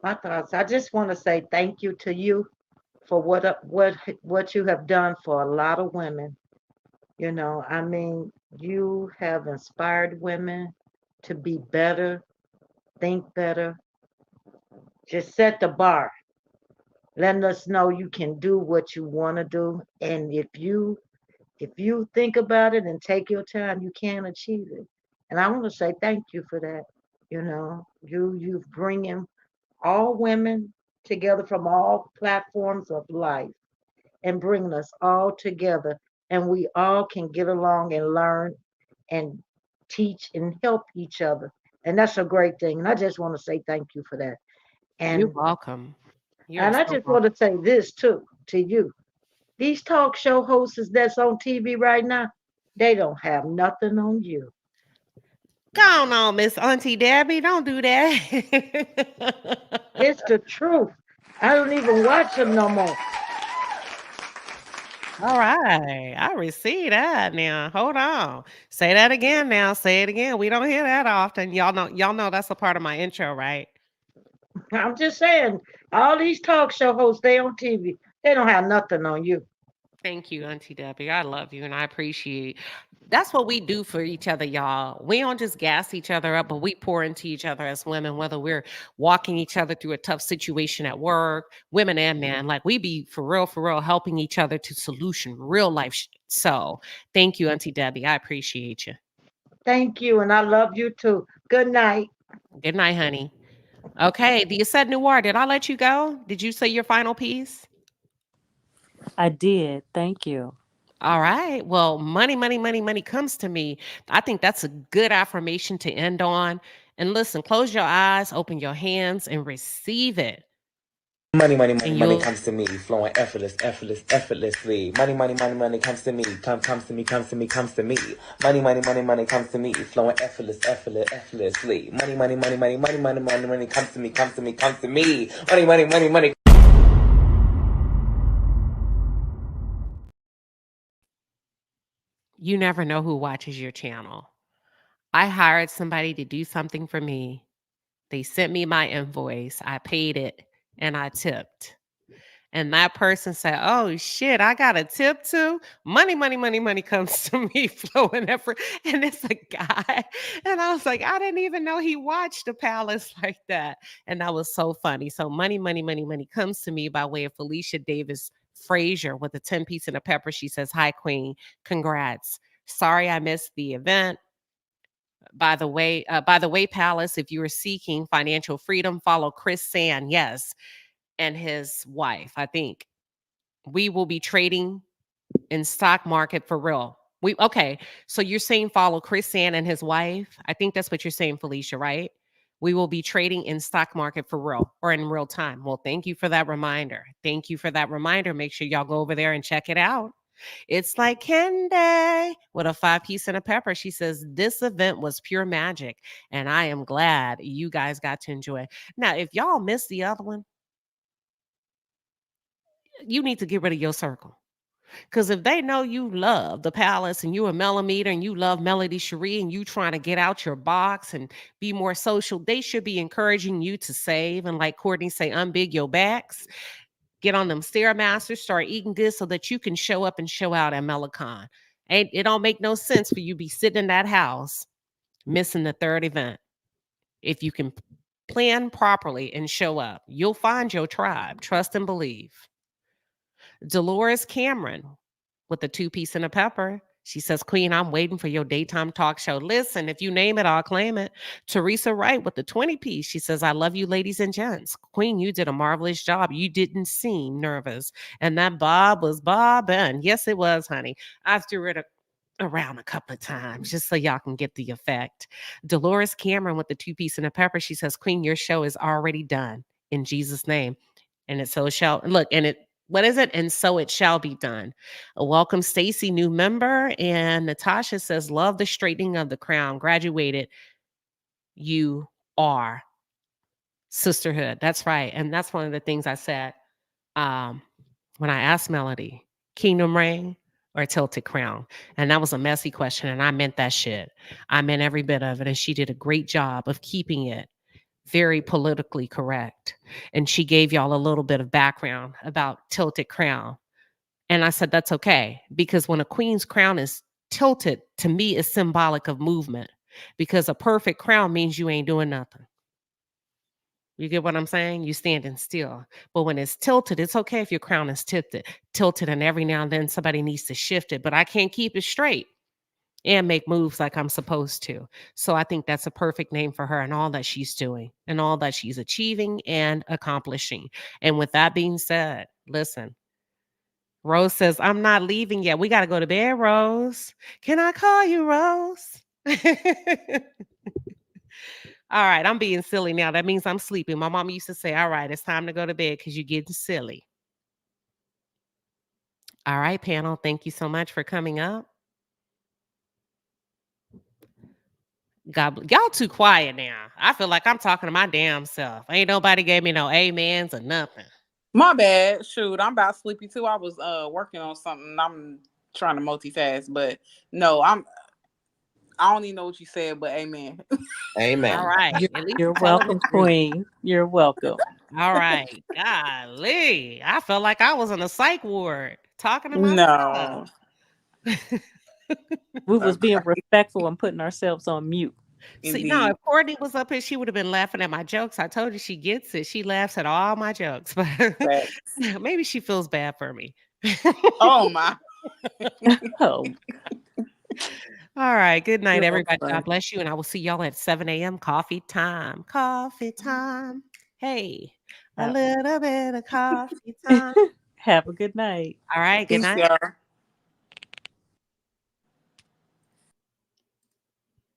My thoughts. I just want to say thank you to you for what you have done for a lot of women. You have inspired women to be better, think better, just set the bar, letting us know you can do what you want to do. And if you think about it and take your time, you can achieve it. And I want to say thank you for that. You bringing all women together from all platforms of life and bringing us all together, and we all can get along and learn and teach and help each other. And that's a great thing. And I just want to say thank you for that. You're And welcome. You're and I so just want welcome. to say this too to you. These talk show hosts that's on TV right now, they don't have nothing on you. Go on, Miss Auntie Debbie. Don't do that. It's the truth. I don't even watch them no more. All right. I receive that now. Hold on. Say that again now. Say it again. We don't hear that often. Y'all know that's a part of my intro, right? I'm just saying, all these talk show hosts, they on TV, they don't have nothing on you. Thank you, Auntie Debbie. I love you and I appreciate. That's what we do for each other, y'all. We don't just gas each other up, but we pour into each other as women, whether we're walking each other through a tough situation at work, women and men. Like we be for real, helping each other to solution real life. So thank you, Auntie Debbie. I appreciate you. Thank you, and I love you too. Good night. Good night, honey. Okay, you said Noir. Did I let you go? Did you say your final piece? I did. Thank you. All right. Well, money, money, money, money comes to me. I think that's a good affirmation to end on. And listen, close your eyes, open your hands, and receive it. Money, money, money, And money you'll comes to me, flowing effortlessly. Money, money, money, money comes to me, comes to me, comes to me, comes to me. Money, money, money, money comes to me, flowing effortlessly. Money, money, money, money, money, money, money, money comes to me, comes to me, comes to me. Money, money, money, money. you never know who watches your channel. I hired somebody to do something for me. They sent me my invoice. I paid it and I tipped. And that person said, "Oh shit, I got a tip too." Money, money, money, money comes to me flowing effort. And it's a guy. And I was like, I didn't even know he watched the palace like that. And that was so funny. So money, money, money, money comes to me by way of Felicia Davis Frazier with a 10-piece and a pepper. She says, "Hi, Queen. Congrats. Sorry I missed the event. By the way, Palace, if you are seeking financial freedom, follow Chris Sand, yes, and his wife. I think we will be trading in stock market for real. Okay. So you're saying follow Chris Sand and his wife? I think that's what you're saying, Felicia, right? We will be trading in stock market for real or in real time. Well, thank you for that reminder. Thank you for that reminder. Make sure y'all go over there and check it out. It's like candy with a 5-piece and a pepper. She says, this event was pure magic, and I am glad you guys got to enjoy it. Now, if y'all missed the other one, you need to get rid of your circle. Because if they know you love the palace and you're a melometer and you love Melody Cherie and you trying to get out your box and be more social, they should be encouraging you to save. And like Courtney say, unbig your backs. Get on them Stairmasters, start eating good so that you can show up and show out at Melicon. And it don't make no sense for you to be sitting in that house missing the third event. If you can plan properly and show up, you'll find your tribe. Trust and believe. Dolores Cameron with a 2-piece and a pepper. She says, Queen, I'm waiting for your daytime talk show. Listen, if you name it, I'll claim it. Teresa Wright with the 20-piece. She says, I love you, ladies and gents. Queen, you did a marvelous job. You didn't seem nervous. And that bob was bobbing. Yes, it was, honey. I threw it around a couple of times just so y'all can get the effect. Dolores Cameron with the 2-piece and a pepper. She says, Queen, your show is already done in Jesus' name. And it so shall look, and it what is it? And so it shall be done. Welcome, Stacy, new member. And Natasha says, love the straightening of the crown. Graduated. You are sisterhood. That's right. And that's one of the things I said when I asked Melody, kingdom ring or tilted crown? And that was a messy question. And I meant that shit. I meant every bit of it. And she did a great job of keeping it very politically correct. And she gave y'all a little bit of background about tilted crown. And I said, that's okay. Because when a queen's crown is tilted, to me, is symbolic of movement. Because a perfect crown means you ain't doing nothing. You get what I'm saying? You standing still. But when it's tilted, it's okay if your crown is tilted, and every now and then somebody needs to shift it. But I can't keep it straight and make moves like I'm supposed to. So I think that's a perfect name for her and all that she's doing and all that she's achieving and accomplishing. And with that being said, listen, Rose says, I'm not leaving yet. We got to go to bed, Rose. Can I call you Rose? All right, I'm being silly now. That means I'm sleeping. My mom used to say, all right, it's time to go to bed because you're getting silly. All right, panel, thank you so much for coming up. God, y'all too quiet now. I feel like I'm talking to my damn self. Ain't nobody gave me no amens or nothing. My bad. Shoot, I'm about sleepy too. I was working on something. I'm trying to multitask, but no, I don't even know what you said, but amen. Amen. All right. You're welcome, Queen. You're welcome. All right. Golly. I felt like I was in a psych ward talking to myself. No. We was being respectful and putting ourselves on mute. See, no, if Courtney was up here, she would have been laughing at my jokes. I told you she gets it. She laughs at all my jokes, but maybe she feels bad for me. Oh, my. Oh. All right. Good night, You're everybody. welcome. God bless you. And I will see y'all at 7 a.m. Coffee time. Coffee time. Hey, a little bit of coffee time. Have a good night. All right. Good Peace, night. y'all.